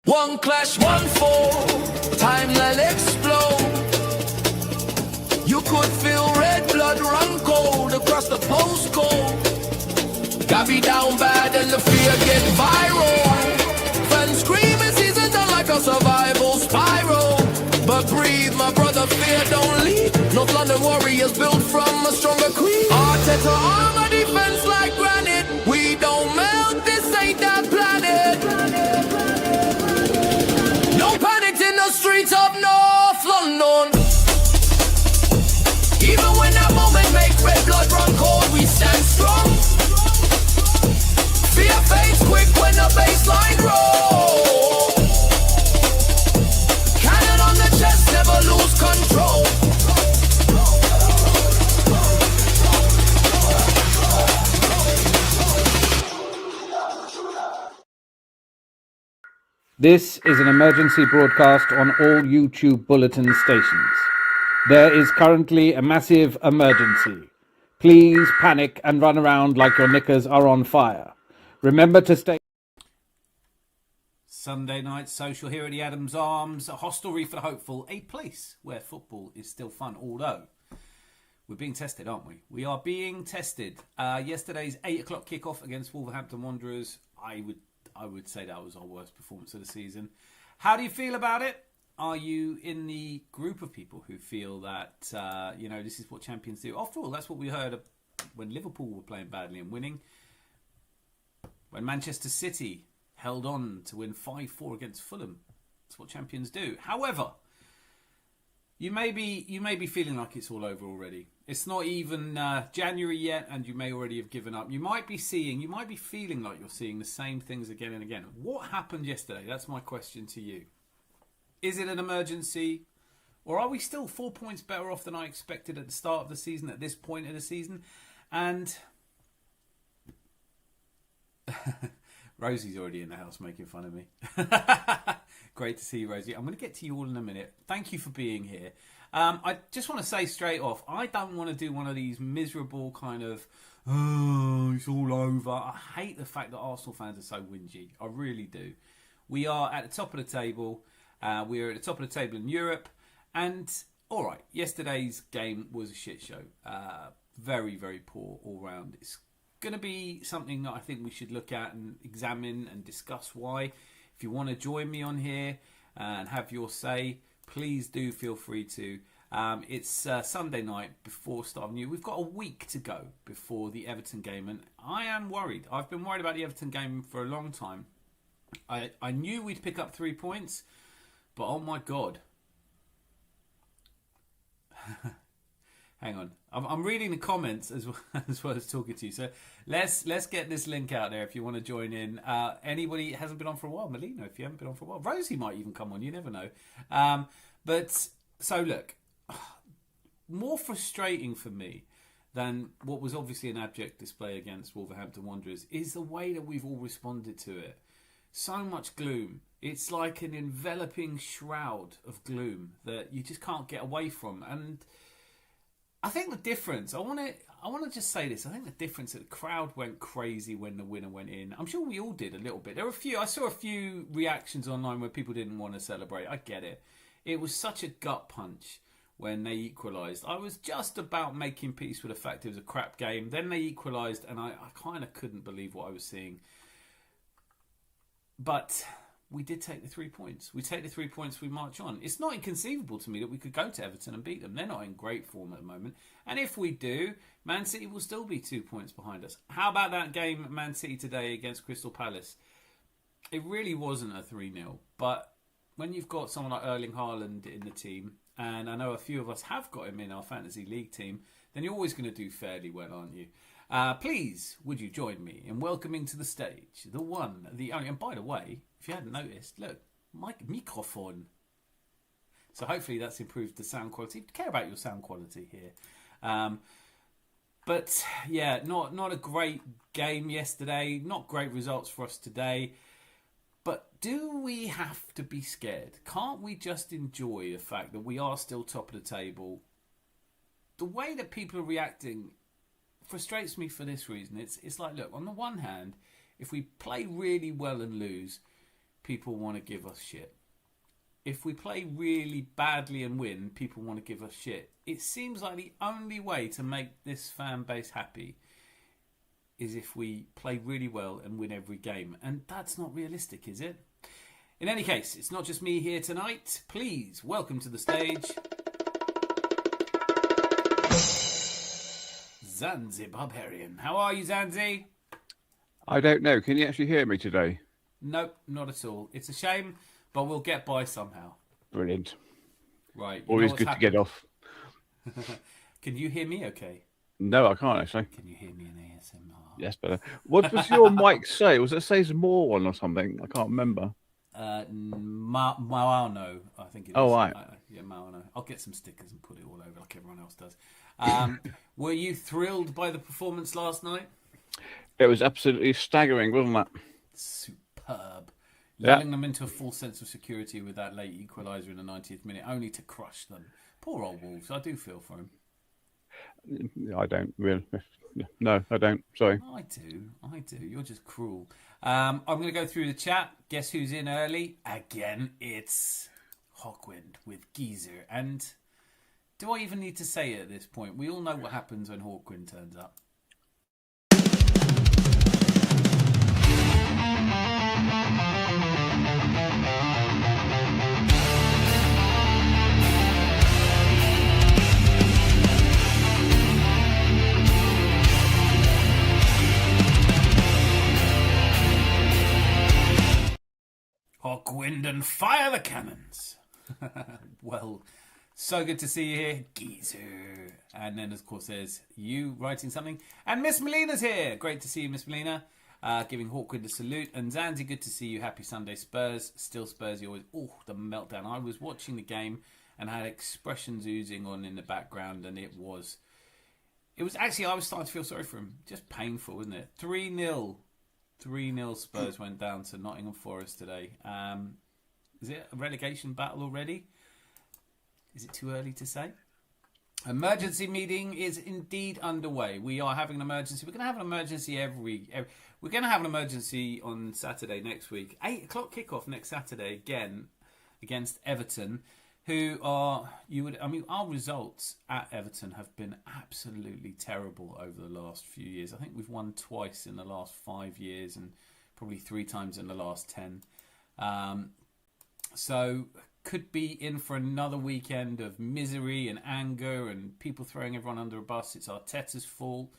One clash, one fall, time will explode. You could feel red blood run cold across the postcode. Got me down bad and the fear get viral. Fans screaming season done like a survival spiral. But breathe, my brother, fear don't leave. North London Warriors built from a stronger creed. Arteta armor defense like granite. We don't melt, this ain't that planet. No panic in the streets of North London. Even when that moment make red blood run cold, we stand strong. Fear fades quick when the baseline rolls. Cannon on the chest, never lose control. This is an emergency broadcast on all YouTube bulletin stations. There is currently a massive emergency. Please panic and run around like your knickers are on fire. Remember to stay... Sunday night social here at the Adams Arms, a hostelry for the hopeful, a place where football is still fun, although we're being tested, aren't we? We are being tested. Yesterday's 8 o'clock kickoff against Wolverhampton Wanderers, I would say that was our worst performance of the season. How do you feel about it? Are you in the group of people who feel that, this is what champions do? After all, that's what we heard when Liverpool were playing badly and winning. When Manchester City held on to win 5-4 against Fulham. That's what champions do. However, you may be feeling like it's all over already. It's not even January yet, and you may already have given up. You might be feeling like you're seeing the same things again and again. What happened yesterday? That's my question to you. Is it an emergency? Or are we still 4 points better off than I expected at the start of the season, at this point in the season? And Rosie's already in the house making fun of me. Great to see you, Rosie. I'm going to get to you all in a minute. Thank you for being here. I just want to say straight off, I don't want to do one of these miserable kind of, oh, it's all over. I hate the fact that Arsenal fans are so whingy. I really do. We are at the top of the table. We're at the top of the table in Europe. And, all right, yesterday's game was a shit show. Very, very poor all round. It's going to be something that I think we should look at and examine and discuss why. If you want to join me on here and have your say, please do feel free to. It's Sunday night before start of new. We've got a week to go before the Everton game, and I am worried. I've been worried about the Everton game for a long time. I knew we'd pick up 3 points, but oh my God. Hang on. I'm reading the comments as well as talking to you. So let's get this link out there if you want to join in. Anybody hasn't been on for a while, Melina, if you haven't been on for a while. Rosie might even come on, you never know. But so look, more frustrating for me than what was obviously an abject display against Wolverhampton Wanderers is the way that we've all responded to it. So much gloom. It's like an enveloping shroud of gloom that you just can't get away from. And I think the difference, I want to just say this. I think the difference that the crowd went crazy when the winner went in. I'm sure we all did a little bit. I saw a few reactions online where people didn't want to celebrate. I get it. It was such a gut punch when they equalised. I was just about making peace with the fact it was a crap game. Then they equalised and I kind of couldn't believe what I was seeing. But we did take the 3 points. We take the 3 points, we march on. It's not inconceivable to me that we could go to Everton and beat them. They're not in great form at the moment. And if we do, Man City will still be 2 points behind us. How about that game, Man City today against Crystal Palace? It really wasn't a 3-0. But when you've got someone like Erling Haaland in the team, and I know a few of us have got him in our fantasy league team, then you're always going to do fairly well, aren't you? Please, would you join me in welcoming to the stage the one, the only, and by the way, if you hadn't noticed, look, microphone. So hopefully that's improved the sound quality. Care about your sound quality here. But yeah, not a great game yesterday. Not great results for us today. But do we have to be scared? Can't we just enjoy the fact that we are still top of the table? The way that people are reacting frustrates me for this reason. It's like, look, on the one hand, if we play really well and lose, people want to give us shit. If we play really badly and win, people want to give us shit. It seems like the only way to make this fan base happy is if we play really well and win every game. And that's not realistic, is it? In any case, it's not just me here tonight. Please welcome to the stage Zanzi Barbarian. How are you, Zanzi? I don't know. Can you actually hear me today? Nope, not at all. It's a shame, but we'll get by somehow. Brilliant. Right. Always good to get off. Can you hear me okay? No, I can't actually. Can you hear me in ASMR? Yes, better. What does your mic say? Was it Says More one or something? I can't remember. Maono, I think it is. Oh, right. Yeah, Maono. I'll get some stickers and put it all over like everyone else does. Were you thrilled by the performance last night? It was absolutely staggering, wasn't it? Superb. Yeah. Lulling them into a false sense of security with that late equaliser in the 90th minute, only to crush them. Poor old Wolves. I do feel for him. I don't really. No, I don't. Sorry. I do. You're just cruel. I'm going to go through the chat. Guess who's in early? Again, it's Hawkwind with Geezer. And do I even need to say it at this point? We all know what happens when Hawkwind turns up. Hawkwind and fire the cannons. Well, so good to see you here, Geezer. And then, of course, there's you writing something. And Miss Melina's here. Great to see you, Miss Melina. Giving Hawkwind a salute. And Zanzi, good to see you. Happy Sunday, Spurs. Still Spurs. You always. Oh, the meltdown. I was watching the game and had expressions oozing on in the background. And it was actually, I was starting to feel sorry for him. Just painful, wasn't it? 3-0. 3-0 Spurs went down to Nottingham Forest today. Is it a relegation battle already? Is it too early to say? Emergency meeting is indeed underway. We are having an emergency. We're going to have an emergency we're going to have an emergency on Saturday next week. 8 o'clock kickoff next Saturday again against Everton, who are our results at Everton have been absolutely terrible over the last few years. I think we've won twice in the last 5 years and probably 3 times in the last 10. So could be in for another weekend of misery and anger and people throwing everyone under a bus. It's Arteta's fault.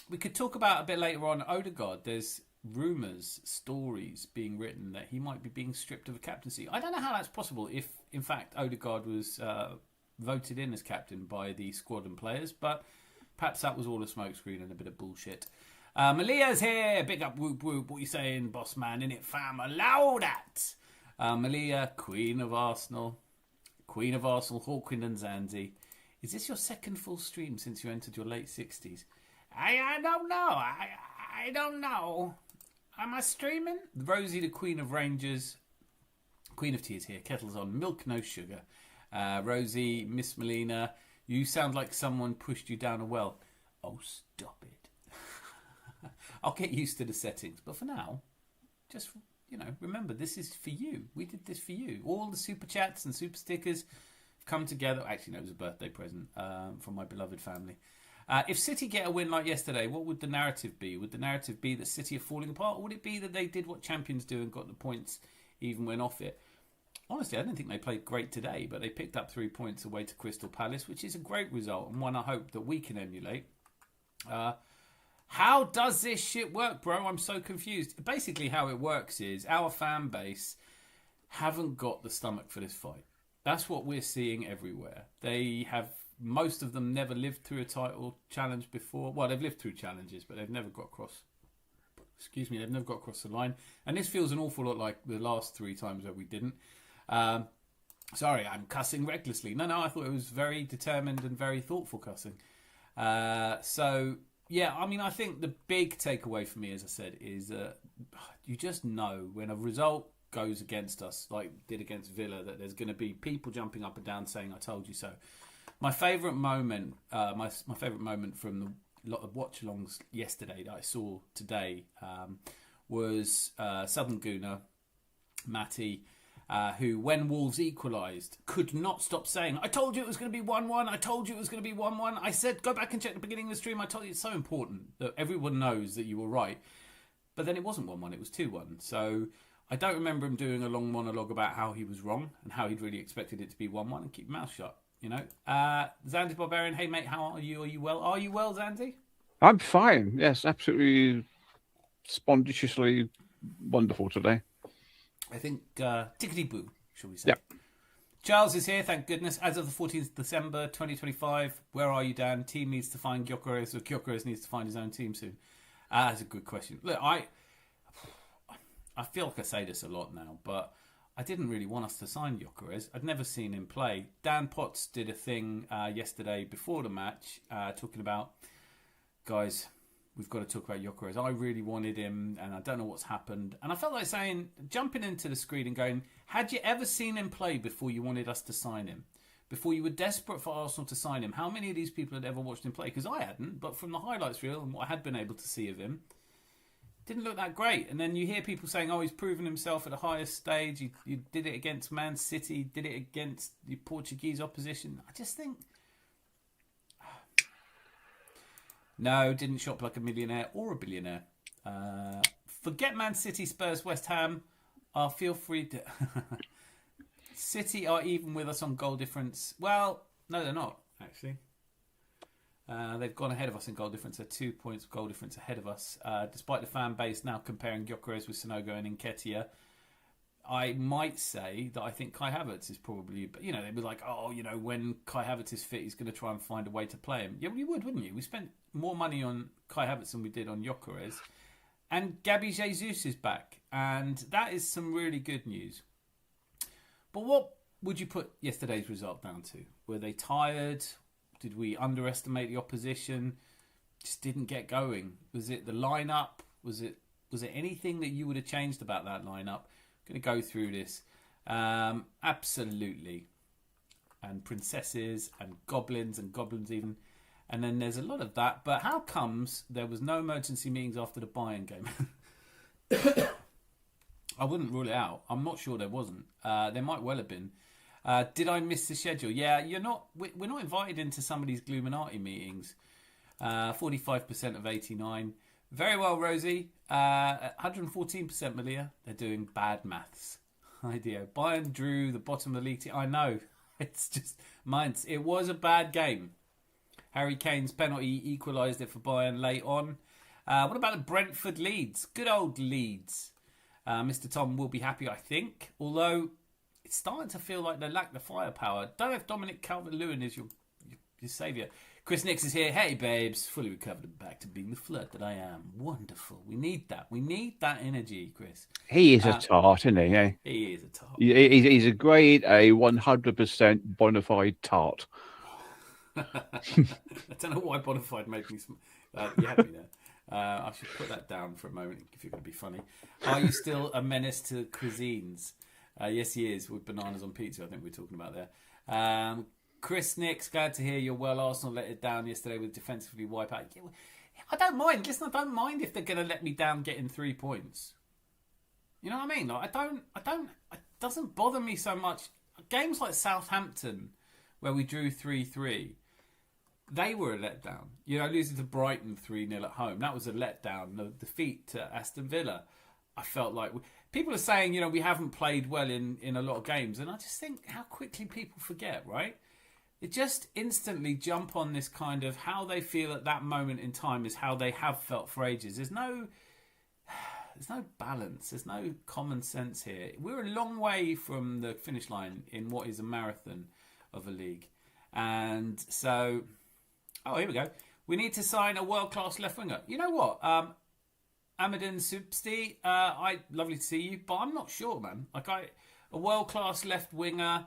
We could talk about a bit later on Odegaard. There's rumours, stories being written that he might be being stripped of a captaincy. I don't know how that's possible if, in fact, Odegaard was voted in as captain by the squad and players, but perhaps that was all a smokescreen and a bit of bullshit. Malia's here. Big up, whoop whoop. What you saying, boss man? In it, fam. Allow that. Malia, Queen of Arsenal, Hawkwind and Zanzi. Is this your second full stream since you entered your late 60s? I don't know. I don't know. Am I streaming? Rosie, the Queen of Rangers. Queen of Tears here. Kettle's on. Milk, no sugar. Rosie, Miss Melina. You sound like someone pushed you down a well. Oh, stop it. I'll get used to the settings. But for now, just, remember, this is for you. We did this for you. All the super chats and super stickers have come together. Actually, no, it was a birthday present from my beloved family. If City get a win like yesterday, what would the narrative be? Would the narrative be that City are falling apart? Or would it be that they did what champions do and got the points even when off it? Honestly, I didn't think they played great today, but they picked up 3 points away to Crystal Palace, which is a great result and one I hope that we can emulate. How does this shit work, bro? I'm so confused. Basically, how it works is our fan base haven't got the stomach for this fight. That's what we're seeing everywhere. Most of them never lived through a title challenge before. Well, they've lived through challenges, but they've never got across. They've never got across the line. And this feels an awful lot like the last 3 times where we didn't. Sorry, I'm cussing recklessly. No, I thought it was very determined and very thoughtful cussing. Yeah, I think the big takeaway for me, as I said, is you just know when a result goes against us, like did against Villa, that there's going to be people jumping up and down saying, I told you so. My favourite moment, my favourite moment from the lot of watch-alongs yesterday that I saw today was Southern Gooner Matty, who, when Wolves equalised, could not stop saying, I told you it was going to be 1-1. I told you it was going to be 1-1. I said, go back and check the beginning of the stream. I told you. It's so important that everyone knows that you were right. But then it wasn't 1-1. It was 2-1. So I don't remember him doing a long monologue about how he was wrong and how he'd really expected it to be 1-1 and keep your mouth shut. You know, Zandy Barbarian, hey mate, how are you? Are you well? Are you well, Zandy? I'm fine. Yes, absolutely spontaneously wonderful today. I think tickety-boo, shall we say. Yep. Charles is here, thank goodness. As of the 14th December 2025, where are you, Dan? Team needs to find Gyökeres, or Gyökeres needs to find his own team soon. That's a good question. Look, I feel like I say this a lot now, but I didn't really want us to sign Gyökeres. I'd never seen him play. Dan Potts did a thing yesterday before the match talking about, guys, we've got to talk about Gyökeres. I really wanted him, and I don't know what's happened. And I felt like saying, jumping into the screen and going, had you ever seen him play before you wanted us to sign him? Before you were desperate for Arsenal to sign him? How many of these people had ever watched him play? Because I hadn't, but from the highlights reel and what I had been able to see of him, didn't look that great. And then you hear people saying, oh, he's proven himself at the highest stage. He did it against Man City, did it against the Portuguese opposition. I just think, no, didn't shop like a millionaire or a billionaire. Forget Man City, Spurs, West Ham. Feel free to... City are even with us on goal difference. Well, no, they're not, actually. They've gone ahead of us in goal difference. They're 2 points goal difference ahead of us. Despite the fan base now comparing Gyökeres with Sanogo and Nketiah, I might say that I think Kai Havertz is probably... You know, they'd be like, oh, you know, when Kai Havertz is fit, he's going to try and find a way to play him. Yeah, well, you would, wouldn't you? We spent more money on Kai Havertz than we did on Gyökeres. And Gabby Jesus is back. And that is some really good news. But what would you put yesterday's result down to? Were they tired? Did we underestimate the opposition? Just didn't get going. Was it the lineup? Was it anything that you would have changed about that lineup? I'm going to go through this. Absolutely. And princesses and goblins even. And then there's a lot of that. But how comes there was no emergency meetings after the Bayern game? I wouldn't rule it out. I'm not sure there wasn't. There might well have been. Did I miss the schedule? Yeah, we're not invited into some of these Gluminati meetings. 45% of 89. Very well, Rosie. 114%, Malia. They're doing bad maths. Idea. Bayern drew the bottom of the league. I know. It's just minds. It was a bad game. Harry Kane's penalty equalised it for Bayern late on. What about the Brentford Leeds? Good old Leeds. Mr. Tom will be happy, I think. Although it's starting to feel like they lack the firepower. Don't know if Dominic Calvert-Lewin is your saviour. Chris Nix is here. Hey, babes. Fully recovered and back to being the flirt that I am. Wonderful. We need that. We need that energy, Chris. He is a tart, isn't he? Eh? He is a tart. He's a grade A 100% bona fide tart. I don't know why bona fide made me... you had me there. I should put that down for a moment if you're going to be funny. Are you still a menace to cuisines? Yes, he is, with bananas on pizza, I think we're talking about there. Chris Nix, glad to hear you're well. Arsenal let it down yesterday with defensively wipe out. I don't mind. Listen, I don't mind if they're going to let me down getting 3 points. You know what I mean? Like, it doesn't bother me so much. Games like Southampton, where we drew 3-3, they were a letdown. You know, losing to Brighton 3-0 at home, that was a letdown. The defeat to Aston Villa, I felt like... People are saying, you know, we haven't played well in a lot of games. And I just think how quickly people forget, right? It just instantly jump on this kind of how they feel at that moment in time is how they have felt for ages. There's no balance. There's no common sense here. We're a long way from the finish line in what is a marathon of a league. And so... Oh, here we go. We need to sign a world-class left winger. You know what? Amadin Substi, lovely to see you, but I'm not sure, man. A world-class left winger.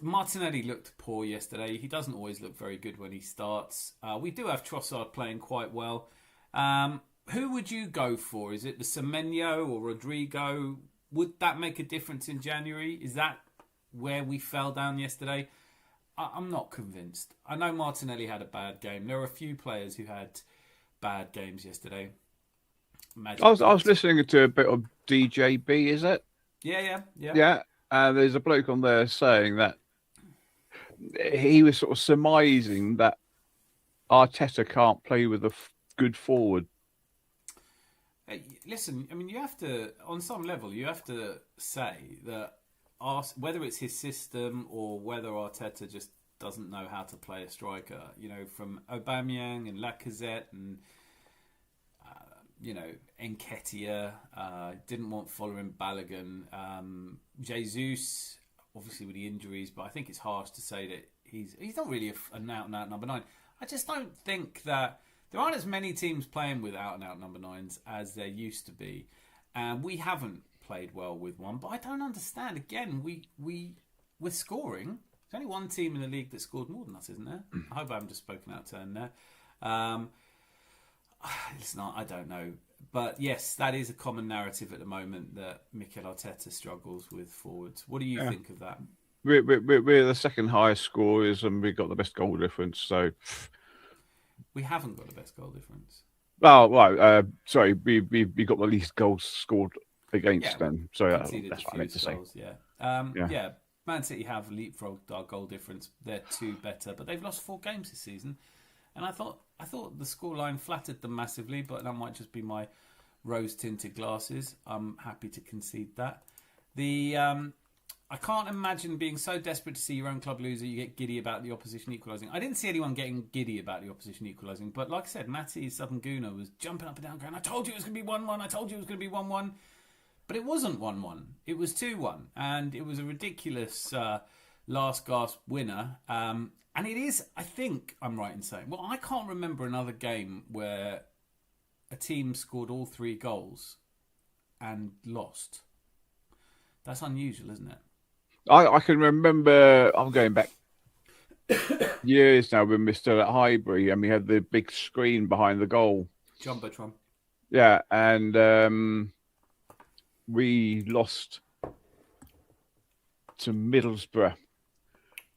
Martinelli looked poor yesterday. He doesn't always look very good when he starts. We do have Trossard playing quite well. Who would you go for? Is it the Semenyo or Rodrigo? Would that make a difference in January? Is that where we fell down yesterday? I'm not convinced. I know Martinelli had a bad game. There are a few players who had bad games yesterday. I was listening to a bit of DJB, is it? Yeah. Yeah, and there's a bloke on there saying that he was sort of surmising that Arteta can't play with a good forward. Listen, I mean, you have to, on some level, you have to say that whether it's his system or whether Arteta just doesn't know how to play a striker, from Aubameyang and Lacazette and, Nketiah, didn't want following Balogun, Jesus, obviously with the injuries, but I think it's harsh to say that he's not really an out-and-out number 9. I just don't think that there aren't as many teams playing with out-and-out number 9s as there used to be. And we haven't played well with one. But I don't understand. Again, we're scoring. There's only one team in the league that scored more than us, isn't there? I hope I haven't just spoken out of turn there. It's not, I don't know. But yes, that is a common narrative at the moment that Mikel Arteta struggles with forwards. What do you think of that? We're the second highest scorers and we've got the best goal difference. So we haven't got the best goal difference. Oh, right. Sorry, we got the least goals scored against them. So that's what I meant to say. Yeah. Man City have leapfrogged our goal difference. They're 2 better, but they've lost 4 games this season. And I thought the scoreline flattered them massively, but that might just be my rose-tinted glasses. I'm happy to concede that. I can't imagine being so desperate to see your own club lose that you get giddy about the opposition equalising. I didn't see anyone getting giddy about the opposition equalising, but like I said, Matty Southern Gooner was jumping up and down going, I told you it was going to be 1-1, I told you it was going to be 1-1. But it wasn't 1-1, it was 2-1. And it was a ridiculous last gasp winner. And it is, I think I'm right in saying, I can't remember another game where a team scored all 3 goals and lost. That's unusual, isn't it? I can remember, I'm going back years now when we're still at Highbury and we had the big screen behind the goal. Jumbotron. Yeah, and we lost to Middlesbrough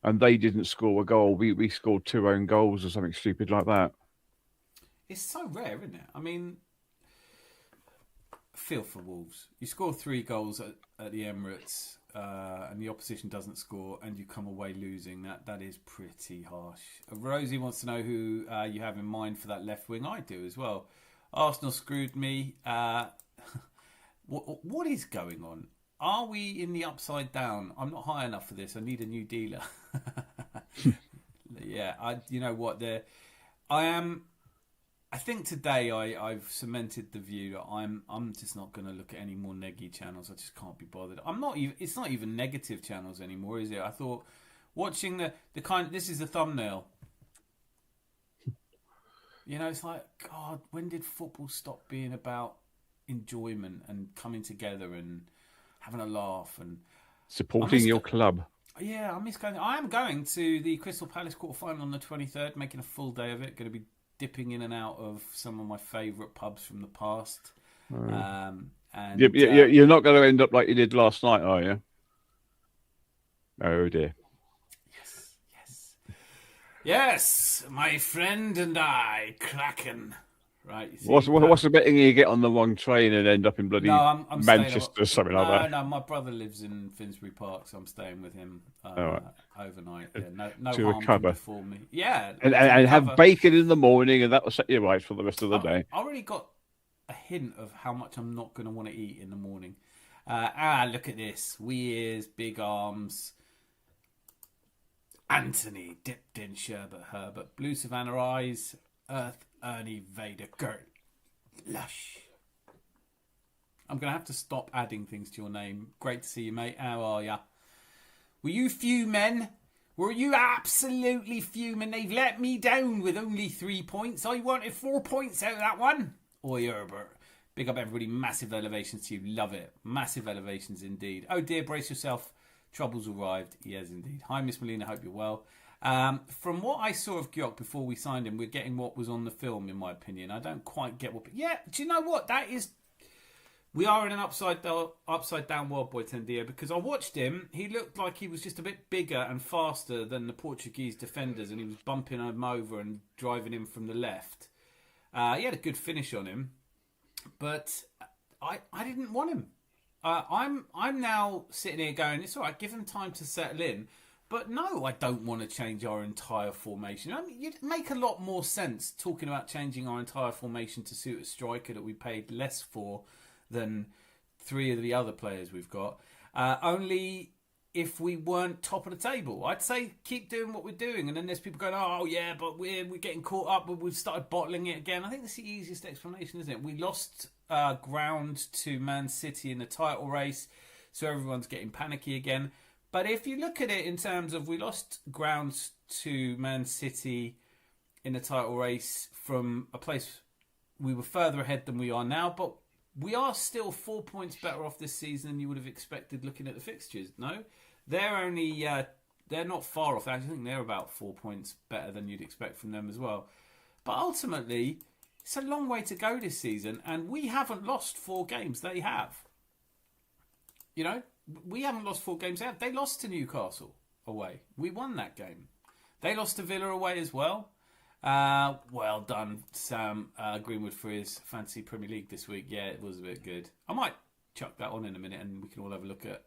and they didn't score a goal. We scored 2 own goals or something stupid like that. It's so rare, isn't it? I mean, feel for Wolves. You score 3 goals at the Emirates and the opposition doesn't score and you come away losing. That is pretty harsh. Rosie wants to know who you have in mind for that left wing. I do as well. Arsenal screwed me. What is going on? Are we in the upside down? I'm not high enough for this. I need a new dealer. Yeah, you know what? I think today I've cemented the view that I'm just not going to look at any more neggy channels. I just can't be bothered. It's not even negative channels anymore, is it? I thought watching the kind. This is the thumbnail. It's like, God, when did football stop being about enjoyment and coming together and having a laugh and supporting your club? Yeah, I miss going. I am going to the Crystal Palace quarterfinal on the 23rd, making a full day of it. Going to be dipping in and out of some of my favourite pubs from the past. And you're not going to end up like you did last night, are you? Oh dear. Yes, my friend and I, Kraken. Right. What's the betting you get on the wrong train and end up in bloody Manchester or something like that? No, my brother lives in Finsbury Park, so I'm staying with him overnight. Yeah, no to harm recover. can befall me. Yeah, and have bacon in the morning, and that will set you right for the rest of the day. I already got a hint of how much I'm not going to want to eat in the morning. Look at this. Wee ears, big arms. Anthony dipped in sherbet Herbert. Blue Savannah eyes. Earth Ernie Vader Gert. Lush. I'm going to have to stop adding things to your name. Great to see you, mate. How are ya? Were you fuming? Were you absolutely fuming? They've let me down with only 3 points. I wanted 4 points out of that one. Oi, Herbert. Big up, everybody. Massive elevations to you. Love it. Massive elevations indeed. Oh, dear. Brace yourself. Trouble's arrived. Yes, indeed. Hi, Miss Molina. Hope you're well. From what I saw of Gyok before we signed him, we're getting what was on the film, in my opinion. I don't quite get what... Yeah, do you know what? That is... We are in an upside down world, boy Tendio, because I watched him. He looked like he was just a bit bigger and faster than the Portuguese defenders, and he was bumping him over and driving him from the left. He had a good finish on him, but I didn't want him. I'm now sitting here going, it's all right, give them time to settle in. But no, I don't want to change our entire formation. I mean, you'd make a lot more sense talking about changing our entire formation to suit a striker that we paid less for than 3 of the other players we've got. Only if we weren't top of the table. I'd say keep doing what we're doing. And then there's people going, oh, yeah, but we're getting caught up, but we've started bottling it again. I think that's the easiest explanation, isn't it? We lost ground to Man City in the title race, so everyone's getting panicky again. But if you look at it in terms of we lost ground to Man City in the title race from a place we were further ahead than we are now, but we are still 4 points better off this season than you would have expected looking at the fixtures. No, they're only they're not far off. I think they're about 4 points better than you'd expect from them as well. But ultimately, it's a long way to go this season, and we haven't lost 4 games. They have. You know, we haven't lost 4 games. They lost to Newcastle away. We won that game. They lost to Villa away as well. Well done, Sam Greenwood, for his fantasy Premier League this week. Yeah, it was a bit good. I might chuck that on in a minute and we can all have a look at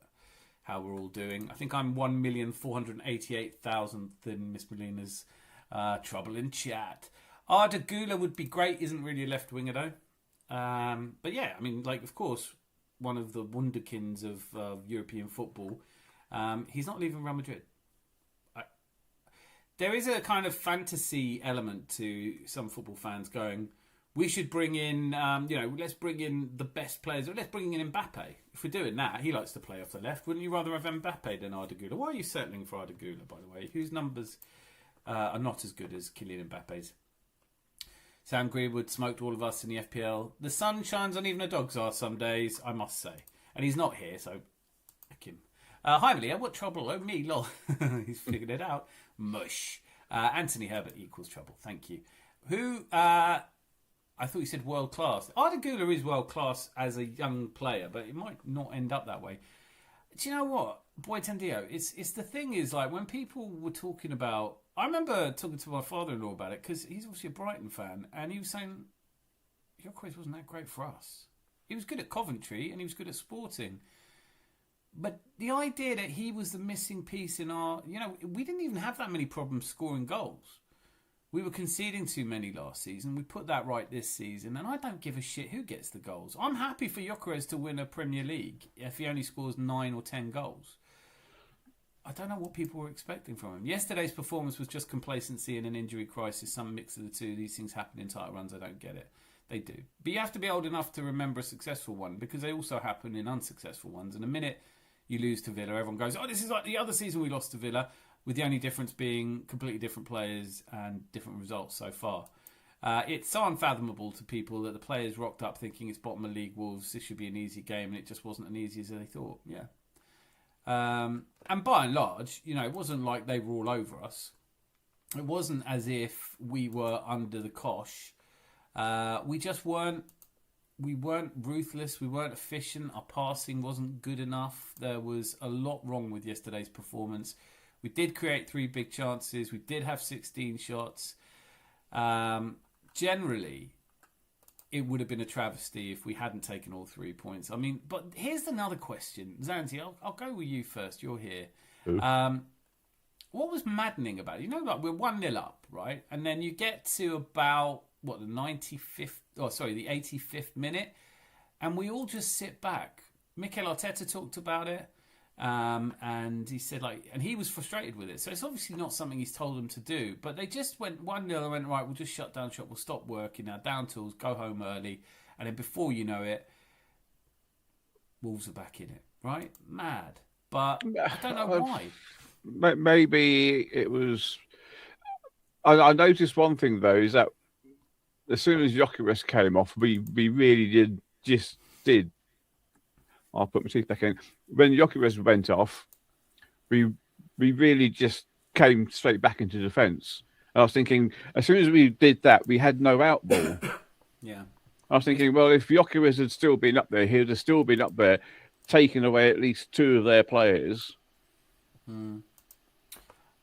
how we're all doing. I think I'm 1,488,000 in Miss Molina's trouble in chat. Arda Güler would be great. Isn't really a left winger though. But yeah, I mean, like, of course, one of the wunderkinds of European football. He's not leaving Real Madrid. There is a kind of fantasy element to some football fans going, we should bring in, let's bring in the best players. Let's bring in Mbappe. If we're doing that, he likes to play off the left. Wouldn't you rather have Mbappe than Arda Güler? Why are you settling for Arda Güler, by the way? Whose numbers are not as good as Kylian Mbappe's? Sam Greenwood smoked all of us in the FPL. The sun shines on even the dogs are some days, I must say. And he's not here, so heck him. Hi, Malia. What trouble? Oh, me, lol. He's figured it out. Mush. Anthony Herbert equals trouble. Thank you. Who, I thought you said world class. Arda Güler is world class as a young player, but it might not end up that way. Do you know what? Boy Tendio, it's the thing is, like, when people were talking about, I remember talking to my father-in-law about it, because he's obviously a Brighton fan, and he was saying, Gyökeres wasn't that great for us. He was good at Coventry, and he was good at Sporting. But the idea that he was the missing piece in our... we didn't even have that many problems scoring goals. We were conceding too many last season. We put that right this season. And I don't give a shit who gets the goals. I'm happy for Gyökeres to win a Premier League if he only scores 9 or 10 goals. I don't know what people were expecting from him. Yesterday's performance was just complacency and an injury crisis. Some mix of the two. These things happen in title runs. I don't get it. They do. But you have to be old enough to remember a successful one, because they also happen in unsuccessful ones. And the minute you lose to Villa, everyone goes, oh, this is like the other season we lost to Villa, with the only difference being completely different players and different results so far. It's so unfathomable to people that the players rocked up thinking it's bottom of league Wolves, this should be an easy game, and it just wasn't as easy as they thought. Yeah. And by and large, it wasn't like they were all over us. It wasn't as if we were under the cosh. We just weren't. We weren't ruthless. We weren't efficient. Our passing wasn't good enough. There was a lot wrong with yesterday's performance. We did create 3 big chances. We did have 16 shots. Generally, it would have been a travesty if we hadn't taken all 3 points. I mean, but here's another question. Zanzi, I'll go with you first. You're here. What was maddening about it? Like, we're 1-0 up, right? And then you get to about, the 85th minute, and we all just sit back. Mikel Arteta talked about it, and he said, and he was frustrated with it. So it's obviously not something he's told them to do, but they just went 1-0 and went, right, we'll just shut down shop, we'll stop working, our down tools, go home early, and then before you know it, Wolves are back in it, right? Mad. But I don't know why. Maybe it was... I noticed one thing, though, is that as soon as Gyökeres came off, we really did. I'll put my teeth back in. When Gyökeres went off, we really just came straight back into defence. I was thinking, as soon as we did that, we had no out ball. Yeah. I was thinking, well, if Gyökeres had still been up there, he would have still been up there, taking away at least 2 of their players.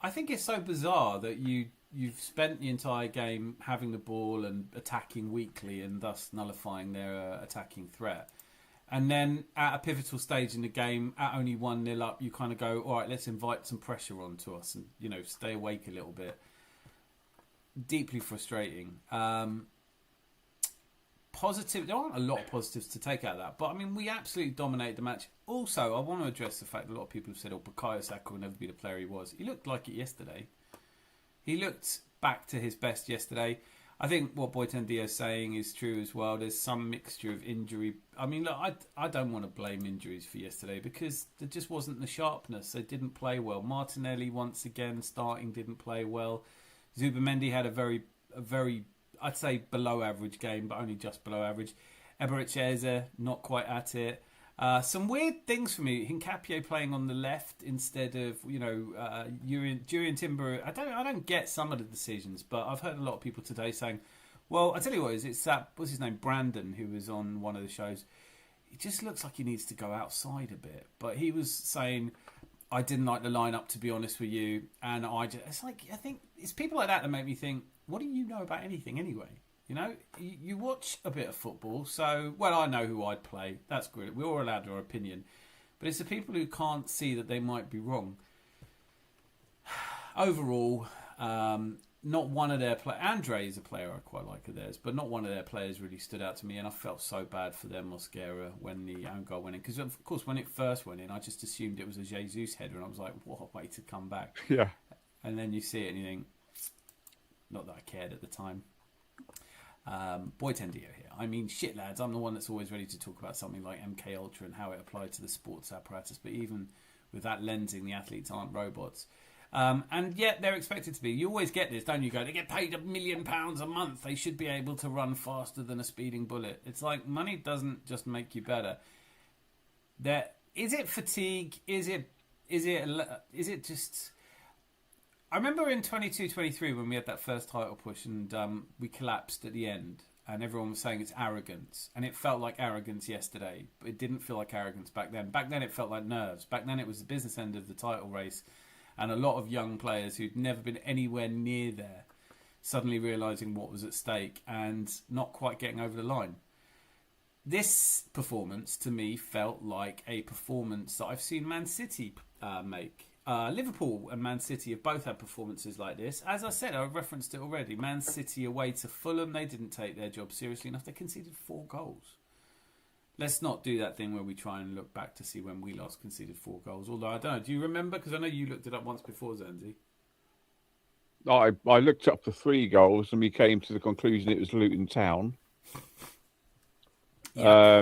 I think it's so bizarre that you've spent the entire game having the ball and attacking weakly and thus nullifying their attacking threat. And then at a pivotal stage in the game, at only 1-0 up, you kind of go, all right, let's invite some pressure onto us and, stay awake a little bit. Deeply frustrating. Positive. There aren't a lot of positives to take out of that. But, I mean, we absolutely dominated the match. Also, I want to address the fact that a lot of people have said, Bukayo Saka will never be the player he was. He looked like it yesterday. He looked back to his best yesterday. I think what Boyten Dio is saying is true as well. There's some mixture of injury. I mean, look, I don't want to blame injuries for yesterday because there just wasn't the sharpness. They didn't play well. Martinelli, once again, starting, didn't play well. Zubamendi had a very, I'd say, below average game, but only just below average. Eberechieze, not quite at it. Some weird things for me. Hincapié playing on the left instead of Jurrien Timber. I don't get some of the decisions, but I've heard a lot of people today saying, "Well, I tell you what, it's that what's his name, Brandon, who was on one of the shows. He just looks like he needs to go outside a bit." But he was saying, "I didn't like the lineup, to be honest with you," and I think it's people like that make me think, what do you know about anything anyway? You watch a bit of football, so, well, I know who I'd play. That's good. We're all allowed our opinion. But it's the people who can't see that they might be wrong. Overall, not one of their players... Andre is a player I quite like of theirs, but not one of their players really stood out to me, and I felt so bad for them, Mosquera, when the own goal went in. Because, of course, when it first went in, I just assumed it was a Jesus header, and I was like, what a way to come back. Yeah. And then you see it and you think, not that I cared at the time. Boyten Dio here. I mean, shit, lads, I'm the one that's always ready to talk about something like MK Ultra and how it applied to the sports apparatus, but even with that lensing, the athletes aren't robots. And yet they're expected to be. You always get this, don't you? They get paid £1 million a month. They should be able to run faster than a speeding bullet. It's like money doesn't just make you better. Is it fatigue? Is it just... I remember in 22-23 when we had that first title push and we collapsed at the end and everyone was saying it's arrogance, and it felt like arrogance yesterday, but it didn't feel like arrogance back then. Back then it felt like nerves. Back then it was the business end of the title race and a lot of young players who'd never been anywhere near there suddenly realising what was at stake and not quite getting over the line. This performance to me felt like a performance that I've seen Man City make. Liverpool and Man City have both had performances like this. As I said, I've referenced it already. Man City away to Fulham, they didn't take their job seriously enough. They conceded 4 goals. Let's not do that thing where we try and look back to see when we last conceded 4 goals. Although, I don't know, do you remember? Because I know you looked it up once before, Zenzi. I looked up the 3 goals and we came to the conclusion it was Luton Town. Yeah.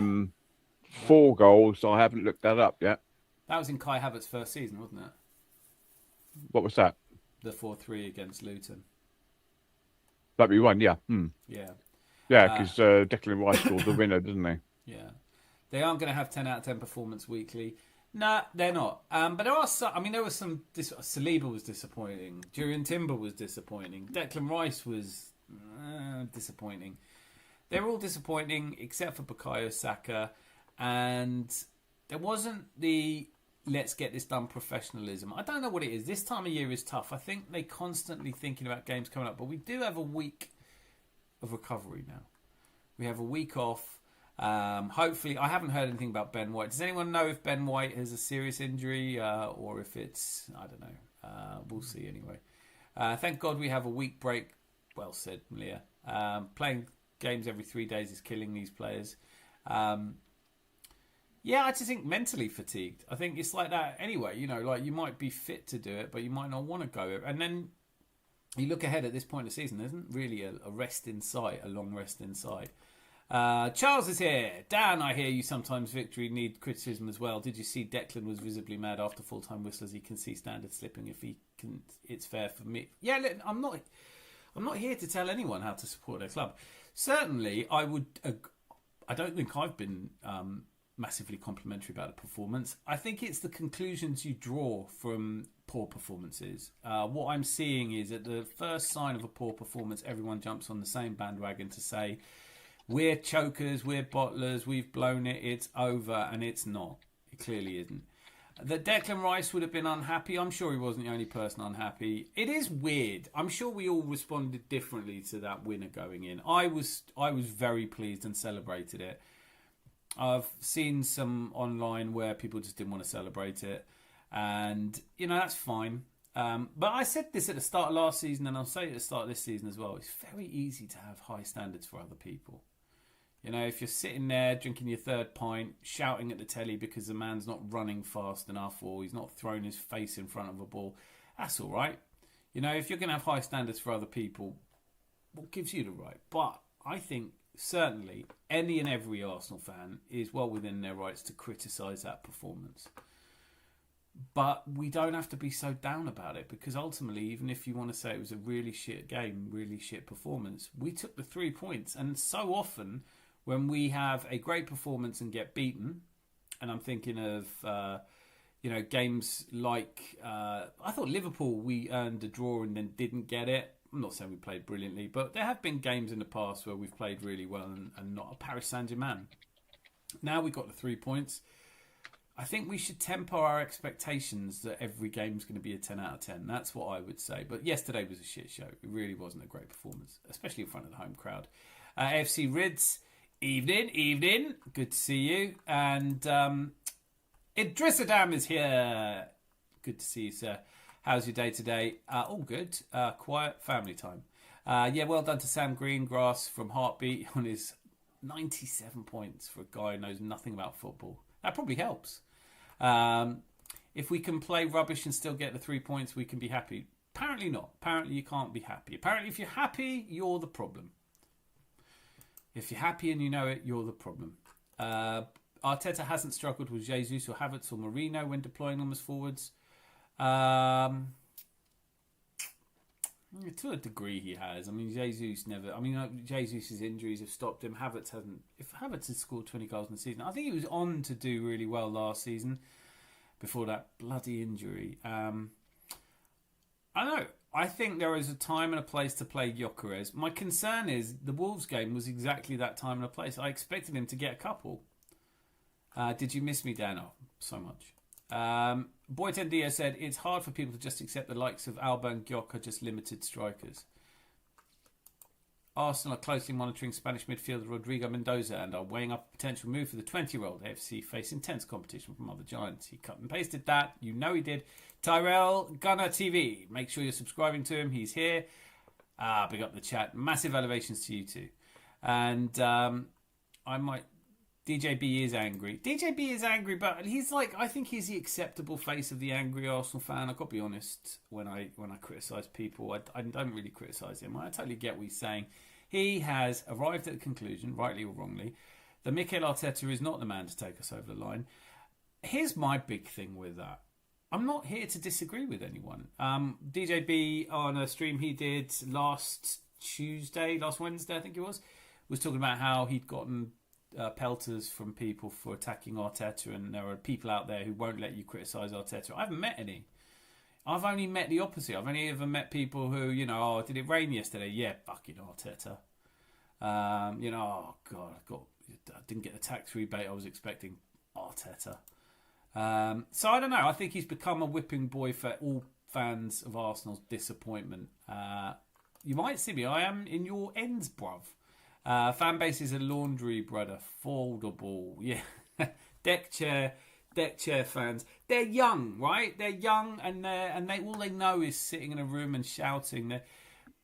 4 goals, I haven't looked that up yet. That was in Kai Havertz's first season, wasn't it? What was that? The 4-3 against Luton. That'd be one, yeah. Yeah. Yeah, because Declan Rice scored the winner, didn't he? Yeah. They aren't going to have 10 out of 10 performance weekly. No, they're not. But there are some... I mean, there was some... Saliba was disappointing. Jurrien Timber was disappointing. Declan Rice was disappointing. They're all disappointing except for Bukayo Saka. And there wasn't the... let's get this done professionalism. I don't know what it is. This time of year is tough. I think they're constantly thinking about games coming up. But we do have a week of recovery now. We have a week off. Hopefully, I haven't heard anything about Ben White. Does anyone know if Ben White has a serious injury or if it's... I don't know. We'll see anyway. Thank God we have a week break. Well said, Malia. Playing games every 3 days is killing these players. Yeah, I just think mentally fatigued. I think it's like that anyway. Like you might be fit to do it, but you might not want to go. And then you look ahead at this point of the season, there isn't really a rest in sight, a long rest in sight. Charles is here. Dan, I hear you sometimes victory need criticism as well. Did you see Declan was visibly mad after full-time whistlers? He can see standard slipping if he can. It's fair for me. Yeah, look, I'm not here to tell anyone how to support their club. Certainly, I would. I don't think I've been massively complimentary about the performance. I think it's the conclusions you draw from poor performances. What I'm seeing is at the first sign of a poor performance, everyone jumps on the same bandwagon to say, we're chokers, we're bottlers, we've blown it, it's over, and it's not. It clearly isn't. That Declan Rice would have been unhappy, I'm sure he wasn't the only person unhappy. It is weird. I'm sure we all responded differently to that winner going in. I was very pleased and celebrated it. I've seen some online where people just didn't want to celebrate it, and that's fine. But I said this at the start of last season, and I'll say it at the start of this season as well. It's very easy to have high standards for other people. If you're sitting there drinking your third pint, shouting at the telly because the man's not running fast enough or he's not throwing his face in front of a ball, that's all right. If you're going to have high standards for other people, what gives you the right? But I think certainly any and every Arsenal fan is well within their rights to criticise that performance. But we don't have to be so down about it, because ultimately, even if you want to say it was a really shit game, really shit performance, we took the 3 points. And so often when we have a great performance and get beaten, and I'm thinking of games like I thought Liverpool, we earned a draw and then didn't get it. I'm not saying we played brilliantly, but there have been games in the past where we've played really well and not a Paris Saint-Germain. Now we got the 3 points. I think we should temper our expectations that every game's going to be a 10 out of 10. That's what I would say. But yesterday was a shit show. It really wasn't a great performance, especially in front of the home crowd. AFC Rids, evening. Good to see you. And Idris Adam is here. Good to see you, sir. How's your day today? All good. Quiet family time. Well done to Sam Greengrass from Heartbeat on his 97 points for a guy who knows nothing about football. That probably helps. If we can play rubbish and still get the 3 points, we can be happy. Apparently not. Apparently you can't be happy. Apparently if you're happy, you're the problem. If you're happy and you know it, you're the problem. Arteta hasn't struggled with Jesus or Havertz or Mourinho when deploying them as forwards. To a degree he has. I mean, Jesus' injuries have stopped him. Havertz hasn't. If Havertz had scored 20 goals in the season, I think he was on to do really well last season before that bloody injury. I know. I think there is a time and a place to play Gyökeres. My concern is the Wolves game was exactly that time and a place. I expected him to get a couple. Did you miss me, Dan? Oh, so much. Boyten Diaz said, it's hard for people to just accept the likes of Alba and Gyök are just limited strikers. Arsenal are closely monitoring Spanish midfielder Rodrigo Mendoza and are weighing up a potential move for the 20-year-old. AFC face intense competition from other giants. He cut and pasted that. You know he did. Tyrell Gunner TV. Make sure you're subscribing to him. He's here. Big up the chat. Massive elevations to you too. And DJB is angry. DJB is angry, but he's I think he's the acceptable face of the angry Arsenal fan. I've got to be honest, when I criticise people, I don't really criticise him. I totally get what he's saying. He has arrived at the conclusion, rightly or wrongly, that Mikel Arteta is not the man to take us over the line. Here's my big thing with that. I'm not here to disagree with anyone. DJB, on a stream he did last Wednesday, I think it was talking about how he'd gotten pelters from people for attacking Arteta, and there are people out there who won't let you criticise Arteta. I haven't met any. I've only met the opposite. I've only ever met people who, did it rain yesterday? Yeah, fucking Arteta. Oh God, I didn't get the tax rebate I was expecting. Arteta. So I don't know. I think he's become a whipping boy for all fans of Arsenal's disappointment. You might see me. I am in your ends, bruv. Fan base is a laundry, brother. Foldable. Yeah. Deck chair fans. They're young, right? They're young and they all they know is sitting in a room and shouting.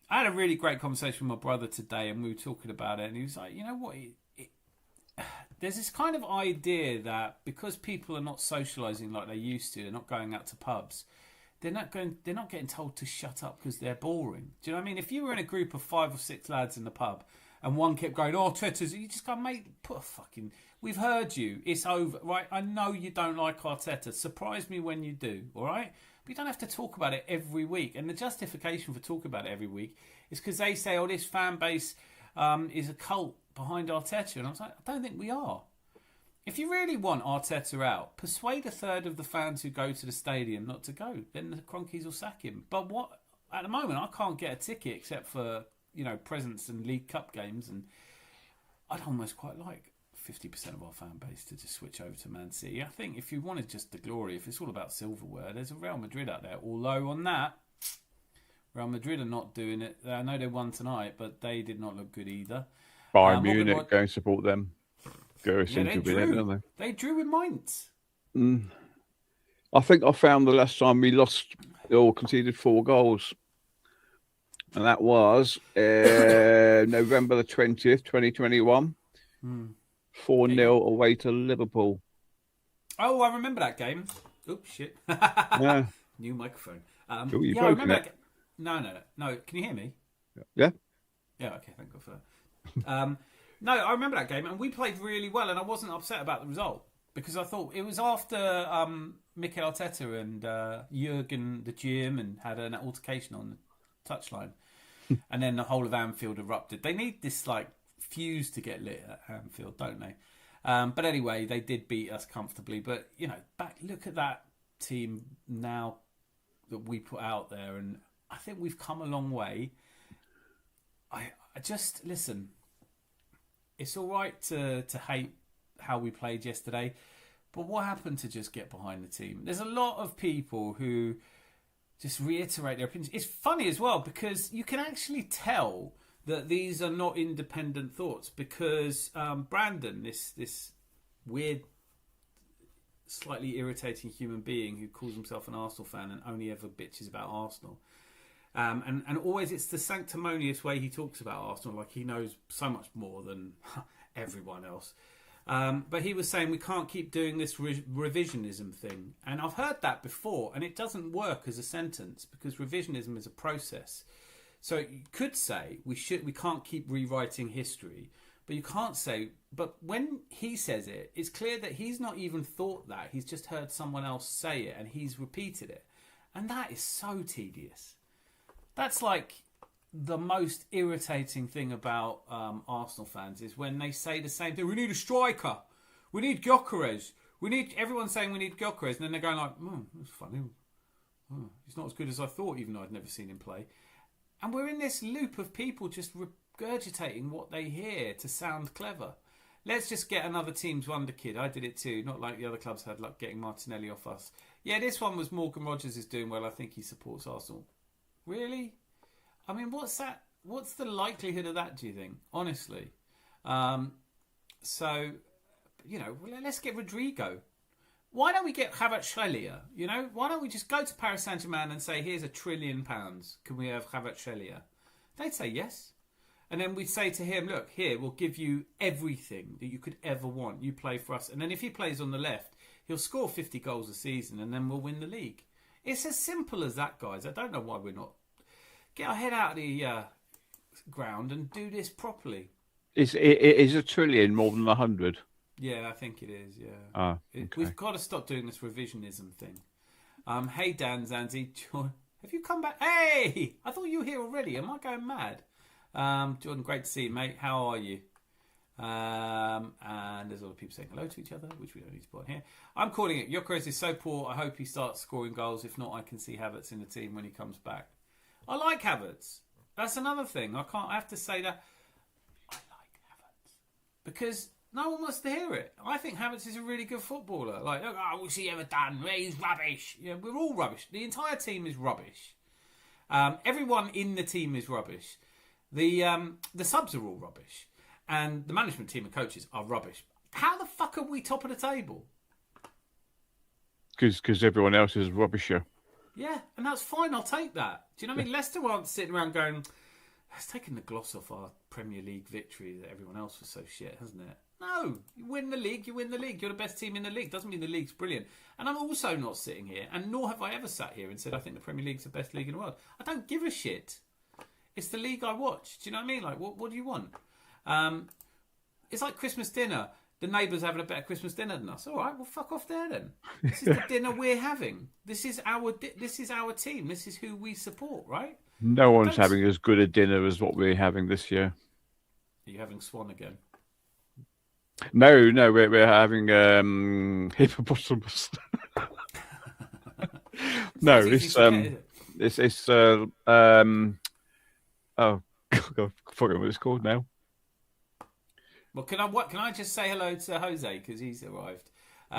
I had a really great conversation with my brother today, and we were talking about it, and he was like, you know what? There's this kind of idea that because people are not socialising like they used to, they're not going out to pubs, they're not getting told to shut up because they're boring. Do you know what I mean? If you were in a group of 5 or 6 lads in the pub, and one kept going, Arteta's, you just go, mate, we've heard you. It's over, right? I know you don't like Arteta. Surprise me when you do, all right? But you don't have to talk about it every week. And the justification for talking about it every week is because they say, this fan base is a cult behind Arteta. And I was like, I don't think we are. If you really want Arteta out, persuade a third of the fans who go to the stadium not to go. Then the Cronkies will sack him. But at the moment, I can't get a ticket except for presents and League Cup games, and I'd almost quite like 50% of our fan base to just switch over to Man City. I think if you wanted just the glory, if it's all about silverware, there's a Real Madrid out there. Although on that, Real Madrid are not doing it. I know they won tonight, but they did not look good either. Bayern Munich, go and support them. Go Yeah, seem they to be there, drew. don't they? They drew with Mainz. I think I found the last time we lost or conceded 4 goals, and that was November the 20th, 2021. 4-0 away to Liverpool. Oh, I remember that game. Oops, shit. Yeah. New microphone. Oh, you yeah, I remember broken that. No. Can you hear me? Yeah. Yeah, okay, thank God for that. No, I remember that game, and we played really well, and I wasn't upset about the result because I thought it was after Mikel Arteta and Jurgen the GM and had an altercation on the touchline, and then the whole of Anfield erupted. They need this like fuse to get lit at Anfield, don't they? But anyway, they did beat us comfortably. But you know, look at that team now that we put out there, and I think we've come a long way. I just listen. It's all right to hate how we played yesterday, but what happened to just get behind the team? There's a lot of people who just reiterate their opinions. It's funny as well because you can actually tell that these are not independent thoughts because Brandon, this weird, slightly irritating human being who calls himself an Arsenal fan and only ever bitches about Arsenal. And always it's the sanctimonious way he talks about Arsenal, like he knows so much more than everyone else. But he was saying we can't keep doing this revisionism thing. And I've heard that before, and it doesn't work as a sentence because revisionism is a process. So you could say we can't keep rewriting history, but you can't say. But when he says it, it's clear that he's not even thought that. He's just heard someone else say it, and he's repeated it. And that is so tedious. That's like the most irritating thing about Arsenal fans is when they say the same thing. We need a striker. We need Gyökeres. Everyone's saying we need Gyökeres, and then they're going like, that's funny. He's not as good as I thought, even though I'd never seen him play. And we're in this loop of people just regurgitating what they hear to sound clever. Let's just get another team's wonder kid. I did it too. Not like the other clubs had luck getting Martinelli off us. Yeah, this one was Morgan Rogers is doing well. I think he supports Arsenal. Really? I mean, what's that? What's the likelihood of that, do you think? Honestly. So, you know, let's get Rodrigo. Why don't we get Kvaratskhelia? You know, why don't we just go to Paris Saint-Germain and say, here's £1 trillion. Can we have Kvaratskhelia? They'd say yes. And then we'd say to him, look, here, we'll give you everything that you could ever want. You play for us. And then if he plays on the left, he'll score 50 goals a season and then we'll win the league. It's as simple as that, guys. I don't know why we're not. Get our head out of the ground and do this properly. Is $1 trillion more than 100? Yeah, I think it is, yeah. Okay. We've got to stop doing this revisionism thing. Hey, Dan Zanzi. Have you come back? Hey! I thought you were here already. Am I going mad? Jordan, great to see you, mate. How are you? And there's a lot of people saying hello to each other, which we don't need to put on here. I'm calling it. Gyökeres is so poor, I hope he starts scoring goals. If not, I can see Havertz in the team when he comes back. I like Havertz. That's another thing. I have to say that I like Havertz because no one wants to hear it. I think Havertz is a really good footballer. Like, what's he ever done? He's rubbish. Yeah, we're all rubbish. The entire team is rubbish. Everyone in the team is rubbish. The subs are all rubbish. And the management team and coaches are rubbish. How the fuck are we top of the table? Because everyone else is rubbisher. Yeah, and that's fine. I'll take that. Do you know what I mean? Leicester aren't sitting around going, it's taken the gloss off our Premier League victory that everyone else was so shit, hasn't it? No, you win the league, you win the league. You're the best team in the league. Doesn't mean the league's brilliant. And I'm also not sitting here, and nor have I ever sat here and said I think the Premier League's the best league in the world. I don't give a shit. It's the league I watch. Do you know what I mean? Like, what do you want? It's like Christmas dinner. The neighbours having a better Christmas dinner than us. All right, well, fuck off there then. This is the dinner we're having. This is our team. This is who we support, right? No one's having as good a dinner as what we're having this year. Are you having swan again? No, we're having hippopotamus. No, it's oh God, I forgot what it's called now. Well, can I just say hello to Jose because he's arrived?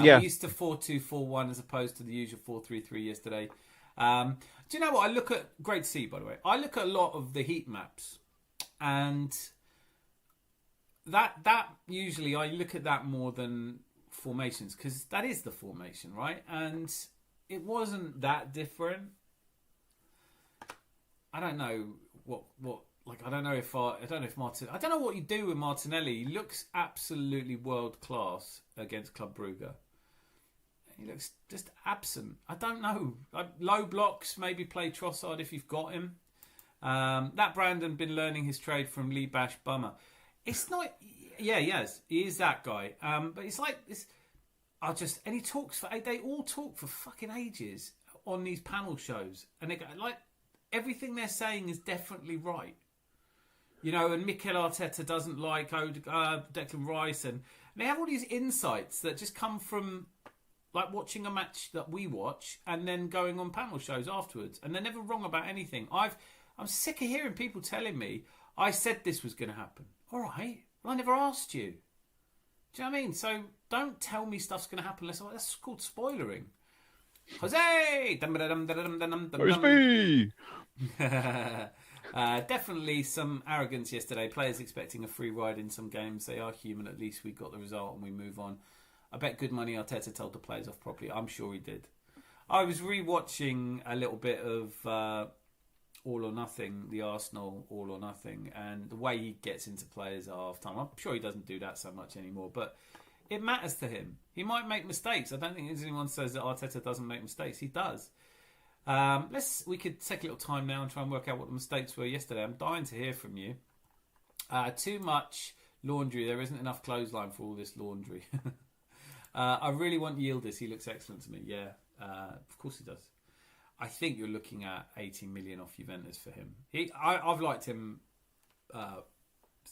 Yeah. We used to 4-2-4-1 as opposed to the usual 4-3-3 yesterday. Do you know what? I look at great to see, by the way. I look at a lot of the heat maps, and that usually I look at that more than formations, because that is the formation, right? And it wasn't that different. I don't know what like I don't know if Martin. I don't know what you do with Martinelli. He looks absolutely world class against Club Brugge. He looks just absent. I don't know. Low blocks, maybe play Trossard if you've got him. That Brandon been learning his trade from Lee Bash Bummer. It's not. Yeah, he has. He is that guy. But it's like this. And he talks for. They all talk for fucking ages on these panel shows, and they go like everything they're saying is definitely right. You know, and Mikel Arteta doesn't like Declan Rice, and they have all these insights that just come from like watching a match that we watch and then going on panel shows afterwards, and they're never wrong about anything. I'm sick of hearing people telling me I said this was going to happen. All right, well, I never asked you. Do you know what I mean? So don't tell me stuff's going to happen unless that's called spoilering. Jose, It's me. Definitely some arrogance yesterday. Players expecting a free ride in some games. They are human. At least we got the result and we move on. I bet good money Arteta told the players off properly. I'm sure he did. I was re-watching a little bit of All or Nothing, the Arsenal All or Nothing, and the way he gets into players at half-time. I'm sure he doesn't do that so much anymore, but it matters to him. He might make mistakes. I don't think anyone says that Arteta doesn't make mistakes. He does. We could take a little time now and try and work out what the mistakes were yesterday. I'm dying to hear from you. Too much laundry. There isn't enough clothesline for all this laundry. I really want Yildiz. He looks excellent to me. Yeah, of course he does. I think you're looking at 18 million off Juventus for him. I've liked him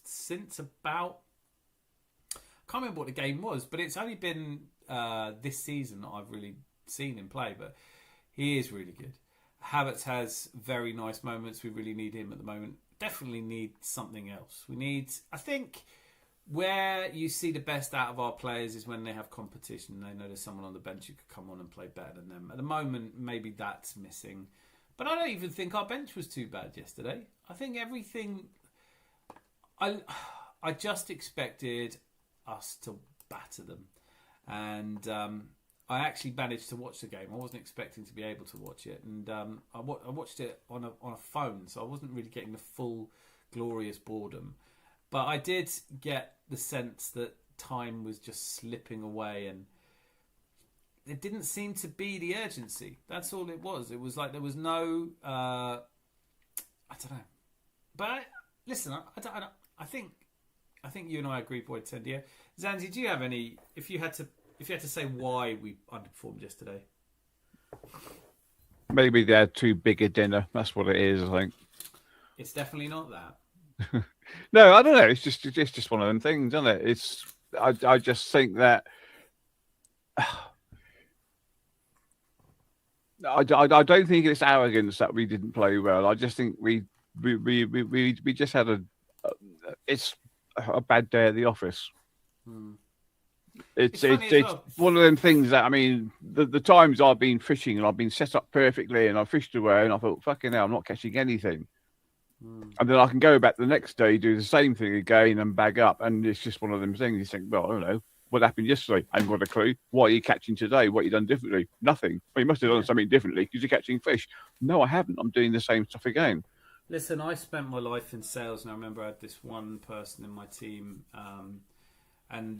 since about... I can't remember what the game was, but it's only been this season that I've really seen him play. But he is really good. Havertz has very nice moments. We really need him at the moment. Definitely need something else. I think where you see the best out of our players is when they have competition. They know there's someone on the bench who could come on and play better than them. At the moment, maybe that's missing. But I don't even think our bench was too bad yesterday. I think everything... I just expected us to batter them. And I actually managed to watch the game. I wasn't expecting to be able to watch it. And I watched it on a phone, so I wasn't really getting the full glorious boredom. But I did get the sense that time was just slipping away, and it didn't seem to be the urgency. That's all it was. It was like there was no... I don't know. But listen, I think you and I agree, Boyd Tendia. Zanzi, do you have any... If you had to say why we underperformed yesterday? Maybe they had too big a dinner. That's what it is, I think. It's definitely not that. No, I don't know. It's just one of them things, isn't it? I just think that I don't think it's arrogance that we didn't play well. I just think we just had it's a bad day at the office. It's one of them things that, I mean, the times I've been fishing and I've been set up perfectly and I fished away and I thought, fucking hell, I'm not catching anything. And then I can go back the next day, do the same thing again and bag up. And it's just one of them things. You think, well, I don't know. What happened yesterday? I haven't got a clue. What are you catching today? What have you done differently? Nothing. Well, you must have done something differently because you're catching fish. No, I haven't. I'm doing the same stuff again. Listen, I spent my life in sales, and I remember I had this one person in my team, and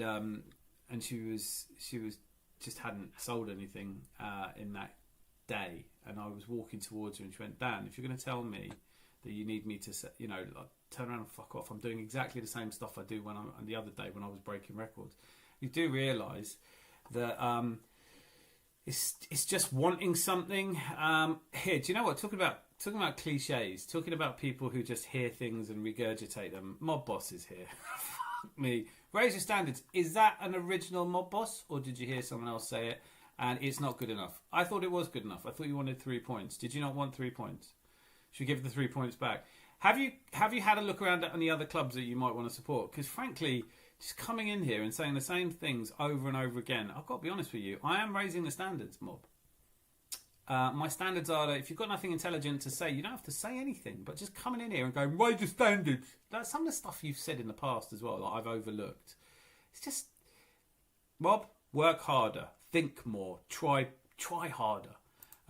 she was just hadn't sold anything in that day, and I was walking towards her, and she went, Dan, if you're going to tell me that you need me to, like, turn around and fuck off, I'm doing exactly the same stuff I do the other day when I was breaking records. You do realise that it's just wanting something. Here, do you know what? Talking about cliches, talking about people who just hear things and regurgitate them. Mob Boss is here. Fuck me. Raise your standards. Is that an original Mob Boss, or did you hear someone else say it and it's not good enough? I thought it was good enough. I thought you wanted 3 points. Did you not want 3 points? Should we give the 3 points back? Have you had a look around at any other clubs that you might want to support? Because frankly, just coming in here and saying the same things over and over again, I've got to be honest with you, I am raising the standards, Mob. My standards are that if you've got nothing intelligent to say, you don't have to say anything, but just coming in here and going, raise your standards. Like some of the stuff you've said in the past as well that I've overlooked. It's just, Mob, work harder, think more, try harder.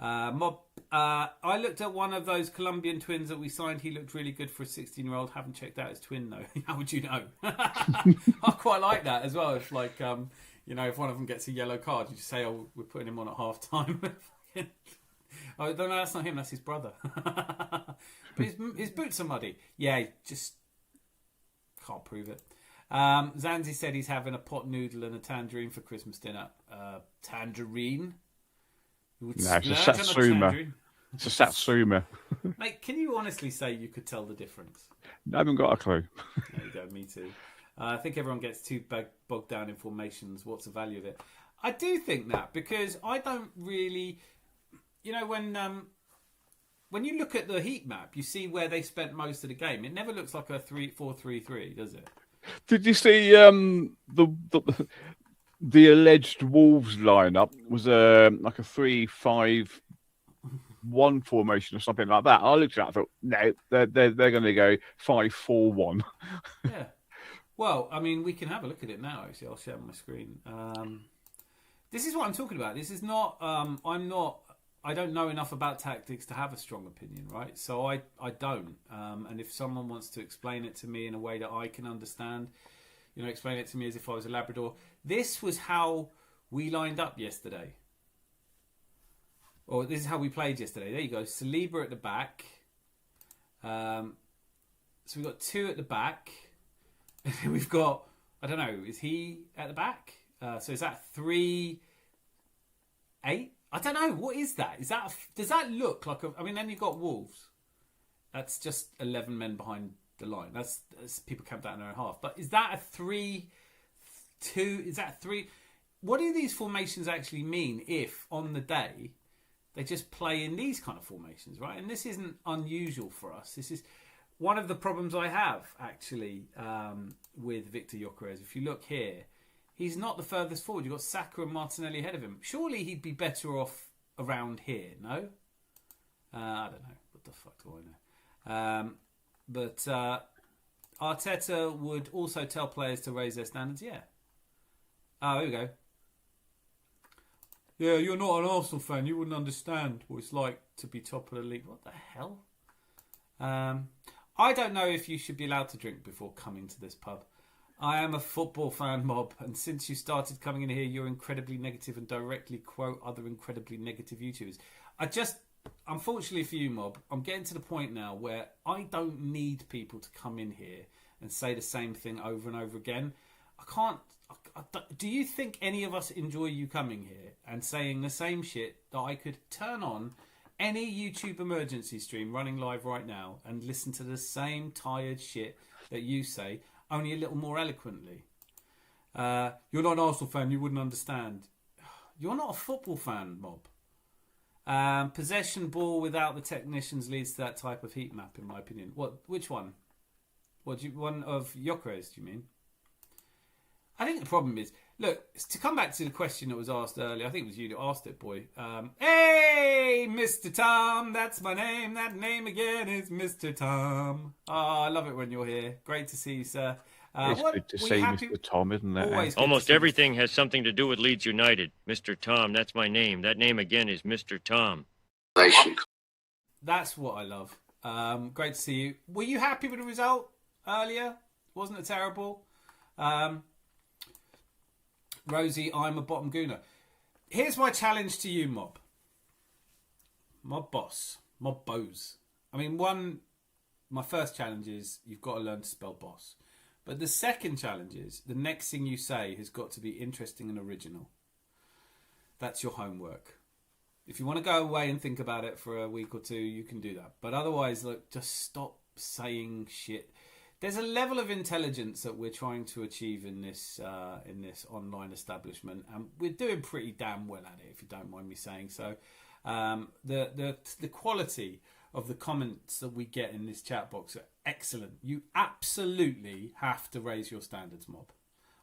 Mob, I looked at one of those Colombian twins that we signed. He looked really good for a 16-year-old. Haven't checked out his twin though. How would you know? I quite like that as well. If like, if one of them gets a yellow card, you just say, "Oh, we're putting him on at half time." Oh, no, that's not him. That's his brother. But his boots are muddy. Yeah, just can't prove it. Zanzi said he's having a pot noodle and a tangerine for Christmas dinner. Tangerine? No, it's a Satsuma. It's a Satsuma. Mate, can you honestly say you could tell the difference? I haven't got a clue. There you go, me too. I think everyone gets too bogged down in formations. What's the value of it? I do think that, because I don't really... when you look at the heat map, you see where they spent most of the game. It never looks like a 3-4-3-3, does it? Did you see the alleged Wolves lineup was like a 3-5-1 formation or something like that? I looked at it and thought, no, they're going to go 5-4-1. Yeah. Well, I mean, we can have a look at it now. Actually, I'll share my screen. This is what I'm talking about. This is not. I don't know enough about tactics to have a strong opinion, right? So I don't. And if someone wants to explain it to me in a way that I can understand, explain it to me as if I was a Labrador. This was how we lined up yesterday. Or this is how we played yesterday. There you go. Saliba at the back. So we've got 2 at the back. And then we've got, I don't know, is he at the back? So is that 3-8? I don't know. What is that? Does that look like a... I mean, then you've got Wolves. That's just 11 men behind the line. That's people camped out in their own half. But is that a 3-2? Is that 3... What do these formations actually mean if, on the day, they just play in these kind of formations, right? And this isn't unusual for us. This is one of the problems I have, actually, with Victor Gyökeres. If you look here... He's not the furthest forward. You've got Saka and Martinelli ahead of him. Surely he'd be better off around here, no? I don't know. What the fuck do I know? But Arteta would also tell players to raise their standards. Yeah. Oh, here we go. Yeah, you're not an Arsenal fan. You wouldn't understand what it's like to be top of the league. What the hell? I don't know if you should be allowed to drink before coming to this pub. I am a football fan, Mob, and since you started coming in here, you're incredibly negative and directly quote other incredibly negative YouTubers. Unfortunately for you, Mob, I'm getting to the point now where I don't need people to come in here and say the same thing over and over again. Do you think any of us enjoy you coming here and saying the same shit that I could turn on any YouTube emergency stream running live right now and listen to the same tired shit that you say, only a little more eloquently? You're not an Arsenal fan, you wouldn't understand. You're not a football fan, Mob. Possession ball without the technicians leads to that type of heat map, in my opinion. Which one? One of Gyökeres, do you mean? I think the problem is, look, to come back to the question that was asked earlier, I think it was you that asked it, boy. Hey, Mr. Tom, that's my name. That name again is Mr. Tom. Oh, I love it when you're here. Great to see you, sir. It's good to see Mr. Tom, isn't it? Almost everything has something to do with Leeds United. Mr. Tom, that's my name. That name again is Mr. Tom. That's what I love. Great to see you. Were you happy with the result earlier? Wasn't it terrible? Rosie, I'm a bottom gooner. Here's my challenge to you, Mob. Mob boss. Mob bows. I mean, my first challenge is you've got to learn to spell boss. But the second challenge is the next thing you say has got to be interesting and original. That's your homework. If you want to go away and think about it for a week or two, you can do that. But otherwise, look, just stop saying shit. There's a level of intelligence that we're trying to achieve in this online establishment, and we're doing pretty damn well at it, if you don't mind me saying so. The quality of the comments that we get in this chat box are excellent. You absolutely have to raise your standards, Mob.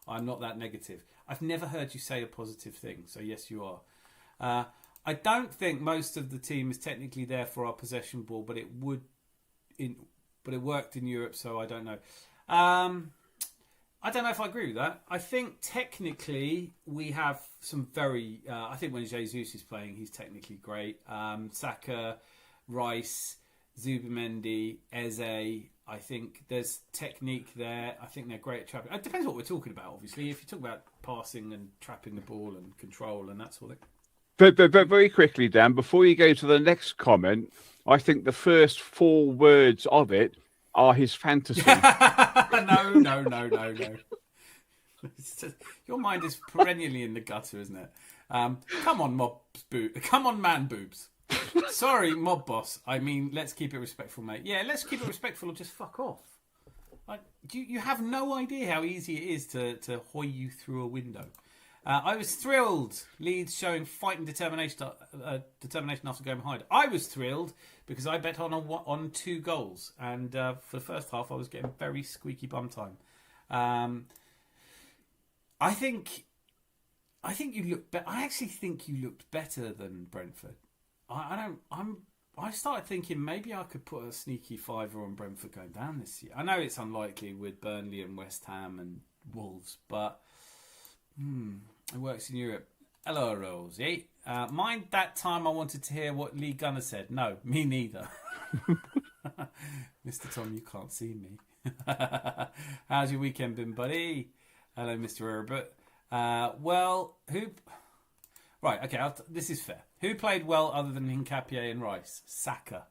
I'm not that negative. I've never heard you say a positive thing, so yes, you are. I don't think most of the team is technically there for our possession ball, but it worked in Europe, so I don't know. I don't know if I agree with that. I think technically we have some very... I think when Jesus is playing, he's technically great. Saka, Rice, Zubimendi, Eze. I think there's technique there. I think they're great at trapping. It depends what we're talking about, obviously. If you talk about passing and trapping the ball and control and that sort of thing. But very quickly, Dan, before you go to the next comment, I think the first 4 words of it are his fantasy. No. It's just, your mind is perennially in the gutter, isn't it? Come on, man boobs. Sorry, mob boss. I mean, let's keep it respectful, mate. Yeah, let's keep it respectful or just fuck off. Like, you have no idea how easy it is to hoy you through a window. I was thrilled. Leeds showing fight and determination after going behind. I was thrilled because I bet on 2 goals, and for the first half I was getting very squeaky bum time. I think you look. I actually think you looked better than Brentford. I started thinking maybe I could put a sneaky fiver on Brentford going down this year. I know it's unlikely with Burnley and West Ham and Wolves, but it works in Europe. Hello, Rosie. Mind that time I wanted to hear what Lee Gunner said? No, me neither. Mr. Tom, you can't see me. How's your weekend been, buddy? Hello, Mr. Herbert. Right, okay, this is fair. Who played well other than Hincapié and Rice? Saka.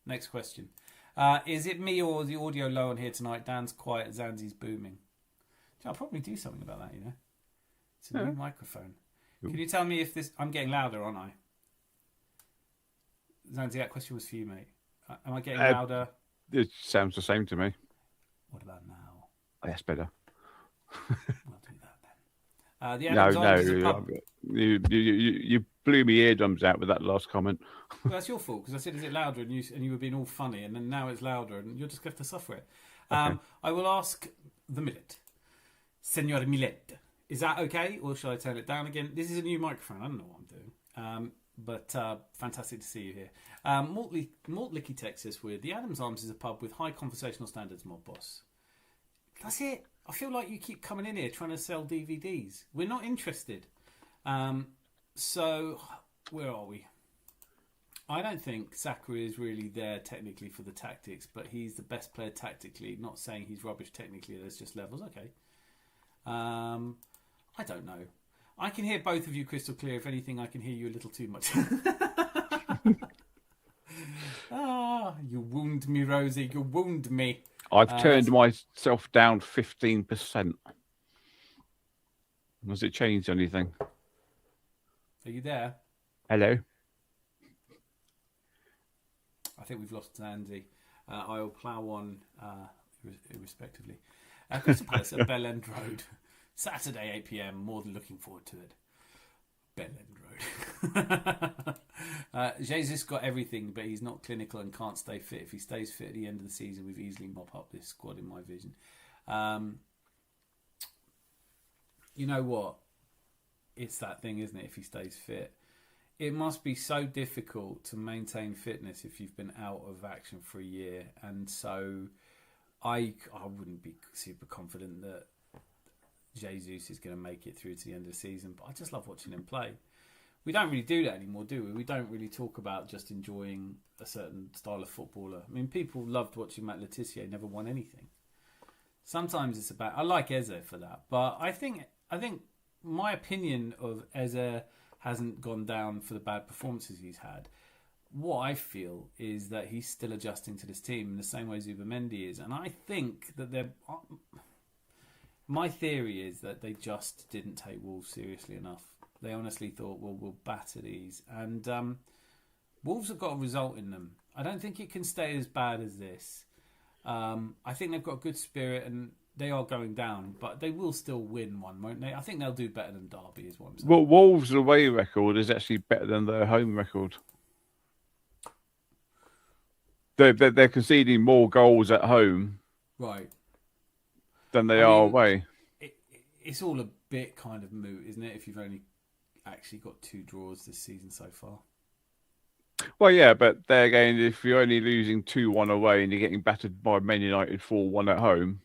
Next question. Is it me or the audio low on here tonight? Dan's quiet, Zanzi's booming. I'll probably do something about that, you know. It's a new microphone. Can you tell me if this... I'm getting louder, aren't I? Zanzi, that question was for you, mate. Am I getting louder? It sounds the same to me. What about now? That's better. We'll do that then. The Adams Arms is a pub. You blew my eardrums out with that last comment. Well, that's your fault, because I said, is it louder? And you were being all funny, and then now it's louder, and you're just going to have to suffer it. Okay. I will ask the Millet. Senor Millet. Is that okay, or shall I turn it down again? This is a new microphone. I don't know what I'm doing. But fantastic to see you here. Malt Licky Texas with the Adams Arms is a pub with high conversational standards, mob boss. That's it. I feel like you keep coming in here trying to sell DVDs. We're not interested. So, where are we? I don't think Saka is really there technically for the tactics, but he's the best player tactically. Not saying he's rubbish technically. There's just levels. Okay. I don't know. I can hear both of you crystal clear. If anything, I can hear you a little too much. You wound me, Rosie. You wound me. I've turned myself down 15%. Has it changed anything? Are you there? Hello? I think we've lost Zanzi. I will plough on irrespectively. Crystal Palace at Bell End Road. Saturday, 8 p.m. More than looking forward to it. Bell End Road. Jesus got everything, but he's not clinical and can't stay fit. If he stays fit at the end of the season, we've easily mop up this squad, in my vision. You know what? It's that thing, isn't it? If he stays fit, it must be so difficult to maintain fitness if you've been out of action for a year. And so I wouldn't be super confident that Jesus is going to make it through to the end of the season, but I just love watching him play. We don't really do that anymore, do we? We don't really talk about just enjoying a certain style of footballer. I mean, people loved watching Matt Letizia, never won anything. Sometimes it's about... I like Eze for that, but I think my opinion of Eze hasn't gone down for the bad performances he's had. What I feel is that he's still adjusting to this team in the same way Zubimendi is, and I think that they're... My theory is that they just didn't take Wolves seriously enough. They honestly thought, well, we'll batter these. And Wolves have got a result in them. I don't think it can stay as bad as this. I think they've got good spirit and they are going down, but they will still win one, won't they? I think they'll do better than Derby, is what I'm saying. Well, Wolves' away record is actually better than their home record. They're conceding more goals at home. Right. Than they are away. It's all a bit kind of moot, isn't it? If you've only actually got 2 draws this season so far. Well, yeah, but there again, if you're only losing 2-1 away and you're getting battered by Man United 4-1 at home.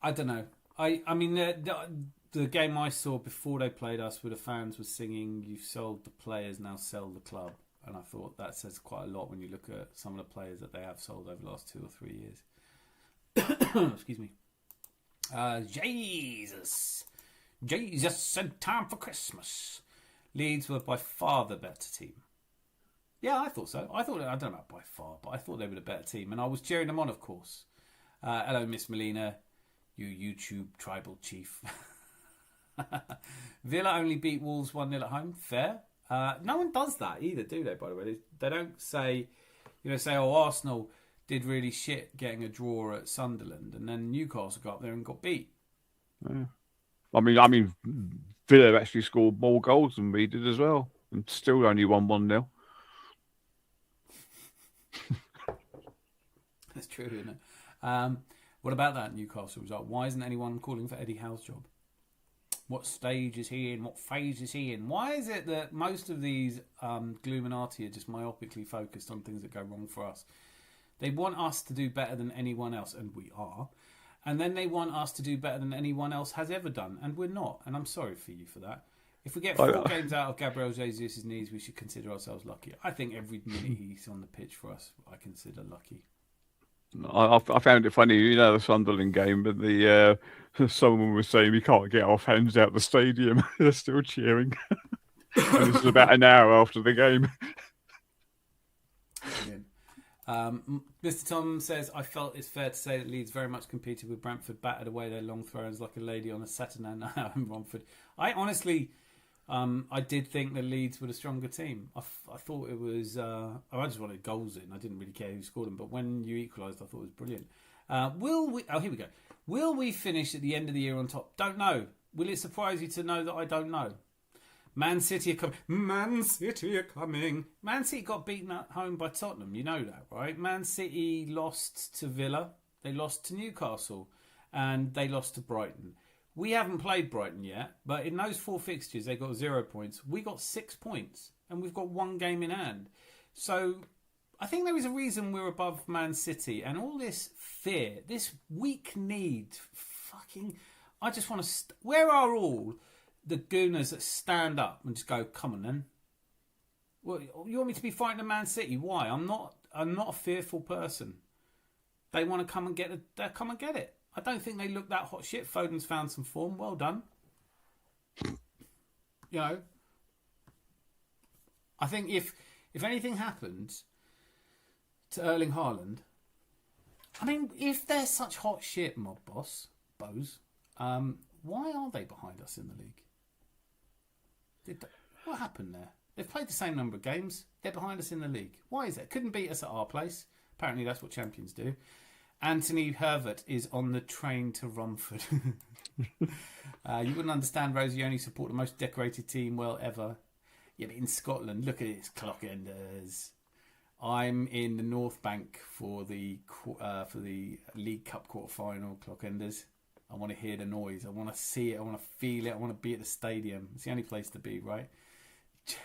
I don't know. I mean, the game I saw before they played us, where the fans were singing, "You've sold the players, now sell the club." And I thought that says quite a lot when you look at some of the players that they have sold over the last 2 or 3 years. Excuse me. Jesus, and time for Christmas. Leeds were by far the better team. Yeah, I thought so. I don't know about by far, but I thought they were the better team, and I was cheering them on, of course. Hello, Miss Molina, you YouTube tribal chief. Villa only beat Wolves 1-0 at home. Fair. No one does that either, do they? By the way, they don't say, oh, Arsenal did really shit getting a draw at Sunderland, and then Newcastle got up there and got beat. Yeah. I mean, Villa actually scored more goals than we did as well, and still only won 1-0. That's true, isn't it? What about that Newcastle result? Why isn't anyone calling for Eddie Howe's job? What stage is he in? What phase is he in? Why is it that most of these Gluminati are just myopically focused on things that go wrong for us? They want us to do better than anyone else, and we are. And then they want us to do better than anyone else has ever done, and we're not. And I'm sorry for you for that. If we get 4 games out of Gabriel Jesus' knees, we should consider ourselves lucky. I think every minute he's on the pitch for us, I consider lucky. I found it funny, the Sunderland game, but someone was saying we can't get our fans out the stadium. They're still cheering. And this is about an hour after the game. Mr. Tom says, I felt it's fair to say that Leeds very much competed with Brentford, battered away their long throws like a lady on a Saturday night out in Romford. I honestly, I did think that Leeds were the stronger team. I thought it was, I just wanted goals in. I didn't really care who scored them, but when you equalised, I thought it was brilliant. Here we go. Will we finish at the end of the year on top? Don't know. Will it surprise you to know that I don't know? Man City are coming. Man City are coming. Man City got beaten at home by Tottenham. You know that, right? Man City lost to Villa. They lost to Newcastle. And they lost to Brighton. We haven't played Brighton yet. But in those 4 fixtures, they got 0 points. We got 6 points. And we've got 1 game in hand. So I think there is a reason we're above Man City. And all this fear, this weak need, I just want to... Where are all the gooners that stand up and just go, come on then? Well, you want me to be fighting a Man City? Why? I'm not a fearful person. They want to come and get it. They'll come and get it. I don't think they look that hot shit. Foden's found some form. Well done. I think if anything happens to Erling Haaland, I mean, if they're such hot shit, mob boss, Bose, why are they behind us in the league? What happened there? They've played the same number of games. They're behind us in the league. Why is that? Couldn't beat us at our place. Apparently that's what champions do. Anthony Herbert is on the train to Romford. You wouldn't understand, Rose. You only support the most decorated team ever. Yeah, but in Scotland, look at it, it's Clockenders. I'm in the North Bank for the League Cup quarter-final, Clockenders. I want to hear the noise. I want to see it. I want to feel it. I want to be at the stadium. It's the only place to be, right?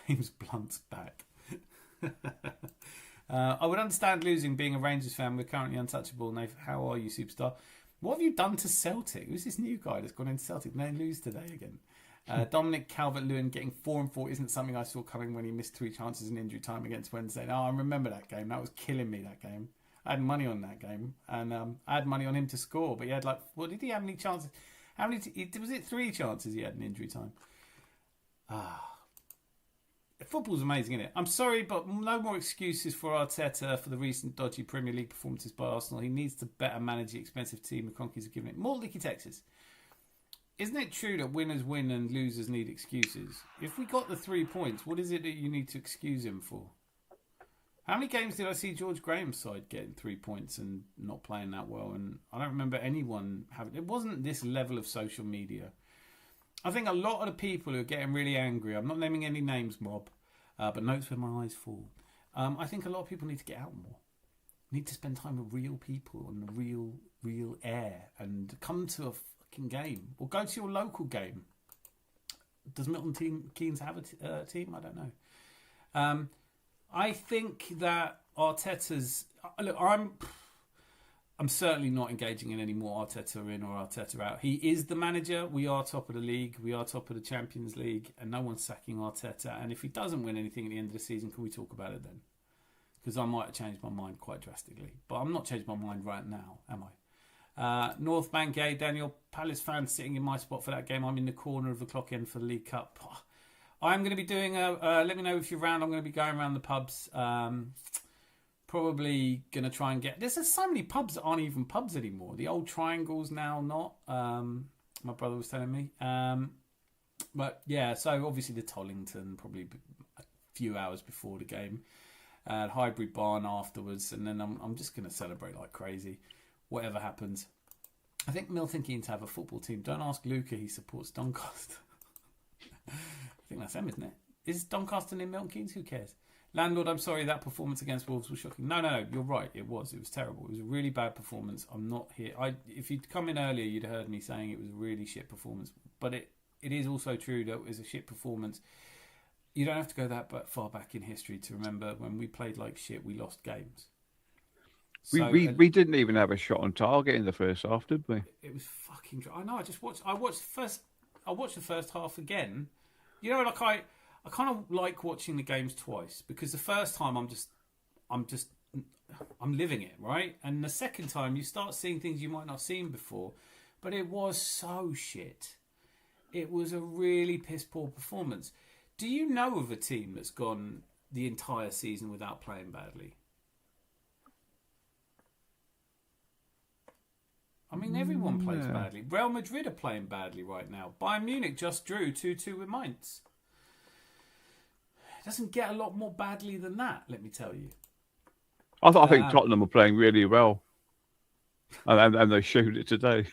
James Blunt's back. I would understand losing being a Rangers fan. We're currently untouchable. Nate, how are you, superstar? What have you done to Celtic? Who's this new guy that's gone into Celtic? They lose today again. Dominic Calvert-Lewin getting 4 and 4 isn't something I saw coming when he missed 3 chances in injury time against Wednesday. No, I remember that game. That was killing me, that game. I had money on that game, and I had money on him to score, but he had did he have any chances? Was it 3 chances he had in injury time? Football's amazing, isn't it? I'm sorry, but no more excuses for Arteta for the recent dodgy Premier League performances by Arsenal. He needs to better manage the expensive team the Conkeys have given it. More Licky Texas. Isn't it true that winners win and losers need excuses? If we got the 3 points, what is it that you need to excuse him for? How many games did I see George Graham's side getting 3 points and not playing that well? And I don't remember anyone having... It wasn't this level of social media. I think a lot of the people who are getting really angry, I'm not naming any names, mob, but notes where my eyes fall. I think a lot of people need to get out more. Need to spend time with real people on the real air and come to a fucking game. Or go to your local game. Does Milton Keynes have a team? I don't know. I think that Arteta's look. I'm certainly not engaging in any more Arteta in or Arteta out. He is the manager. We are top of the league. We are top of the Champions League, and no one's sacking Arteta. And if he doesn't win anything at the end of the season, can we talk about it then? Because I might have changed my mind quite drastically, but I'm not changing my mind right now, am I? North Bank A, Daniel, Palace fans sitting in my spot for that game. I'm in the corner of the clock end for the League Cup. I'm going to be doing let me know if you're around. I'm going to be going around the pubs. Probably going to try and get... There's so many pubs that aren't even pubs anymore. The old Triangle's now not. My brother was telling me. But yeah, so obviously the Tollington, probably a few hours before the game. Highbury Barn afterwards. And then I'm just going to celebrate like crazy. Whatever happens. I think Milton Keynes have a football team. Don't ask Luca, he supports Doncaster. I think that's him, isn't it? Is Doncaster in Milton Keynes? Who cares? Landlord, I'm sorry, that performance against Wolves was shocking. No, you're right. It was terrible. It was a really bad performance. I'm not here. If you'd come in earlier, you'd heard me saying it was a really shit performance. But it is also true that it was a shit performance. You don't have to go that far back in history to remember when we played like shit, we lost games. So, we didn't even have a shot on target in the first half, did we? It was fucking dry. I know. I watched the first half again. You know, like I kind of like watching the games twice because the first time I'm living it, right? And the second time you start seeing things you might not have seen before. But it was so shit. It was a really piss poor performance. Do you know of a team that's gone the entire season without playing badly? I mean, everyone plays badly. Real Madrid are playing badly right now. Bayern Munich just drew 2-2 with Mainz. It doesn't get a lot more badly than that, let me tell you. I think Tottenham are playing really well. And they showed it today.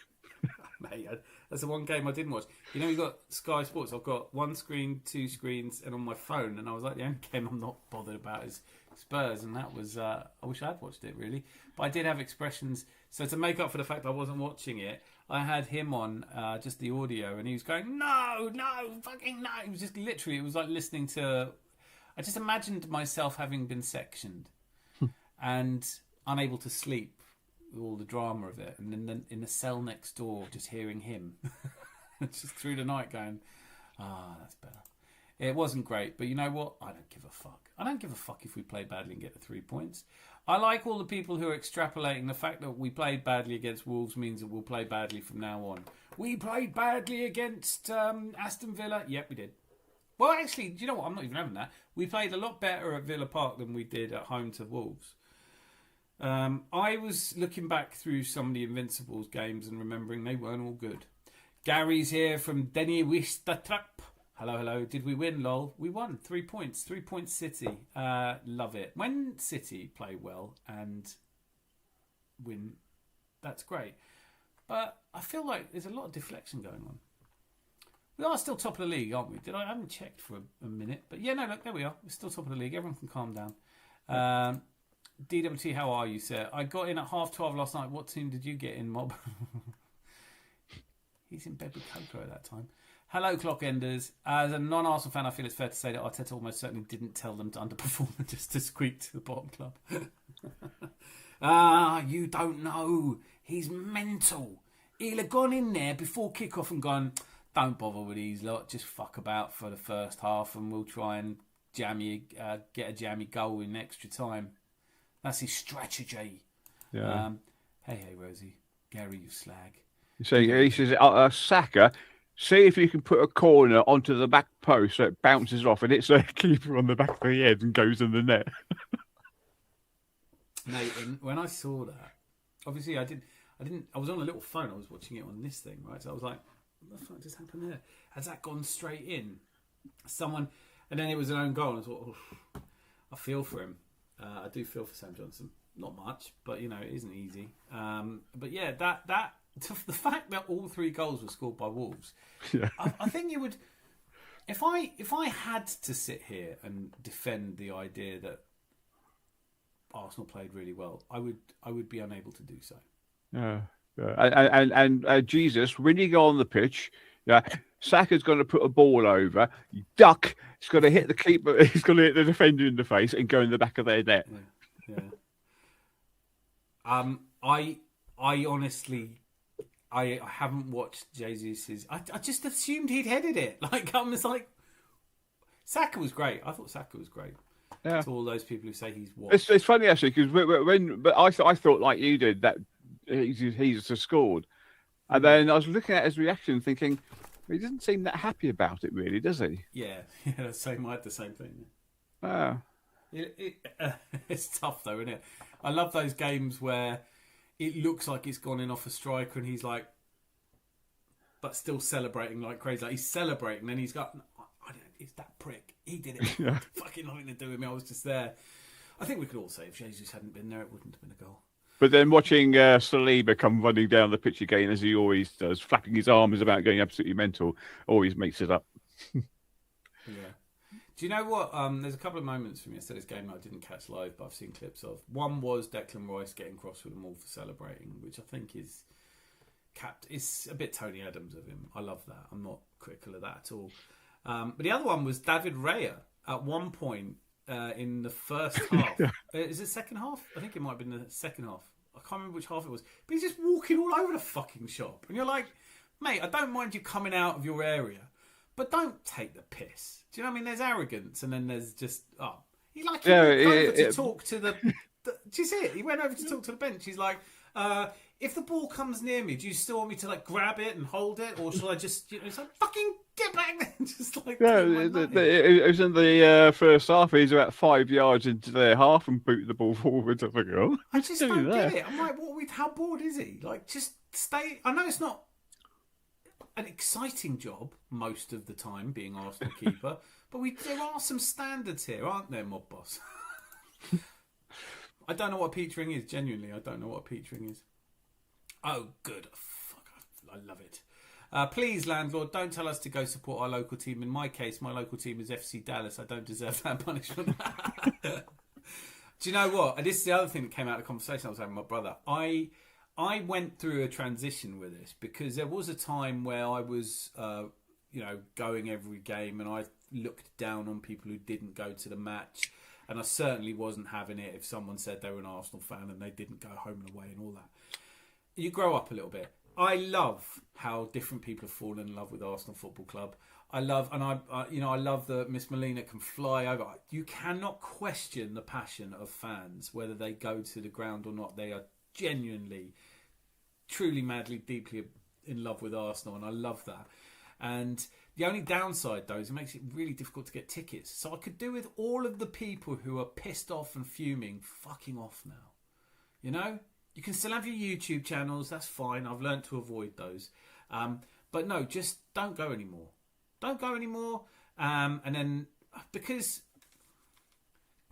Mate, that's the one game I didn't watch. You know, we've got Sky Sports. I've got one screen, two screens, and on my phone. And I was like, the only game I'm not bothered about is Spurs. And that was, I wish I had watched it, really. But I did have expressions. So to make up for the fact I wasn't watching it, I had him on just the audio. And he was going, no, fucking no. It was just literally, it was like listening to... I just imagined myself having been sectioned and unable to sleep with all the drama of it. And then in the cell next door, just hearing him just through the night going, that's better. It wasn't great, but you know what? I don't give a fuck. I don't give a fuck if we play badly and get the 3 points. I like all the people who are extrapolating the fact that we played badly against Wolves means that we'll play badly from now on. We played badly against Aston Villa. Yep, we did. Well, actually, do you know what? I'm not even having that. We played a lot better at Villa Park than we did at home to Wolves. I was looking back through some of the Invincibles games and remembering they weren't all good. Gary's here from Denny Wistatrap. Hello. Did we win, lol? We won. 3 points. 3 points City. Love it. When City play well and win, that's great. But I feel like there's a lot of deflection going on. We are still top of the league, aren't we? I haven't checked for a minute. But yeah, no, look, there we are. We're still top of the league. Everyone can calm down. DWT, how are you, sir? I got in at 12:30 last night. What team did you get in, Mob? He's in bed with Coco at that time. Hello, Clockenders. As a non-Arsenal fan, I feel it's fair to say that Arteta almost certainly didn't tell them to underperform and just to squeak to the bottom club. You don't know. He's mental. He'll have gone in there before kick-off and gone, don't bother with these lot, just fuck about for the first half and we'll try and get a jammy goal in extra time. That's his strategy. Yeah. Hey, Rosie. Gary, you slag. So he says, Saka, see if you can put a corner onto the back post so it bounces off and hits a keeper on the back of the head and goes in the net. Mate, when I saw that, obviously I was on a little phone, I was watching it on this thing, right? So I was like, what the fuck just happened there? Has that gone straight in? And then it was an own goal and I thought, I feel for him. I do feel for Sam Johnson. Not much, but you know, it isn't easy. But yeah, that the fact that all 3 goals were scored by Wolves, yeah. I think you would. If I had to sit here and defend the idea that Arsenal played really well, I would be unable to do so. Yeah. And Jesus, when you go on the pitch, Yeah, Saka's going to put a ball over, duck. It's going to hit the keeper. It's going to hit the defender in the face and go in the back of their net. Yeah. I honestly, I haven't watched Jesus'. I just assumed he'd headed it. Like, I'm just like, Saka was great. I thought Saka was great. Yeah. To all those people who say he's washed. It's funny actually because but I thought like you did that he's scored, and then I was looking at his reaction thinking he doesn't seem that happy about it really, does he? Yeah, same. I had the same thing. Oh. It's tough though, isn't it? I love those games where it looks like it's gone in off a striker and he's like, but still celebrating like crazy. Like he's celebrating, then he's got, it's that prick. He did it. Yeah. Fucking nothing to do with me. I was just there. I think we could all say if Jesus hadn't been there, it wouldn't have been a goal. But then watching Saliba come running down the pitch again as he always does, flapping his arms about going absolutely mental, always makes it up. Yeah. Do you know what? There's a couple of moments from yesterday's game that I didn't catch live, but I've seen clips of. One was Declan Rice getting cross with them all for celebrating, which I think is it's a bit Tony Adams of him. I love that. I'm not critical of that at all. But the other one was David Raya at one point in the first half. Is it second half? I think it might have been the second half. I can't remember which half it was. But he's just walking all over the fucking shop. And you're like, mate, I don't mind you coming out of your area, but don't take the piss. Do you know what I mean? There's arrogance and then there's just, he went over to talk to the do you see it? He went over to talk to the bench. He's like, if the ball comes near me, do you still want me to like grab it and hold it, or shall I just, it's like, fucking get back there, just like. Yeah, it was in the first half. He's about 5 yards into their half and boot the ball forward. I think, I just don't get it. I'm like, how bored is he? Like, just stay. I know it's not an exciting job most of the time being Arsenal keeper, but there are some standards here, aren't there, Mob Boss? I don't know what Petering is. Genuinely, I don't know what Petering is. Oh, good. Fuck, I love it. Please, landlord, don't tell us to go support our local team. In my case, my local team is FC Dallas. I don't deserve that punishment. Do you know what? And this is the other thing that came out of the conversation I was having with my brother. I went through a transition with this because there was a time where I was, going every game and I looked down on people who didn't go to the match. And I certainly wasn't having it if someone said they were an Arsenal fan and they didn't go home and away and all that. You grow up a little bit. I love how different people have fallen in love with Arsenal Football Club. I love that Miss Molina can fly over. You cannot question the passion of fans, whether they go to the ground or not. They are genuinely, truly, madly, deeply in love with Arsenal, and I love that. And the only downside, though, is it makes it really difficult to get tickets. So I could do with all of the people who are pissed off and fuming fucking off now. You know? You can still have your YouTube channels, that's fine. I've learned to avoid those. But no, just don't go anymore. Don't go anymore. And then, because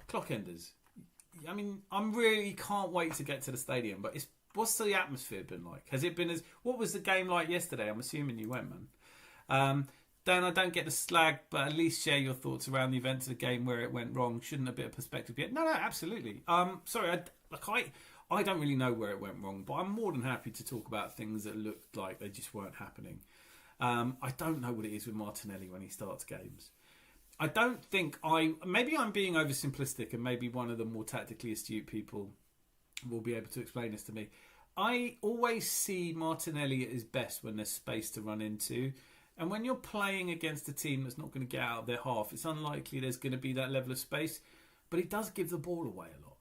clock enders. I mean, I'm really can't wait to get to the stadium. But what's the atmosphere been like? Has it been what was the game like yesterday? I'm assuming you went, man. Dan, I don't get the slag, but at least share your thoughts around the events of the game where it went wrong. Shouldn't a bit of perspective be? No, absolutely. Sorry, I don't really know where it went wrong, but I'm more than happy to talk about things that looked like they just weren't happening. I don't know what it is with Martinelli when he starts games. I don't think maybe I'm being oversimplistic, and maybe one of the more tactically astute people will be able to explain this to me. I always see Martinelli at his best when there's space to run into. And when you're playing against a team that's not going to get out of their half, it's unlikely there's going to be that level of space. But he does give the ball away a lot.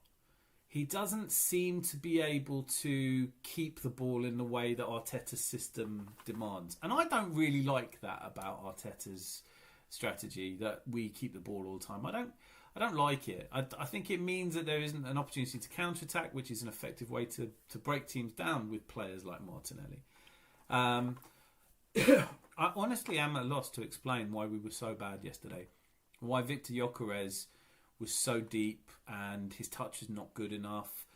He doesn't seem to be able to keep the ball in the way that Arteta's system demands. And I don't really like that about Arteta's strategy, that we keep the ball all the time. I don't like it. I think it means that there isn't an opportunity to counter-attack, which is an effective way to break teams down with players like Martinelli. I honestly am at a loss to explain why we were so bad yesterday. Why Victor Gyökeres was so deep and his touch is not good enough.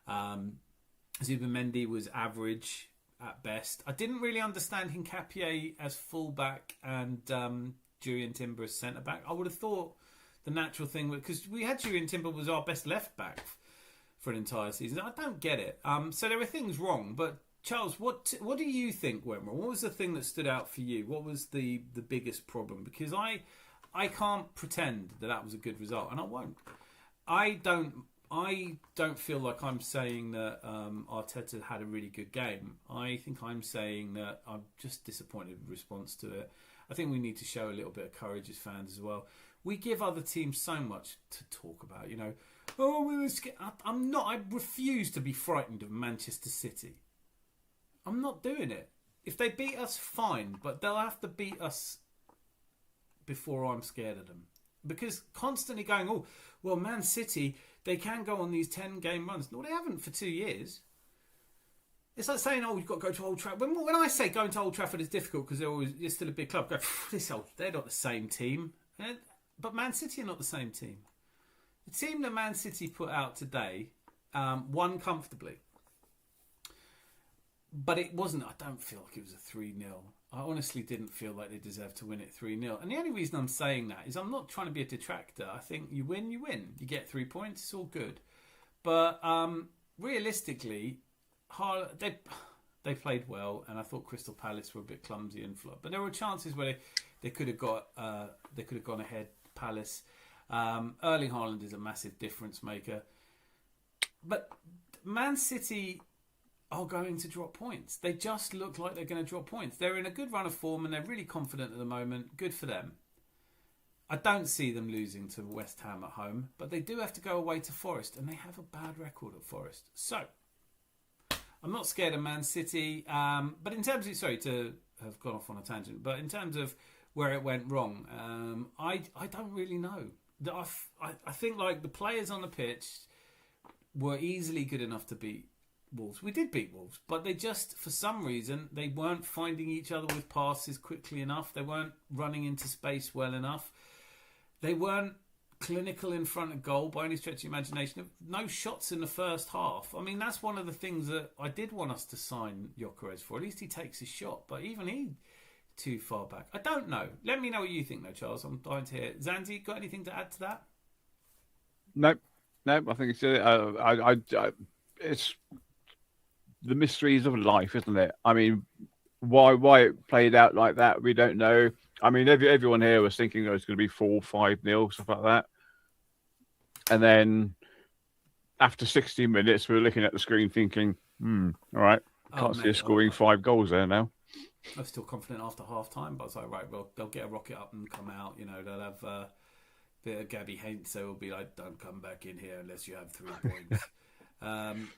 Zubimendi was average at best. I didn't really understand Hincapié as fullback and Jurrien Timber as centre-back. I would have thought the natural thing, because we had Jurrien Timber was our best left-back for an entire season. I don't get it. So there are things wrong, but Charles, what do you think went wrong? What was the thing that stood out for you? What was the biggest problem? Because I can't pretend that was a good result, and I won't. I don't feel like I'm saying that Arteta had a really good game. I think I'm saying that I'm just disappointed with the response to it. I think we need to show a little bit of courage as fans as well. We give other teams so much to talk about, you know. Oh, we were scared. I'm not. I refuse to be frightened of Manchester City. I'm not doing it. If they beat us, fine, but they'll have to beat us before I'm scared of them. Because constantly going, oh, well, Man City, they can go on these 10-game runs. No, they haven't for 2 years. It's like saying, oh, you've got to go to Old Trafford. When I say going to Old Trafford is difficult because they're still a big club, go, they're not the same team. But Man City are not the same team. The team that Man City put out today won comfortably. But it wasn't, I don't feel like it was a 3-0. I honestly didn't feel like they deserved to win it 3-0. And the only reason I'm saying that is I'm not trying to be a detractor. I think you win, you win. You get 3 points, it's all good. But realistically, they played well, and I thought Crystal Palace were a bit clumsy and flop. But there were chances where they could have gone ahead. Palace, Erling Haaland is a massive difference maker. But Man City are going to drop points. They just look like they're going to drop points. They're in a good run of form and they're really confident at the moment. Good for them. I don't see them losing to West Ham at home, but they do have to go away to Forest, and they have a bad record at Forest. So, I'm not scared of Man City, but in terms of, sorry to have gone off on a tangent, but in terms of where it went wrong, I don't really know. I think like the players on the pitch were easily good enough to beat Wolves. We did beat Wolves, but they just, for some reason, they weren't finding each other with passes quickly enough. They weren't running into space well enough. They weren't clinical in front of goal by any stretch of the imagination. No shots in the first half. I mean, that's one of the things that I did want us to sign Gyökeres for. At least he takes his shot, but even he too far back. I don't know. Let me know what you think, though, Charles. I'm dying to hear. Zanzi, got anything to add to that? No. I think it's it's the mysteries of life, isn't it? I mean, why it played out like that, we don't know. I mean, everyone here was thinking it's going to be 4-5-0, stuff like that. And then after 60 minutes, we were looking at the screen thinking, all right, can't see us scoring 5 goals there now. I'm still confident after half time, but I was like, right, well, they'll get a rocket up and come out. You know, they'll have a bit of Gabby Heinze, so will be like, don't come back in here unless you have 3 points. I'm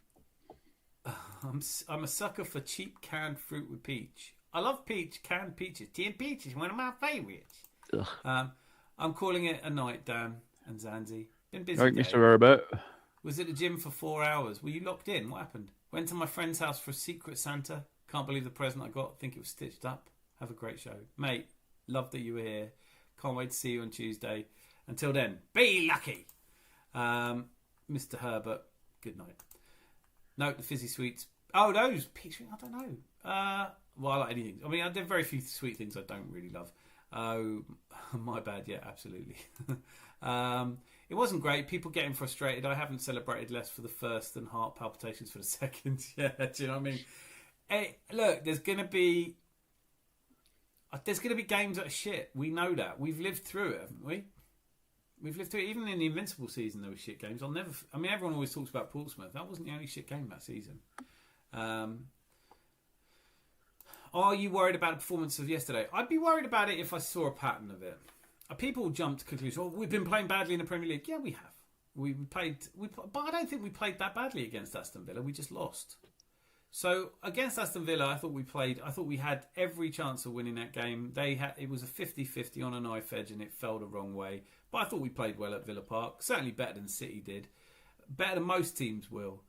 a sucker for cheap canned fruit with peach. I love canned peaches. Tea and peach is one of my favourites. I'm calling it a night, Dan and Zanzi. Been busy. Right, Mr. Herbert. Was at the gym for 4 hours. Were you locked in? What happened? Went to my friend's house for a secret Santa. Can't believe the present I got. Think it was stitched up. Have a great show. Mate, love that you were here. Can't wait to see you on Tuesday. Until then, be lucky. Mr. Herbert, good night. No, the fizzy sweets. Oh, those peach. I don't know. Well, I like anything. I mean, there are very few sweet things I don't really love. Oh, my bad. Yeah, absolutely. It wasn't great. People getting frustrated. I haven't celebrated less for the first and heart palpitations for the second. Yeah, do you know what I mean? Hey, look, there's gonna be games that are shit. We know that. We've lived through it, haven't we? We've lived through it. Even in the Invincible season, there were shit games. Everyone always talks about Portsmouth. That wasn't the only shit game that season. Are you worried about the performance of yesterday? I'd be worried about it if I saw a pattern of it. People jump to conclusions. Oh, we've been playing badly in the Premier League. Yeah, we have. But I don't think we played that badly against Aston Villa. We just lost. So against Aston Villa, I thought we had every chance of winning that game. It was a 50-50 on a knife edge, and it fell the wrong way. But I thought we played well at Villa Park. Certainly better than City did. Better than most teams will.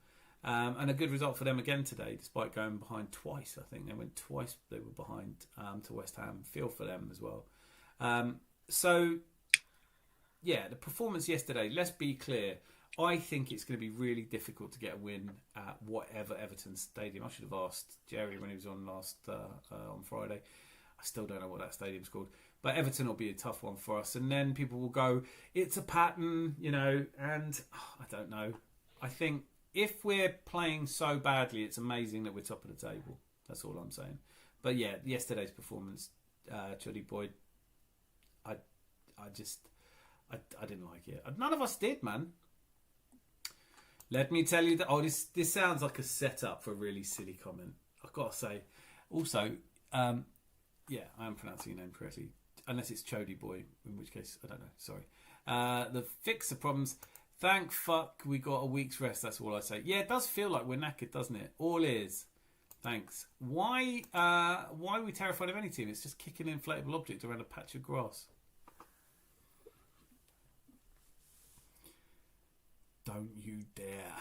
And a good result for them again today, despite going behind twice. I think they went twice. They were behind to West Ham. Feel for them as well. So, yeah, the performance yesterday, let's be clear. I think it's going to be really difficult to get a win at whatever Everton Stadium. I should have asked Jerry when he was on on Friday. I still don't know what that stadium's called. But Everton will be a tough one for us. And then people will go, it's a pattern, and I don't know. I think if we're playing so badly, it's amazing that we're top of the table. That's all I'm saying. But yeah, yesterday's performance, Choddy Boyd, I didn't like it. None of us did, man. Let me tell you that. Oh, this sounds like a setup for a really silly comment. I've got to say. Also, yeah, I am pronouncing your name correctly, unless it's Choddy Boy, in which case I don't know. Sorry. The fix the problems. Thank fuck we got a week's rest. That's all I say. Yeah, it does feel like we're knackered, doesn't it? All ears. Thanks. Why are we terrified of any team? It's just kicking an inflatable object around a patch of grass. Don't you dare.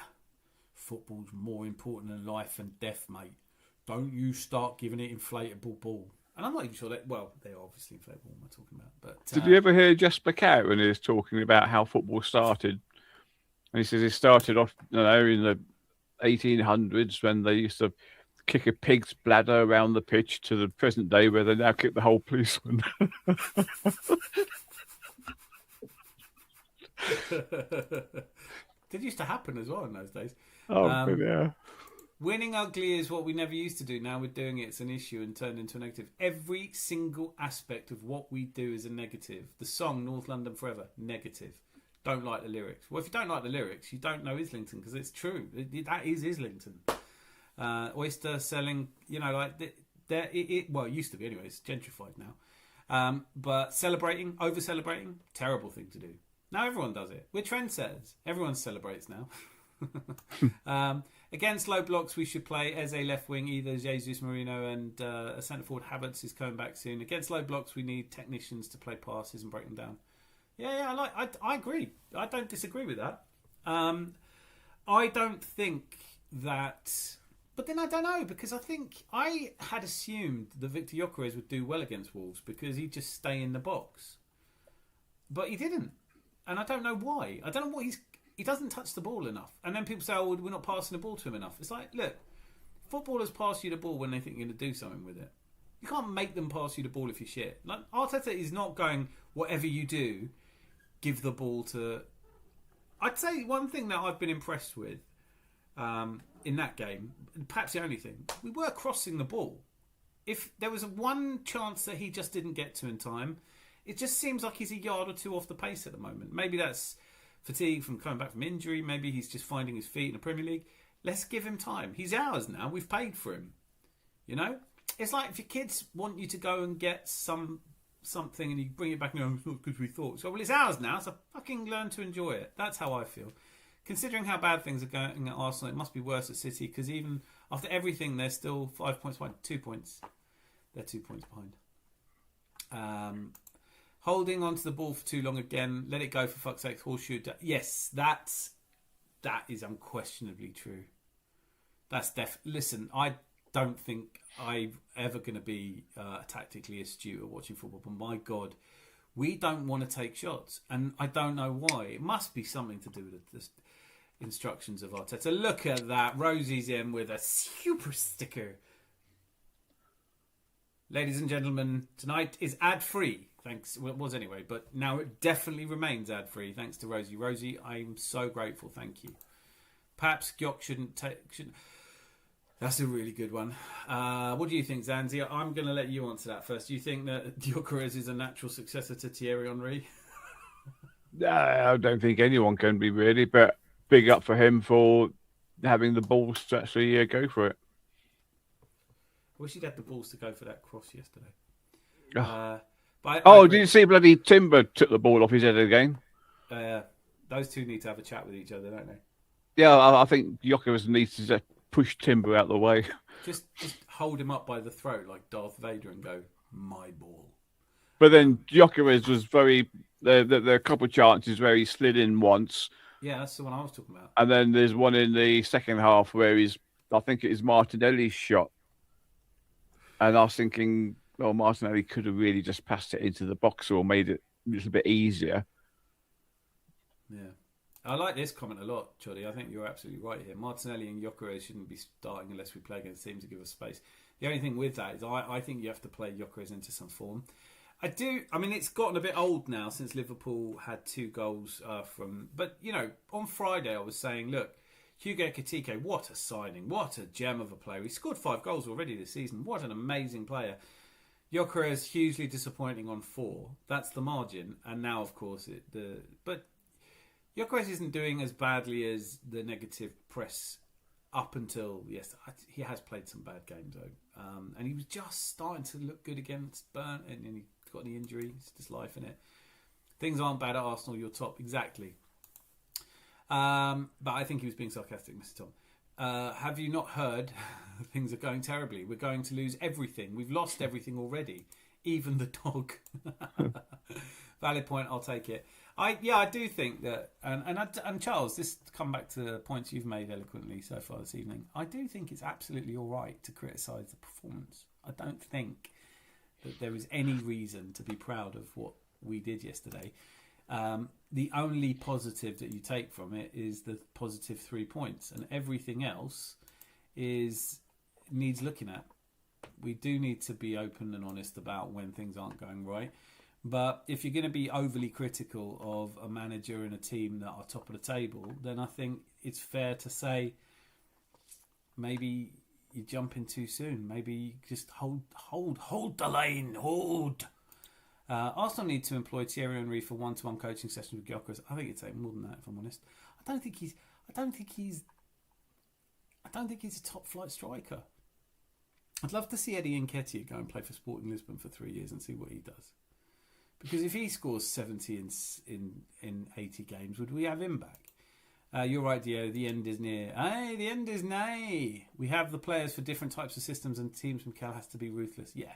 Football's more important than life and death, mate. Don't you start giving it inflatable ball. And I'm not even sure that, well, they're obviously inflatable, what am I talking about? But did you ever hear Jasper Carrott when he was talking about how football started? And he says it started off, in the 1800s when they used to kick a pig's bladder around the pitch to the present day where they now kick the whole policeman. It used to happen as well in those days. Oh, yeah. Winning ugly is what we never used to do. Now we're doing it. It's an issue and turned into a negative. Every single aspect of what we do is a negative. The song North London Forever, negative. Don't like the lyrics. Well, if you don't like the lyrics, you don't know Islington because it's true. That is Islington. Oyster selling, well, it used to be anyway. It's gentrified now. But celebrating, over-celebrating, terrible thing to do. Now everyone does it. We're trendsetters. Everyone celebrates now. Against low blocks, we should play Eze left wing, either Jesus Marino and a centre forward. Havertz is coming back soon. Against low blocks, we need technicians to play passes and break them down. Yeah, I agree. I don't disagree with that. I don't think that, but then I don't know because I think I had assumed that Victor Gyökeres would do well against Wolves because he'd just stay in the box, but he didn't, and I don't know why. I don't know what he doesn't touch the ball enough. And then people say, oh, we're not passing the ball to him enough. It's like, look, footballers pass you the ball when they think you're going to do something with it. You can't make them pass you the ball if you're shit. Like, Arteta is not going, whatever you do, give the ball to... I'd say one thing that I've been impressed with in that game, perhaps the only thing, we were crossing the ball. If there was one chance that he just didn't get to in time, it just seems like he's a yard or two off the pace at the moment. Maybe that's fatigue from coming back from injury. Maybe he's just finding his feet in the Premier League. Let's give him time. He's ours now. We've paid for him. You know? It's like if your kids want you to go and get something and you bring it back and go, it's not good we thought. So, well, it's ours now, so fucking learn to enjoy it. That's how I feel. Considering how bad things are going at Arsenal, it must be worse at City because even after everything, they're still 5 points behind. 2 points. They're 2 points behind. Holding onto the ball for too long again. Let it go for fuck's sake. Horseshoe. Yes, that is unquestionably true. That's Listen, I don't think I'm ever going to be tactically astute at watching football, but my God, we don't want to take shots, and I don't know why. It must be something to do with the instructions of Arteta. Look at that. Rosie's in with a super sticker. Ladies and gentlemen, tonight is ad-free. Thanks. Well, it was anyway, but now it definitely remains ad-free. Thanks to Rosie. Rosie, I'm so grateful. Thank you. Perhaps Gyok shouldn't. That's a really good one. What do you think, Zanzi? I'm going to let you answer that first. Do you think that Gyökeres is a natural successor to Thierry Henry? I don't think anyone can be really, but big up for him for having the balls to actually go for it. I wish he'd had the balls to go for that cross yesterday. Did you see bloody Timber took the ball off his head again? Those two need to have a chat with each other, don't they? Yeah, I think Gyökeres needs to just push Timber out of the way. Just hold him up by the throat like Darth Vader and go, my ball. But then Gyökeres was very... There are a couple of chances where he slid in once. Yeah, that's the one I was talking about. And then there's one in the second half where I think it is Martinelli's shot. And I was thinking... Well, Martinelli could have really just passed it into the box or made it a little bit easier. Yeah. I like this comment a lot, Choddy. I think you're absolutely right here. Martinelli and Gyökeres shouldn't be starting unless we play against teams to give us space. The only thing with that is I think you have to play Gyökeres into some form. I mean, it's gotten a bit old now since Liverpool had 2 goals from... But, on Friday I was saying, look, Hugo Ekitike, what a signing. What a gem of a player. He scored 5 goals already this season. What an amazing player. Gyökeres hugely disappointing on 4. That's the margin. And now, of course, but Gyökeres isn't doing as badly as the negative press up until he has played some bad games though, and he was just starting to look good against Burn, and he got the injury. It's just life in it. Things aren't bad at Arsenal. You're top, exactly. But I think he was being sarcastic, Mr. Tom. Have you not heard? Things are going terribly. We're going to lose everything. We've lost everything already, even the dog. Valid point. I'll take it. I do think that, and Charles, this come back to the points you've made eloquently so far this evening. I do think it's absolutely all right to criticise the performance. I don't think that there is any reason to be proud of what we did yesterday. The only positive that you take from it is the positive 3 points, and everything else needs looking at. We do need to be open and honest about when things aren't going right. But if you're going to be overly critical of a manager and a team that are top of the table, then I think it's fair to say maybe you jump in too soon. Maybe just hold the line, hold. Arsenal need to employ Thierry Henry for one-to-one coaching sessions with Gyökeres. I think it's more than that, if I'm honest. I don't think he's a top flight striker. I'd love to see Eddie Nketiah go and play for Sporting Lisbon for 3 years and see what he does. Because if he scores 70 in 80 games, would we have him back? You're right, Dio. The end is near. Hey, the end is nigh. We have the players for different types of systems and teams. Mikel has to be ruthless. Yeah.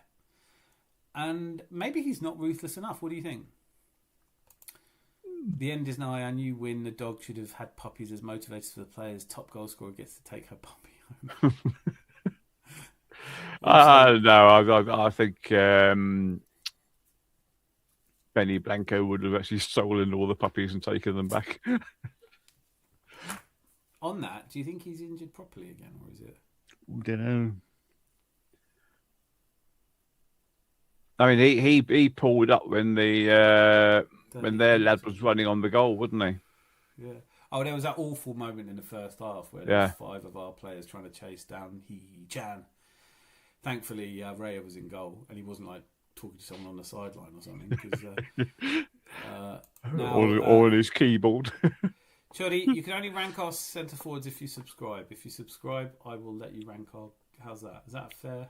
And maybe he's not ruthless enough. What do you think? The end is nigh. Our new win. The dog should have had puppies as motivators for the players. Top goal scorer gets to take her puppy home. No, I think Benny Blanco would have actually stolen all the puppies and taken them back. On that, do you think he's injured properly again, or is it? Don't know. I mean, he pulled up when their lad was running on the goal, wouldn't he? Yeah. Oh, there was that awful moment in the first half where there was 5 of our players trying to chase down He-Chan. Thankfully, Raya was in goal, and he wasn't like talking to someone on the sideline or something. Or on his keyboard. Choddy, you can only rank our centre forwards if you subscribe. If you subscribe, I will let you rank our. How's that? Is that fair?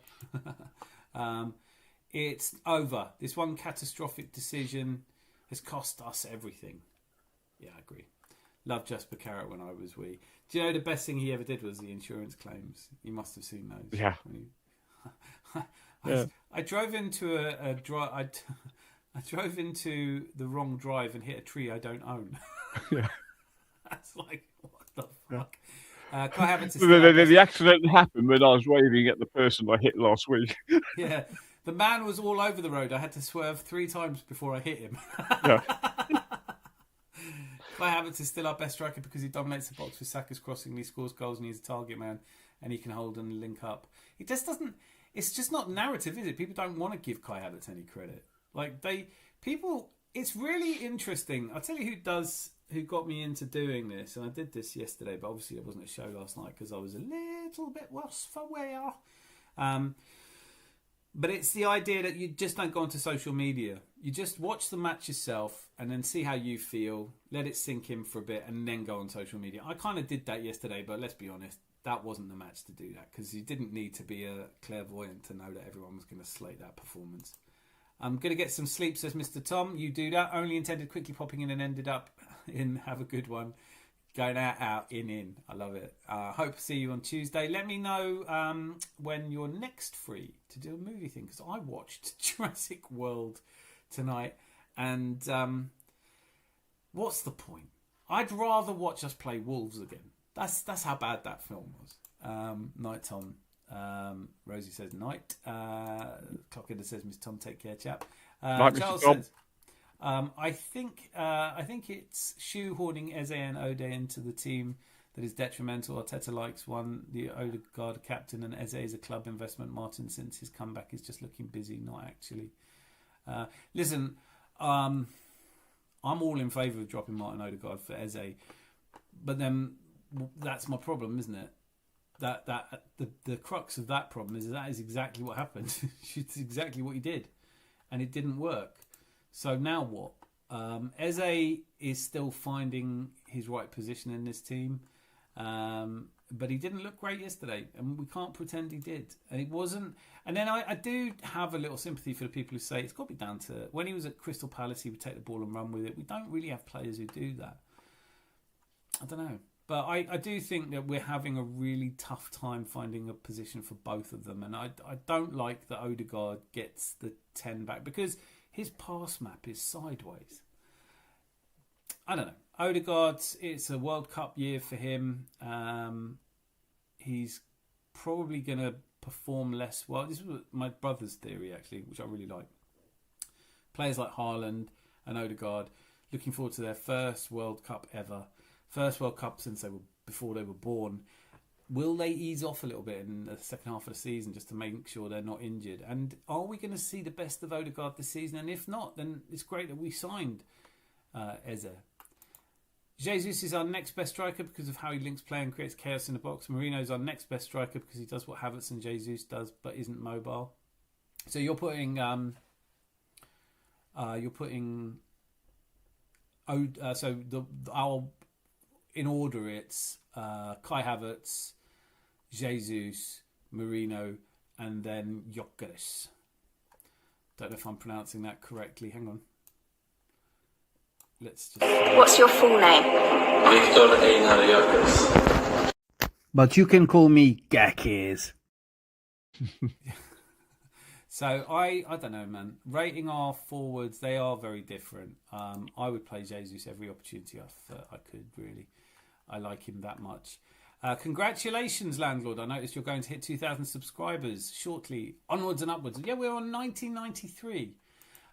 It's over. This one catastrophic decision has cost us everything. Yeah, I agree. Loved Jasper Carrot when I was wee. Do you know the best thing he ever did was the insurance claims? You must have seen those. Yeah. I drove into a drive. I drove into the wrong drive and hit a tree I don't own. Yeah. That's like, what the fuck? Kai Havertz is the accident happened when I was waving at the person I hit last week. Yeah. The man was all over the road. I had to swerve 3 times before I hit him. Yeah. Kai Havertz is still our best striker because he dominates the box with Saka's crossing, he scores goals and he's a target man and he can hold and link up. It just doesn't... It's just not narrative, is it? People don't want to give Kai Havertz any credit. It's really interesting. I'll tell you who got me into doing this, and I did this yesterday, but obviously it wasn't a show last night because I was a little bit worse for wear. But it's the idea that you just don't go onto social media. You just watch the match yourself and then see how you feel, let it sink in for a bit, and then go on social media. I kind of did that yesterday, but let's be honest, that wasn't the match to do that because you didn't need to be a clairvoyant to know that everyone was going to slate that performance. I'm going to get some sleep, says Mr. Tom. You do that. Only intended quickly popping in and ended up in. Have a good one. Going out, in. I love it. Hope to see you on Tuesday. Let me know when you're next free to do a movie thing because I watched Jurassic World tonight and what's the point? I'd rather watch us play Wolves again. That's how bad that film was. Night, Tom. Rosie says night. Clockender says, Miss Tom, take care, chap. Night, Charles Mr. Tom. says, I think it's shoehorning Eze and Ode into the team that is detrimental. Arteta likes one, the Odegaard captain, and Eze is a club investment. Martin, since his comeback, is just looking busy, not actually. Listen, I'm all in favour of dropping Martin Odegaard for Eze, but then that's my problem, isn't it? The crux of that problem is that is exactly what happened. It's exactly what he did, and it didn't work. So now what? Eze is still finding his right position in this team, but he didn't look great yesterday, and we can't pretend he did. And it wasn't. And then I do have a little sympathy for the people who say it's got to be down to when he was at Crystal Palace, he would take the ball and run with it. We don't really have players who do that. I don't know. But I do think that we're having a really tough time finding a position for both of them. And I don't like that Odegaard gets the 10 back because his pass map is sideways. I don't know. Odegaard, it's a World Cup year for him. He's probably going to perform less well. This was my brother's theory, actually, which I really like. Players like Haaland and Odegaard looking forward to their first World Cup ever. First World Cup since before they were born. Will they ease off a little bit in the second half of the season just to make sure they're not injured? And are we going to see the best of Odegaard this season? And if not, then it's great that we signed Eze. Jesus is our next best striker because of how he links play and creates chaos in the box. Marino is our next best striker because he does what Havertz and Jesus does, but isn't mobile. So you're putting in order, it's Kai Havertz, Jesus, Marino, and then Gyökeres. Don't know if I'm pronouncing that correctly. Hang on. Let's just. What's your full name? Victor Einar Gyökeres. But you can call me Gyökeres. So I don't know, man. Rating our forwards, they are very different. I would play Jesus every opportunity I could, really. I like him that much. Congratulations, landlord. I noticed you're going to hit 2,000 subscribers shortly. Onwards and upwards. Yeah, we're on 1993.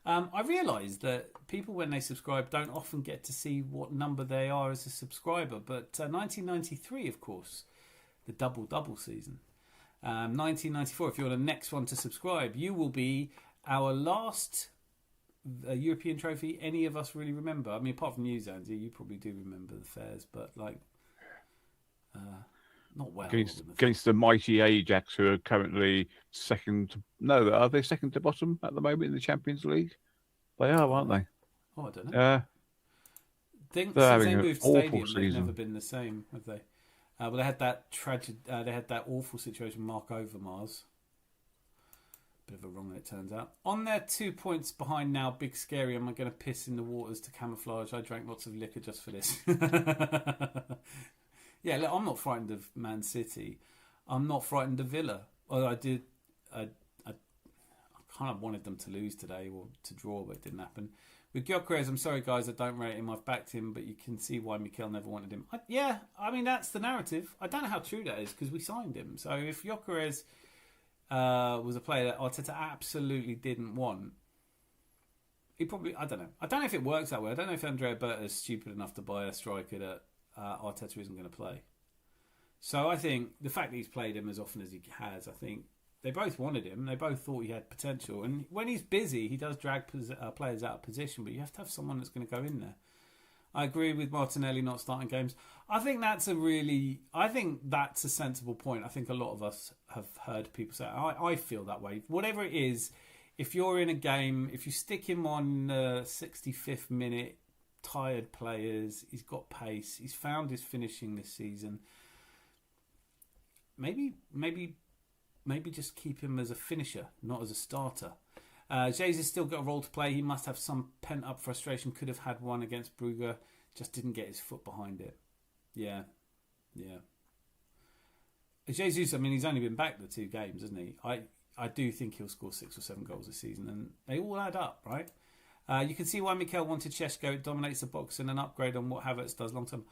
I realise that people, when they subscribe, don't often get to see what number they are as a subscriber. But 1993, of course, the double season. 1994, if you're the next one to subscribe, you will be our last European trophy any of us really remember. I mean, apart from you, Zanzi, you probably do remember the fairs, but like, not well. Against the mighty Ajax, who are currently second. No, are they second to bottom at the moment in the Champions League? They are, aren't they? Oh, I don't know. I think since they moved stadium, they've never been the same, have they? Well, they had that they had that awful situation with Mark Overmars. Bit of a wrong, it turns out. On their 2 points behind now, big scary. Am I going to piss in the waters to camouflage? I drank lots of liquor just for this. Yeah, look, I'm not frightened of Man City. I'm not frightened of Villa. Although I kind of wanted them to lose today or to draw, but it didn't happen. With Gyökeres, I'm sorry, guys, I don't rate him. I've backed him, but you can see why Mikel never wanted him. I mean, that's the narrative. I don't know how true that is because we signed him. So if Gyökeres was a player that Arteta absolutely didn't want, he probably, I don't know. I don't know if it works that way. I don't know if Andrea Berta is stupid enough to buy a striker that Arteta isn't going to play. So I think the fact that he's played him as often as he has, I think they both wanted him. They both thought he had potential. And when he's busy, he does drag players out of position, but you have to have someone that's going to go in there. I agree with Martinelli not starting games. I think that's a sensible point. I think a lot of us have heard people say, I feel that way. Whatever it is, if you're in a game, if you stick him on the 65th minute, tired players, he's got pace, he's found his finishing this season, maybe just keep him as a finisher, not as a starter. Jesus still got a role to play. He must have some pent-up frustration. Could have had one against Brugge. Just didn't get his foot behind it. Yeah. Jesus, I mean, he's only been back the 2 games, hasn't he? I do think he'll score 6 or 7 goals this season, and they all add up, right? You can see why Mikel wanted Šeško. It dominates the box and an upgrade on what Havertz does long term.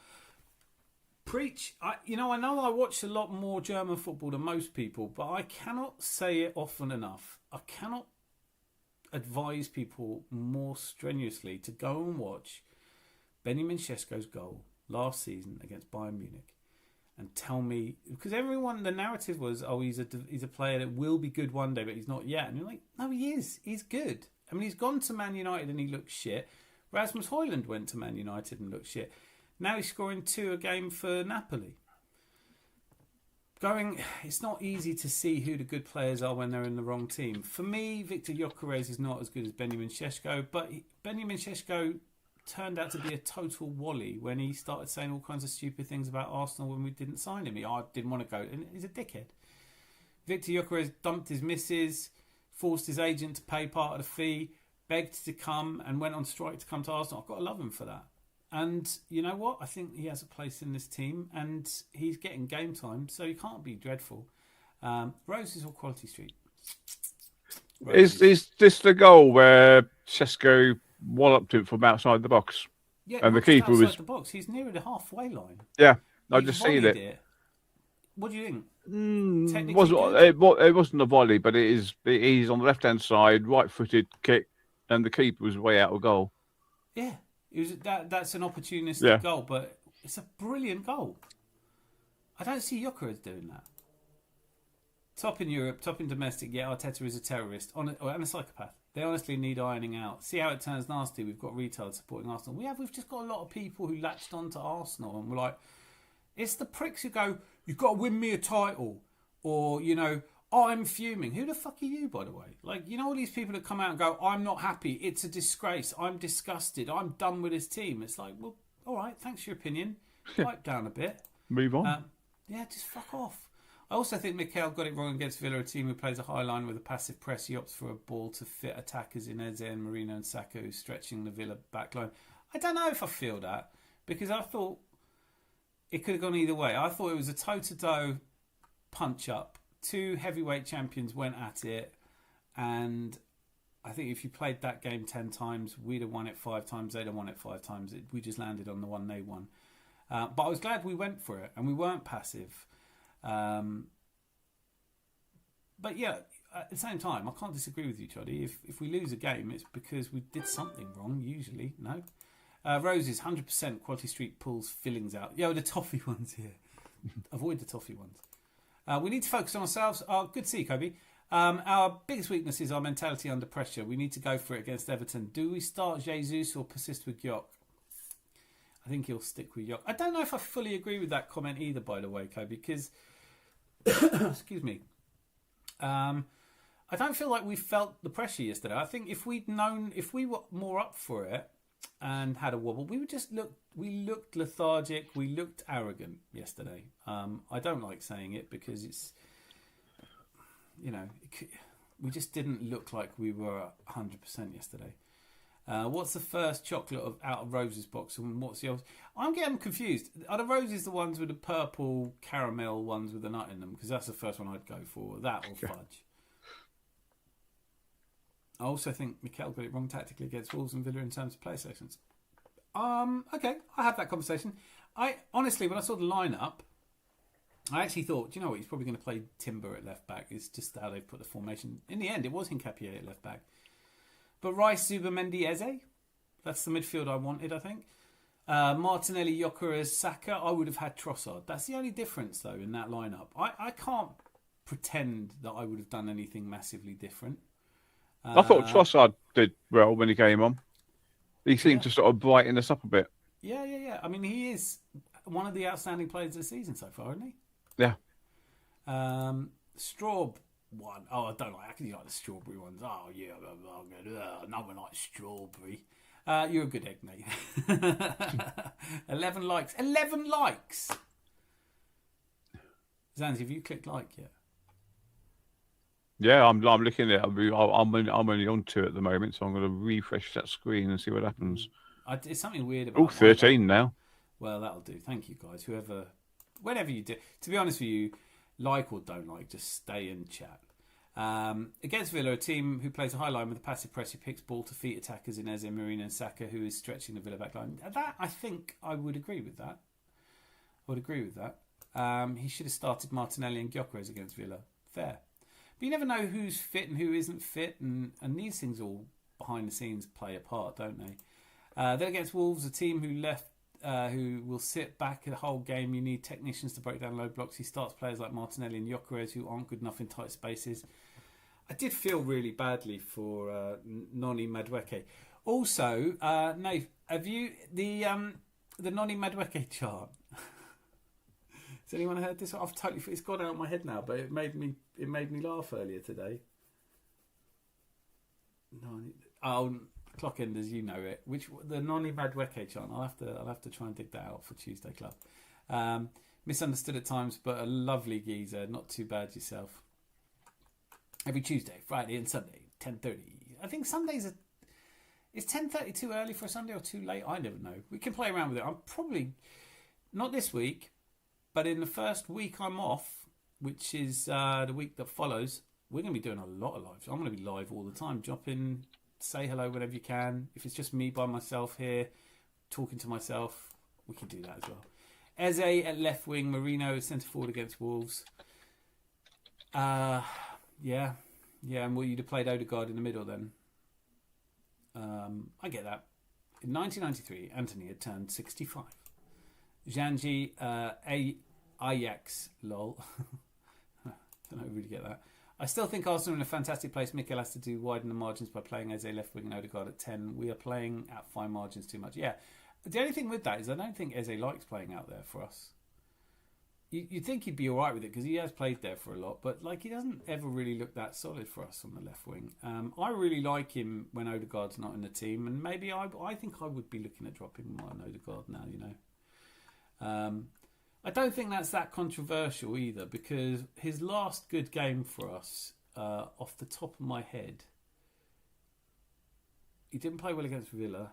Preach. I know I watch a lot more German football than most people, but I cannot say it often enough. I cannot advise people more strenuously to go and watch Benjamin Šeško's goal last season against Bayern Munich and tell me, because everyone, the narrative was, he's a player that will be good one day, but he's not yet. And you're like, no, he is. He's good. I mean, he's gone to Man United and he looks shit. Rasmus Højlund went to Man United and looked shit. Now he's scoring 2 a game for Napoli. It's not easy to see who the good players are when they're in the wrong team. For me, Victor Gyökeres is not as good as Benjamin Šeško, but Benjamin Šeško turned out to be a total wally when he started saying all kinds of stupid things about Arsenal when we didn't sign him. I didn't want to go, and he's a dickhead. Victor Gyökeres dumped his missus, forced his agent to pay part of the fee, begged to come, and went on strike to come to Arsenal. I've got to love him for that. And you know what? I think he has a place in this team, and he's getting game time, so he can't be dreadful. Roses or Quality Street? Is this the goal where Šeško walloped him from outside the box? Yeah, and the not just keeper outside was the box. He's near the halfway line. Yeah, I He just seen volleyed it. What do you think? It wasn't a volley, but he's on the left hand side, right-footed kick, and the keeper was way out of goal. Yeah, it was that's an opportunistic goal, but it's a brilliant goal. I don't see Gyökeres doing that. Top in Europe, top in domestic. Yeah, Arteta is a terrorist and a psychopath. They honestly need ironing out. See how it turns nasty. We've got retards supporting Arsenal. We've just got a lot of people who latched on to Arsenal, and we're like, it's the pricks who go, you've got to win me a title, or I'm fuming. Who the fuck are you, by the way? Like, all these people that come out and go, I'm not happy. It's a disgrace. I'm disgusted. I'm done with this team. It's like, well, all right, thanks for your opinion. Pipe down a bit. Move on. Yeah, just fuck off. I also think Mikel got it wrong against Villa, a team who plays a high line with a passive press. He opts for a ball to fit attackers in Eze and Marino and Saka, who's stretching the Villa backline. I don't know if I feel that, because I thought it could have gone either way. I thought it was a toe-to-toe punch-up. 2 heavyweight champions went at it, and I think if you played that game 10 times, we'd have won it 5 times, they'd have won it 5 times. We just landed on the one they won. But I was glad we went for it, and we weren't passive. But yeah, at the same time, I can't disagree with you, Choddy. If we lose a game, it's because we did something wrong, usually. No? Roses, 100% Quality Street pulls fillings out. Yo, the toffee ones here. Avoid the toffee ones. We need to focus on ourselves. Good to see you, Kobe. Our biggest weakness is our mentality under pressure. We need to go for it against Everton. Do we start Jesus or persist with Gyök? I think he'll stick with Gyök. I don't know if I fully agree with that comment either, by the way, Kobe, because excuse me. I don't feel like we felt the pressure yesterday. I think if we were more up for it and had a wobble, we looked lethargic, we looked arrogant yesterday. I don't like saying it because it's, we just didn't look like we were 100% yesterday. What's the first chocolate out of Rose's box, and what's the other? I'm getting confused. Are the Roses the ones with the purple caramel ones with the nut in them? Because that's the first one I'd go for. That or fudge. I also think Mikel got it wrong tactically against Wolves and Villa in terms of play sections. Okay, I had that conversation. I honestly, when I saw the lineup, I actually thought, do you know what? He's probably going to play Timber at left back. It's just how they've put the formation. In the end, it was Hincapié at left back. But Rice, Zubimendi, Eze, that's the midfield I wanted, I think. Martinelli, Gyökeres, Saka, I would have had Trossard. That's the only difference, though, in that lineup. I can't pretend that I would have done anything massively different. I thought Trossard did well when he came on. He seemed to sort of brighten us up a bit. Yeah. I mean, he is one of the outstanding players of the season so far, isn't he? Yeah. Straub one. Oh, I don't like. I can like the strawberry ones. Oh yeah, no one likes strawberry. You're a good egg, mate. 11 likes. 11 likes. Zanzi, have you clicked like yet? Yeah, I'm looking at it. I'm only on 2 at the moment, so I'm going to refresh that screen and see what happens. It's something weird about 13 now. Well, that'll do. Thank you, guys. Whenever you do. To be honest with you, like or don't like, just stay and chat. Against Villa, a team who plays a high line with a passive press, who picks ball to feet attackers in Eze, Marino and Saka, who is stretching the Villa back line. That, I think I would agree with that. He should have started Martinelli and Gyökeres against Villa. Fair. But you never know who's fit and who isn't fit, and these things all behind the scenes play a part, don't they? Then against Wolves, a team who will sit back the whole game. You need technicians to break down low blocks. He starts players like Martinelli and Gyökeres who aren't good enough in tight spaces. I did feel really badly for Noni Madueke. Also, Nate, have you The Noni Madueke chant. Has anyone heard this? I've totally. It's gone out of my head now, but it made me laugh earlier today. Oh, Clockenders, you know it. The Noni Madueke chant? I'll have to try and dig that out for Tuesday Club. Misunderstood at times, but a lovely geezer. Not too bad yourself. Every Tuesday, Friday, and Sunday, 10:30. I think Sundays are. Is 10:30 too early for a Sunday or too late? I never know. We can play around with it. I'm probably not this week, but in the first week I'm off, which is the week that follows. We're going to be doing a lot of lives. I'm going to be live all the time. Drop in, say hello whenever you can. If it's just me by myself here, talking to myself, we can do that as well. Eze at left wing, Marino centre forward against Wolves. Yeah. And will you have played Odegaard in the middle then? I get that. In 1993, Anthony had turned 65. Janji, Ajax, lol. Don't know, really get that. I still think Arsenal are in a fantastic place. Mikel has to do widen the margins by playing Eze left wing and Odegaard at 10. We are playing at fine margins too much. Yeah. The only thing with that is I don't think Eze likes playing out there for us. You'd think he'd be all right with it because he has played there for a lot, but he doesn't ever really look that solid for us on the left wing. I really like him when Odegaard's not in the team, and maybe I think I would be looking at dropping Martin Odegaard now, I don't think that's that controversial either, because his last good game for us, off the top of my head, he didn't play well against Villa.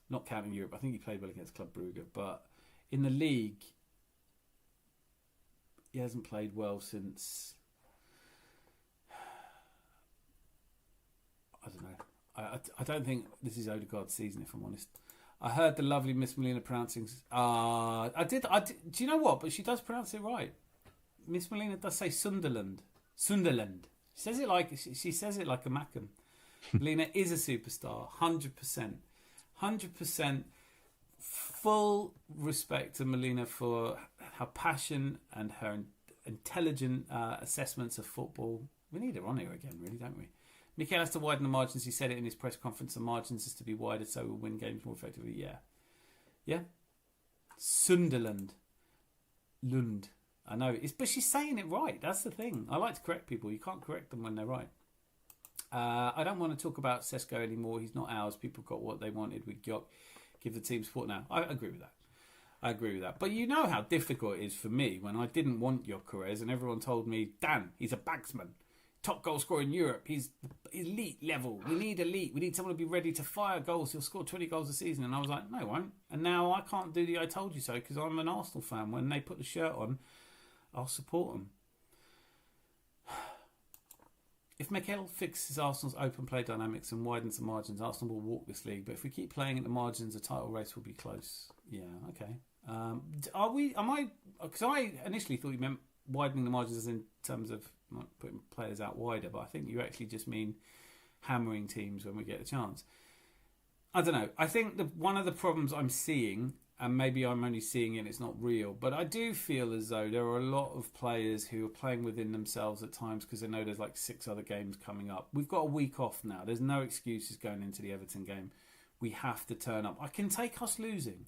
Not counting Europe, I think he played well against Club Brugge, but in the league, he hasn't played well since. I don't know. I don't think this is Odegaard's season, if I'm honest. I heard the lovely Miss Melina pronouncing. I did. Do you know what? But she does pronounce it right. Miss Melina does say Sunderland. Sunderland. She says it like a Mackham. Melina is a superstar. 100%. 100% full respect to Melina for her passion and her intelligent assessments of football. We need her on here again, really, don't we? Mikel has to widen the margins. He said it in his press conference. The margins is to be wider so we'll win games more effectively. Yeah. Sunderland. Lund. I know. But she's saying it right. That's the thing. I like to correct people. You can't correct them when they're right. I don't want to talk about Sesko anymore. He's not ours. People got what they wanted with Gyok. Give the team support now. I agree with that. But you know how difficult it is for me when I didn't want Gyökeres and everyone told me, Dan, he's a backsman. Top goal scorer in Europe. He's elite level. We need elite. We need someone to be ready to fire goals. He'll score 20 goals a season. And I was like, no, he won't. And now I can't do the I told you so because I'm an Arsenal fan. When they put the shirt on, I'll support them. If Mikel fixes Arsenal's open play dynamics and widens the margins, Arsenal will walk this league. But if we keep playing at the margins, the title race will be close. Yeah, okay. Because I initially thought you meant widening the margins in terms of putting players out wider, but I think you actually just mean hammering teams when we get a chance. I don't know. I think one of the problems I'm seeing, and maybe I'm only seeing it and it's not real, but I do feel as though there are a lot of players who are playing within themselves at times because they know there's 6 other games coming up. We've got a week off now. There's no excuses going into the Everton game. We have to turn up. I can take us losing.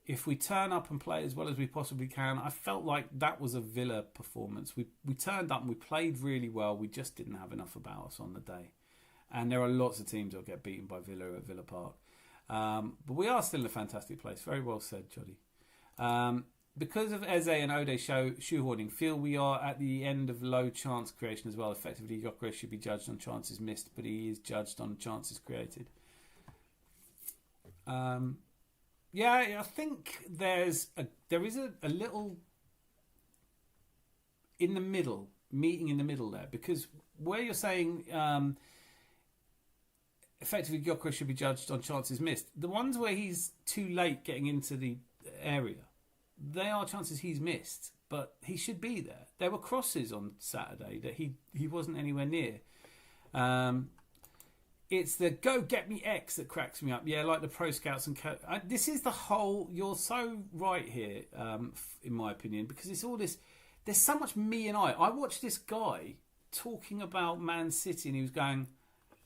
If we turn up and play as well as we possibly can, I felt like that was a Villa performance. We turned up and we played really well. We just didn't have enough about us on the day. And there are lots of teams that will get beaten by Villa at Villa Park. But we are still in a fantastic place. Very well said, Joddy. Because of Eze and Ode shoehorning, feel we are at the end of low chance creation as well. Effectively, Gyökeres should be judged on chances missed, but he is judged on chances created. Yeah, I think there is a little in the middle, meeting in the middle there, because where you're saying effectively Gyökeres should be judged on chances missed, the ones where he's too late getting into the area, they are chances he's missed, but he should be there. There were crosses on Saturday that he wasn't anywhere near. It's the go get me X that cracks me up. Yeah, like the pro scouts and this is the whole. You're so right here, in my opinion, because it's all this. There's so much me and I. I watched this guy talking about Man City, and he was going,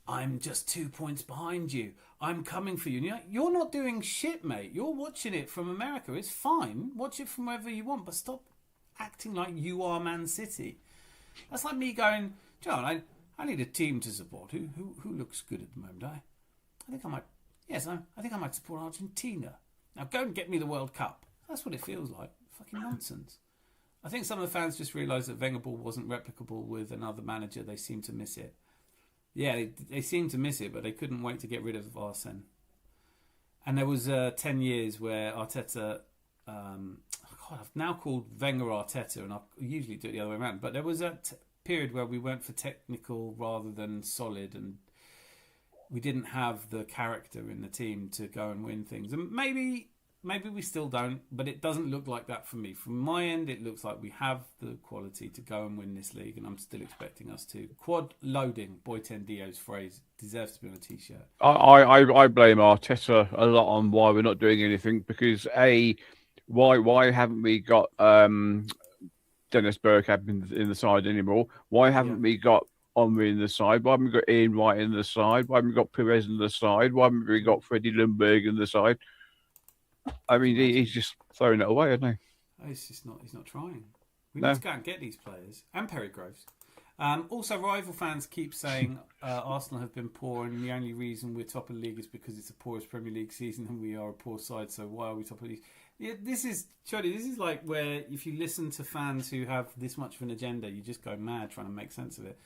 I'm just 2 points behind you. I'm coming for you. And you're not doing shit, mate. You're watching it from America. It's fine. Watch it from wherever you want, but stop acting like you are Man City. That's like me going, John, I need a team to support. Who looks good at the moment? I think I might. Yes, I think I might support Argentina. Now go and get me the World Cup. That's what it feels like. Fucking nonsense. I think some of the fans just realised that Wenger ball wasn't replicable with another manager. They seem to miss it. Yeah, they seem to miss it, but they couldn't wait to get rid of Arsene. And there was 10 years where Arteta, I've now called Wenger Arteta, and I usually do it the other way around. But there was a period where we went for technical rather than solid, and we didn't have the character in the team to go and win things. And maybe we still don't, but it doesn't look like that for me. From my end, it looks like we have the quality to go and win this league, and I'm still expecting us to. Quad loading, Boyten Dio's phrase, deserves to be on a t-shirt. I blame Arteta a lot on why we're not doing anything, because why haven't we got Dennis Bergkamp in the side anymore? Why haven't we got Henry in the side? Why haven't we got Ian Wright in the side? Why haven't we got Perez in the side? Why haven't we got Freddie Ljungberg in the side? I mean, he's just throwing it away, isn't he? He's not trying. We need to go and get these players. And Perry Groves. Also, rival fans keep saying Arsenal have been poor, and the only reason we're top of the league is because it's the poorest Premier League season and we are a poor side, so why are we top of the league? Yeah, this is like where if you listen to fans who have this much of an agenda, you just go mad trying to make sense of it.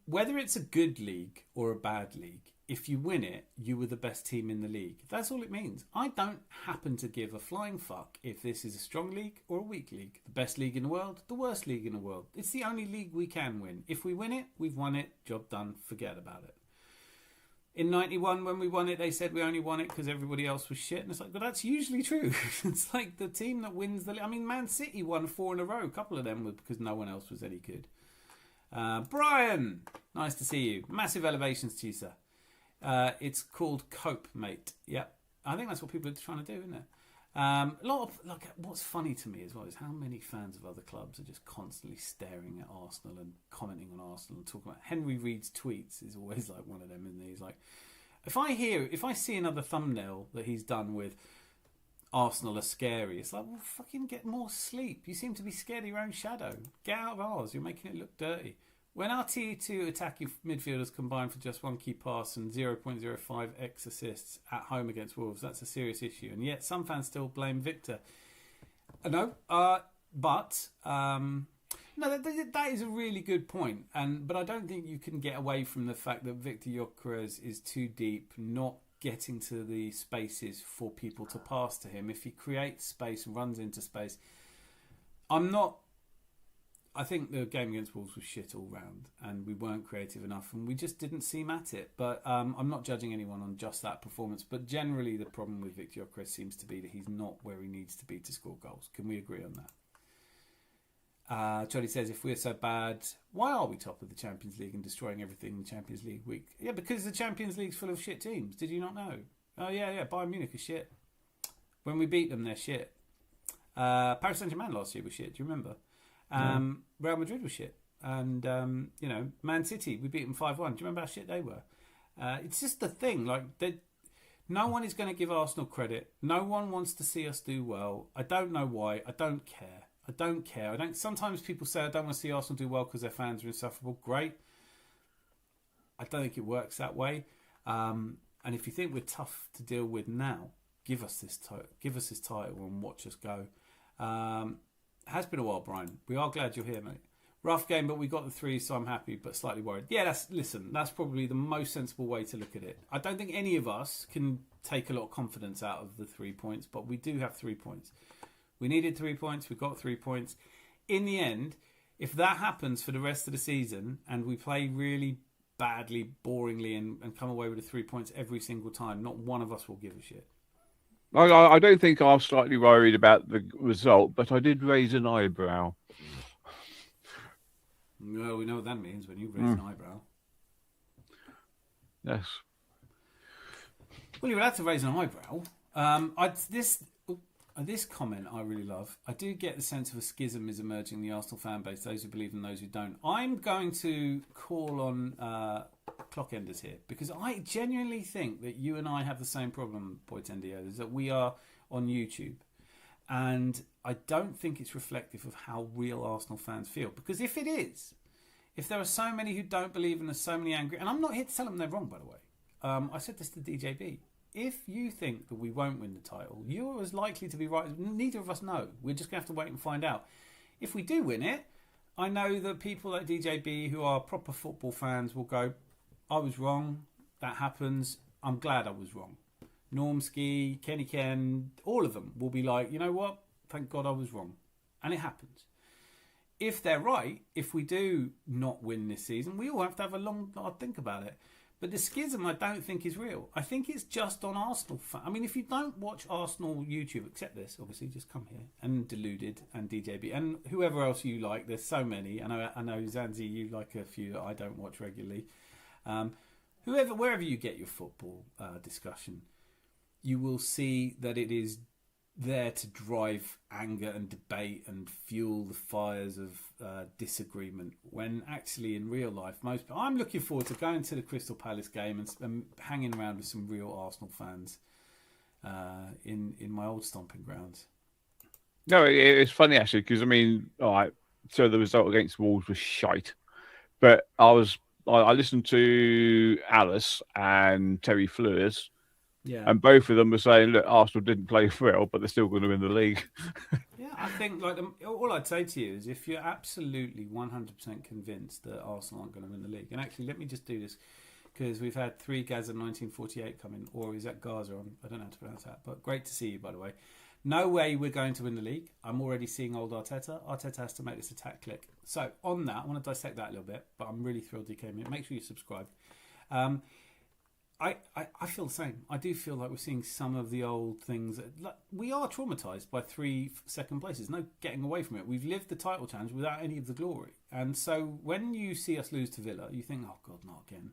Whether it's a good league or a bad league, if you win it, you were the best team in the league. That's all it means. I don't happen to give a flying fuck if this is a strong league or a weak league. The best league in the world, the worst league in the world. It's the only league we can win. If we win it, we've won it. Job done. Forget about it. In 91, when we won it, they said we only won it because everybody else was shit. And it's like, but that's usually true. It's like the team that wins the league. I mean, Man City won 4 in a row. A couple of them were because no one else was any good. Brian, nice to see you. Massive elevations to you, sir. It's called Cope, mate. Yep. I think that's what people are trying to do, isn't it? A lot of what's funny to me as well is how many fans of other clubs are just constantly staring at Arsenal and commenting on Arsenal and talking about Henry Reid's tweets is always like one of them, isn't he? He's like, if I see another thumbnail that he's done with Arsenal are scary, it's like, well, fucking get more sleep. You seem to be scared of your own shadow. Get out of ours. You're making it look dirty. When our T2 attacking midfielders combined for just 1 key pass and 0.05x assists at home against Wolves, that's a serious issue. And yet some fans still blame Victor. No, that is a really good point. But I don't think you can get away from the fact that Victor Gyökeres is too deep, not getting to the spaces for people to pass to him. If he creates space and runs into space, I think the game against Wolves was shit all round, and we weren't creative enough, and we just didn't seem at it. But I'm not judging anyone on just that performance. But generally, the problem with Victor Gyökeres seems to be that he's not where he needs to be to score goals. Can we agree on that? Charlie says, if we're so bad, why are we top of the Champions League and destroying everything in the Champions League week? Yeah, because the Champions League's full of shit teams. Did you not know? Oh, yeah, Bayern Munich is shit. When we beat them, they're shit. Paris Saint-Germain last year was shit. Do you remember? Real Madrid was shit, and Man City, we beat them 5-1. Do you remember how shit they were? It's just the thing, like no one is going to give Arsenal credit. No one wants to see us do well. I don't know why. I don't care. Sometimes people say I don't want to see Arsenal do well because their fans are insufferable. Great. I don't think it works that way. And if you think we're tough to deal with now, give us this title and watch us go. Has been a while, Brian. We are glad you're here, mate. Rough game, but we got the 3, so I'm happy, but slightly worried. Yeah, that's probably the most sensible way to look at it. I don't think any of us can take a lot of confidence out of the 3 points, but we do have 3 points. We needed 3 points. We got 3 points. In the end, if that happens for the rest of the season and we play really badly, boringly, and come away with the 3 points every single time, not one of us will give a shit. I don't think I'm slightly worried about the result, but I did raise an eyebrow. Well, we know what that means when you raise an eyebrow. Yes. Well, you're allowed to raise an eyebrow. This comment I really love. I do get the sense of a schism is emerging in the Arsenal fan base, those who believe and those who don't. I'm going to call on clock enders here, because I genuinely think that you and I have the same problem, Boytendio, is that we are on YouTube. And I don't think it's reflective of how real Arsenal fans feel. Because if it is, if there are so many who don't believe and there's so many angry... And I'm not here to tell them they're wrong, by the way. I said this to DJB. If you think that we won't win the title, you're as likely to be right. Neither of us know. We're just going to have to wait and find out. If we do win it, I know that people like DJB who are proper football fans will go, I was wrong. That happens. I'm glad I was wrong. Normski, Kenny Ken, all of them will be like, you know what? Thank God I was wrong. And it happens. If they're right, if we do not win this season, we all have to have a long hard think about it. But the schism I don't think is real. I think it's just on Arsenal. I mean, if you don't watch Arsenal YouTube, except this, obviously, just come here. And Deluded and DJB and whoever else you like. There's so many. I know Zanzi, you like a few that I don't watch regularly. Wherever you get your football discussion, you will see that it is there to drive anger and debate and fuel the fires of disagreement, when actually in real life, I'm looking forward to going to the Crystal Palace game and hanging around with some real Arsenal fans in my old stomping grounds. No, it's funny actually, because I mean, all right, so the result against Wolves was shite, but I listened to Alice and Terry Fleurs. Yeah. And both of them were saying, look, Arsenal didn't play well, but they're still going to win the league. Yeah, I think all I'd say to you is if you're absolutely 100% convinced that Arsenal aren't going to win the league, and actually let me just do this, because we've had 3 Gaza 1948 come in, or is that Gaza? I don't know how to pronounce that, but great to see you, by the way. No way we're going to win the league. I'm already seeing old Arteta. Arteta has to make this attack click. So on that, I want to dissect that a little bit, but I'm really thrilled you came in. Make sure you subscribe. I feel the same. I do feel like we're seeing some of the old things. We are traumatised by 3 second places. No getting away from it. We've lived the title challenge without any of the glory. And so when you see us lose to Villa, you think, oh God, not again.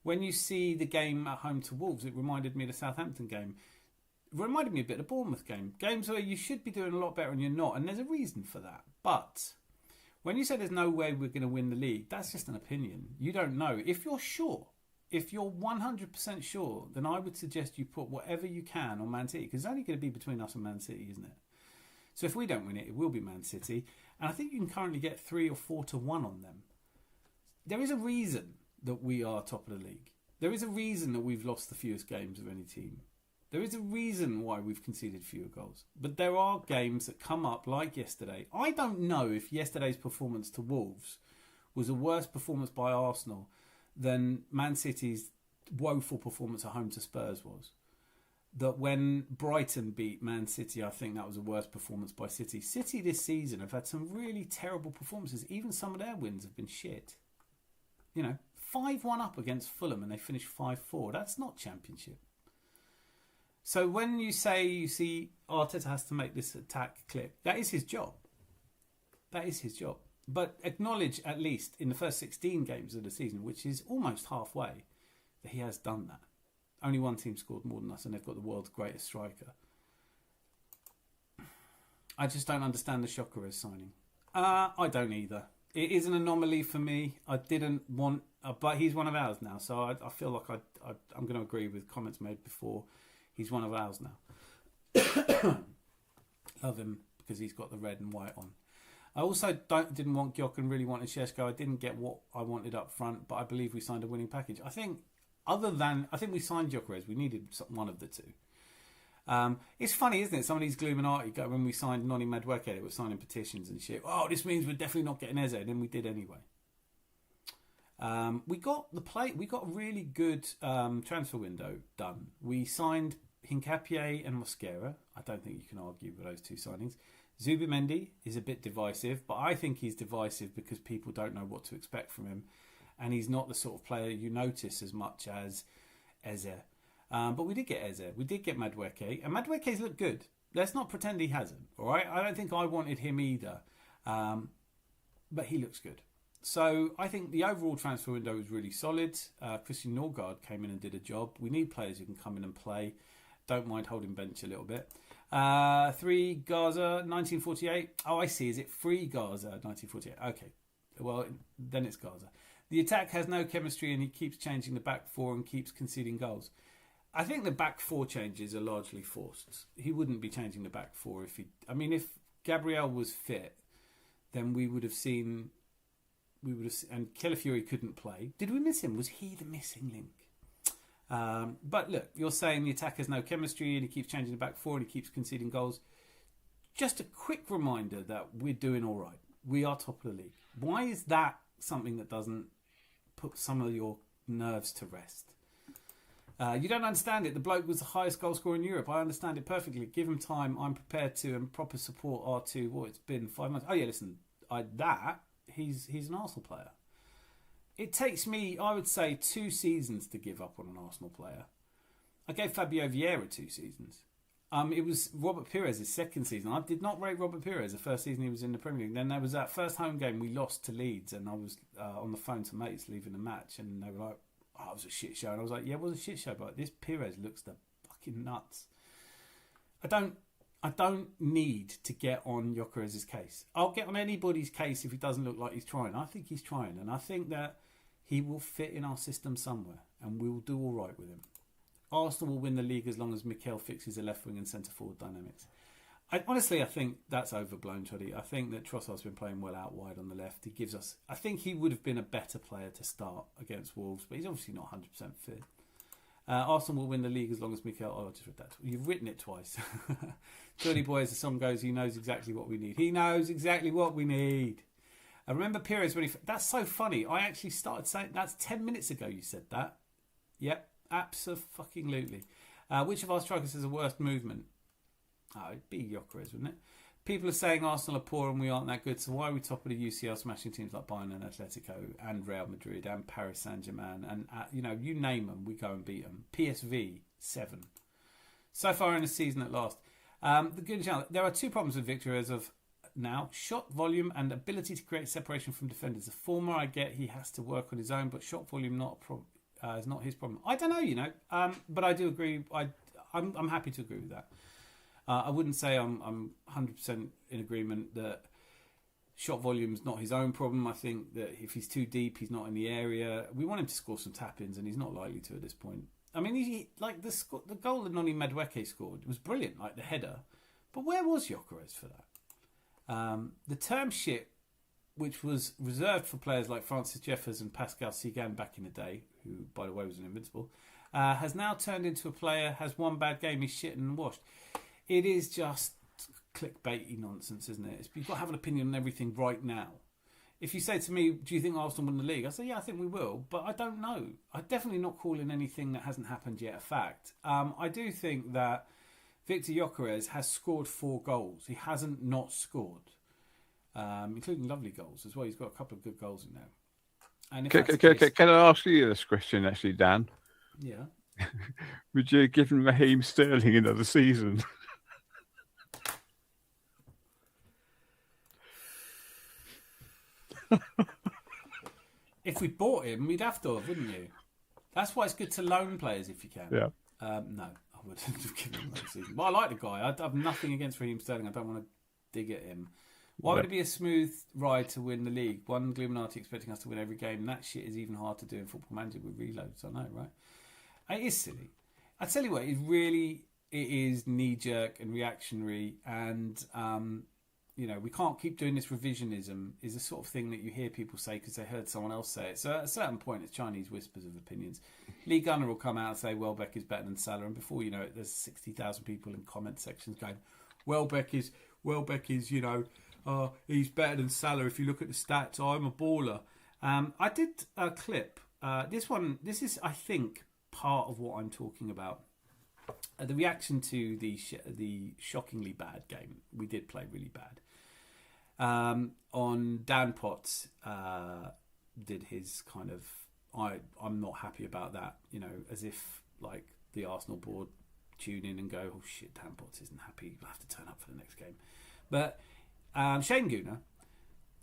When you see the game at home to Wolves, it reminded me of the Southampton game. It reminded me a bit of the Bournemouth game. Games where you should be doing a lot better and you're not. And there's a reason for that. But when you say there's no way we're going to win the league, that's just an opinion. You don't know. If you're sure, if you're 100% sure, then I would suggest you put whatever you can on Man City, because it's only going to be between us and Man City, isn't it? So if we don't win it, it will be Man City. And I think you can currently get 3 or 4 to 1 on them. There is a reason that we are top of the league. There is a reason that we've lost the fewest games of any team. There is a reason why we've conceded fewer goals. But there are games that come up like yesterday. I don't know if yesterday's performance to Wolves was a worse performance by Arsenal than Man City's woeful performance at home to Spurs was. That when Brighton beat Man City, I think that was a worse performance by City. City this season have had some really terrible performances. Even some of their wins have been shit. 5-1 up against Fulham and they finished 5-4. That's not Championship. So when you say you see Arteta has to make this attack click, that is his job. That is his job. But acknowledge at least in the first 16 games of the season, which is almost halfway, that he has done that. Only one team scored more than us and they've got the world's greatest striker. I just don't understand the Chocorez signing. I don't either. It is an anomaly for me. I didn't want... but he's one of ours now. So I feel like I'm going to agree with comments made before. He's one of ours now. Love him because he's got the red and white on. I also didn't want Gyok and really wanted Šeško. I didn't get what I wanted up front, but I believe we signed a winning package. I think we signed Gyökeres. We needed one of the two. It's funny, isn't it? Some of these Gluminati, when we signed Noni Madueke, they were signing petitions and shit. Oh, this means we're definitely not getting Eze. And then we did anyway. We got a really good transfer window done. We signed Hincapié and Mosquera. I don't think you can argue with those 2 signings. Zubimendi is a bit divisive, but I think he's divisive because people don't know what to expect from him. And he's not the sort of player you notice as much as Eze. But we did get Eze. We did get Madueke. And Madueke's looked good. Let's not pretend he hasn't. All right? I don't think I wanted him either. But he looks good. So I think the overall transfer window was really solid. Christian Norgard came in and did a job. We need players who can come in and play. Don't mind holding bench a little bit. 3 Gaza 1948. Oh, I see. Is it 3 Gaza 1948? Okay. Well, then it's Gaza. The attack has no chemistry and he keeps changing the back four and keeps conceding goals. I think the back four changes are largely forced. He wouldn't be changing the back four if he... I mean, if Gabriel was fit, then we would have seen... and Calafiori couldn't play. Did we miss him? Was he the missing link? But look, you're saying the attack has no chemistry and he keeps changing the back four and he keeps conceding goals. Just a quick reminder that we're doing all right. We are top of the league. Why is that something that doesn't put some of your nerves to rest? You don't understand it. The bloke was the highest goal scorer in Europe. I understand it perfectly. Give him time. I'm prepared to and proper support R2. What it's been 5 months. Oh yeah, listen. He's an Arsenal player. It takes me, I would say, 2 seasons to give up on an Arsenal player. I gave Fabio Vieira 2 seasons. It was Robert Pires' second season. I did not rate Robert Pires the first season he was in the Premier League. Then there was that first home game we lost to Leeds, and I was on the phone to mates leaving the match, and they were like, "Oh, it was a shit show." And I was like, "Yeah, it was a shit show, but this Pires looks the fucking nuts." I don't need to get on Gyökeres' case. I'll get on anybody's case if he doesn't look like he's trying. I think he's trying, and I think that he will fit in our system somewhere, and we will do all right with him. Arsenal will win the league as long as Mikel fixes the left wing and centre forward dynamics. I think that's overblown, Toddy. I think that Trossard's been playing well out wide on the left. I think he would have been a better player to start against Wolves, but he's obviously not 100% fit. Arsenal will win the league as long as Mikel... Oh, I just read that. You've written it twice. Toddy boy, as the song goes, he knows exactly what we need. He knows exactly what we need. I remember Pires when he... That's so funny. I actually started saying... That's 10 minutes ago you said that. Yep. Abso-fucking-lutely. Which of our strikers has the worst movement? Oh, it'd be Gyökeres, wouldn't it? People are saying Arsenal are poor and we aren't that good, so why are we top of the UCL smashing teams like Bayern and Atletico and Real Madrid and Paris Saint-Germain and, you name them, we go and beat them. PSV, 7. So far in the season at last. The good challenge. There are 2 problems with Victor as of now. Shot volume and ability to create separation from defenders. The former, I get he has to work on his own, but shot volume is not his problem. I don't know, but I do agree. I'm happy to agree with that. I wouldn't say I'm 100% in agreement that shot volume is not his own problem. I think that if he's too deep, he's not in the area. We want him to score some tap-ins, and he's not likely to at this point. I mean, the goal that Noni Madueke scored was brilliant, like the header. But where was Gyökeres for that? The term shit, which was reserved for players like Francis Jeffers and Pascal Sigan back in the day, who, by the way, was an invincible, has now turned into a player, has one bad game, he's shit and washed. It is just clickbaity nonsense, isn't it? You've got to have an opinion on everything right now. If you say to me, do you think Arsenal win the league? I say, yeah, I think we will, but I don't know. I'm definitely not calling anything that hasn't happened yet a fact. I do think that Victor Gyökeres has scored 4 goals. He hasn't not scored, including lovely goals as well. He's got a couple of good goals in there. And can I ask you this question, actually, Dan? Yeah. Would you give Raheem Sterling another season? If we bought him, we'd have to have, wouldn't you? That's why it's good to loan players if you can. Yeah. No, I wouldn't have given him another season. But I like the guy. I have nothing against Raheem Sterling. I don't want to dig at him. Why would it be a smooth ride to win the league? One Gluminati expecting us to win every game, and that shit is even hard to do in Football Manager with reloads. I know, right? It is silly. I tell you what, it is knee-jerk and reactionary, and we can't keep doing this. Revisionism is the sort of thing that you hear people say because they heard someone else say it. So at a certain point, it's Chinese whispers of opinions. Lee Gunner will come out and say Welbeck is better than Salah, and before you know it, there's 60,000 people in comment sections going, Welbeck is, he's better than Salah. If you look at the stats, I'm a baller. I did a clip. This is, I think, part of what I'm talking about. The reaction to the shockingly bad game. We did play really bad. On Dan Potts did his kind of, I'm not happy about that, as if like the Arsenal board tune in and go, oh shit, Dan Potts isn't happy, we'll have to turn up for the next game. But Shane Gooner,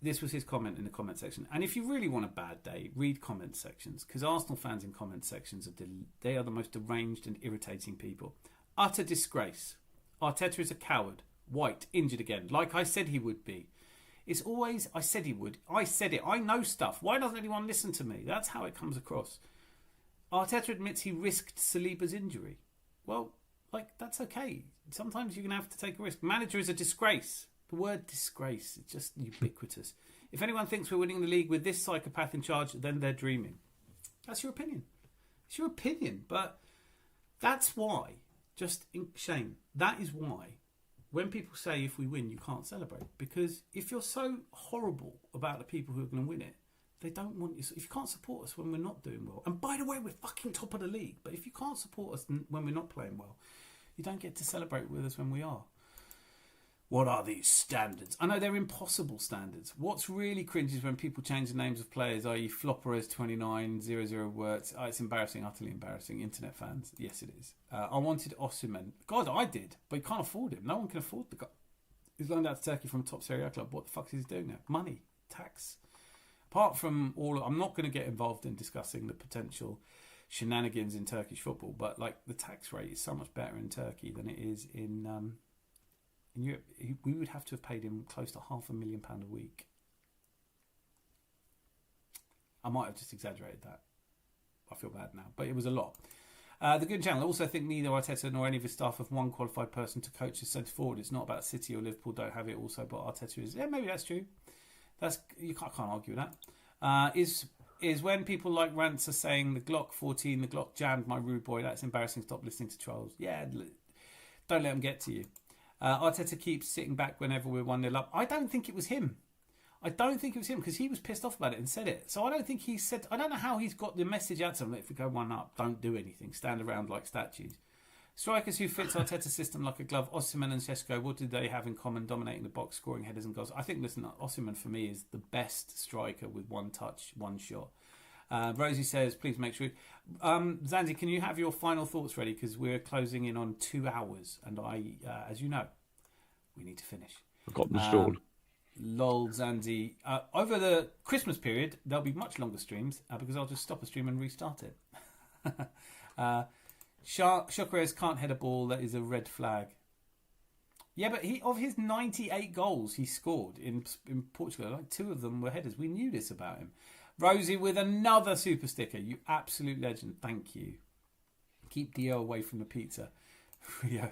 this was his comment in the comment section. And if you really want a bad day, read comment sections, because Arsenal fans in comment sections they are the most deranged and irritating people. Utter disgrace. Arteta is a coward. White, injured again, like I said he would be. It's always, I said he would. I said it. I know stuff. Why doesn't anyone listen to me? That's how it comes across. Arteta admits he risked Saliba's injury. Well, that's okay. Sometimes you're going to have to take a risk. Manager is a disgrace. The word disgrace is just ubiquitous. If anyone thinks we're winning the league with this psychopath in charge, then they're dreaming. That's your opinion. It's your opinion. But that's why, Shane, that is why when people say if we win, you can't celebrate. Because if you're so horrible about the people who are going to win it, they don't want you. If you can't support us when we're not doing well, and by the way, we're fucking top of the league, but if you can't support us when we're not playing well, you don't get to celebrate with us when we are. What are these standards? I know they're impossible standards. What's really cringe is when people change the names of players, i.e. Flopperers2900 words. Oh, it's embarrassing, utterly embarrassing. Internet fans, yes it is. I wanted Osimhen. God, I did, but you can't afford him. No one can afford the guy. He's loaned out to Turkey from a top Serie A club. What the fuck is he doing now? Money, tax. Apart from I'm not going to get involved in discussing the potential shenanigans in Turkish football, but the tax rate is so much better in Turkey than it is in Europe. We would have to have paid him close to £500,000 a week. I might have just exaggerated that. I feel bad now, but it was a lot. The Good Channel. I also think neither Arteta nor any of his staff have one qualified person to coach as centre forward. It's not about City or Liverpool don't have it also, but Arteta is. Yeah, maybe that's true. I can't argue with that. Is when people like Rants are saying the Glock 14, the Glock jammed my rude boy. That's embarrassing. Stop listening to trolls. Yeah, don't let them get to you. Arteta keeps sitting back whenever we're 1-0 up. I don't think it was him. Because he was pissed off about it and said it. So I don't think he said. I don't know how he's got the message out to them that if we go 1 up, don't do anything, stand around like statues. Strikers who fits Arteta's system like a glove. Osimhen and Šeško, what did they have in common? Dominating the box, scoring headers and goals. I think, Osimhen for me is the best striker with one touch, one shot. Rosie says, please make sure. Zanzi, can you have your final thoughts ready? Because we're closing in on 2 hours. And as you know, we need to finish. I've got them stalled. Lol, Zanzi. Over the Christmas period, there'll be much longer streams because I'll just stop a stream and restart it. Chocorez can't head a ball. That is a red flag. Yeah, but of his 98 goals he scored in Portugal, 2 of them were headers. We knew this about him. Rosie with another super sticker. You absolute legend. Thank you. Keep Dio away from the pizza. Yeah,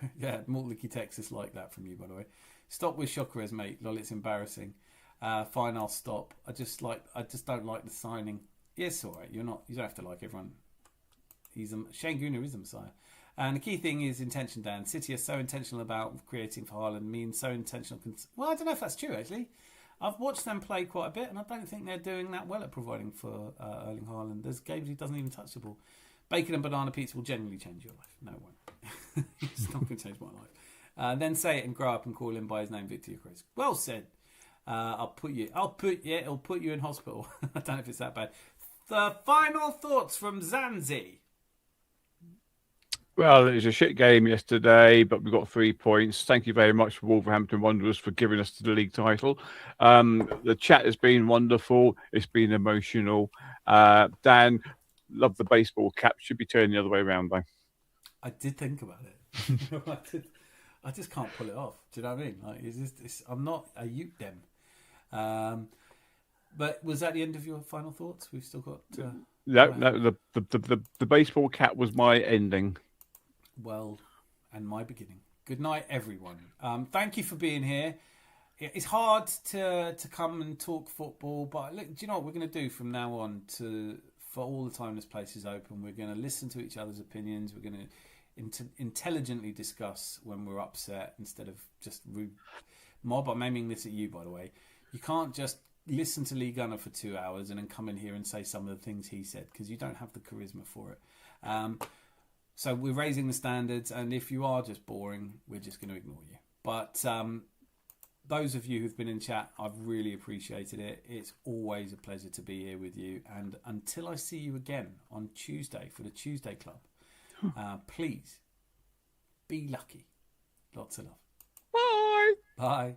Mortlicky Texas like that from you, by the way. Stop with Chocorez, mate. Lol, it's embarrassing. Fine, I'll stop. I just don't like the signing. Yes, all right. You don't have to like everyone. Shane Gunnar is a messiah. And the key thing is intention, Dan. City are so intentional about creating for Haaland. Means so intentional. Well, I don't know if that's true, actually. I've watched them play quite a bit, and I don't think they're doing that well at providing for Erling Haaland. There's games he doesn't even touch the ball. Bacon and banana pizza will genuinely change your life. No, it won't. It's not going to change my life. Then say it and grow up and call him by his name, Victor Chris. Well said. It'll put you in hospital. I don't know if it's that bad. The final thoughts from Zanzi. Well, it was a shit game yesterday, but we got 3 points. Thank you very much for Wolverhampton Wanderers for giving us the league title. The chat has been wonderful. It's been emotional. Dan, love the baseball cap. Should be turning the other way around, though. I did think about it. I just can't pull it off. Do you know what I mean? I'm not a Ute dem. But was that the end of your final thoughts? We've still got... No, the baseball cap was my ending. Well, and my beginning. Good night, everyone. Thank you for being here. It's hard to come and talk football, but look, do you know what we're going to do from now on? For all the time this place is open, we're going to listen to each other's opinions. We're going to intelligently discuss when we're upset instead of just rude mob. I'm aiming this at you, by the way. You can't just listen to Lee Gunner for 2 hours and then come in here and say some of the things he said because you don't have the charisma for it. So we're raising the standards, and if you are just boring, we're just going to ignore you. But those of you who've been in chat, I've really appreciated it. It's always a pleasure to be here with you. And until I see you again on Tuesday for the Tuesday Club, please be lucky. Lots of love. Bye. Bye.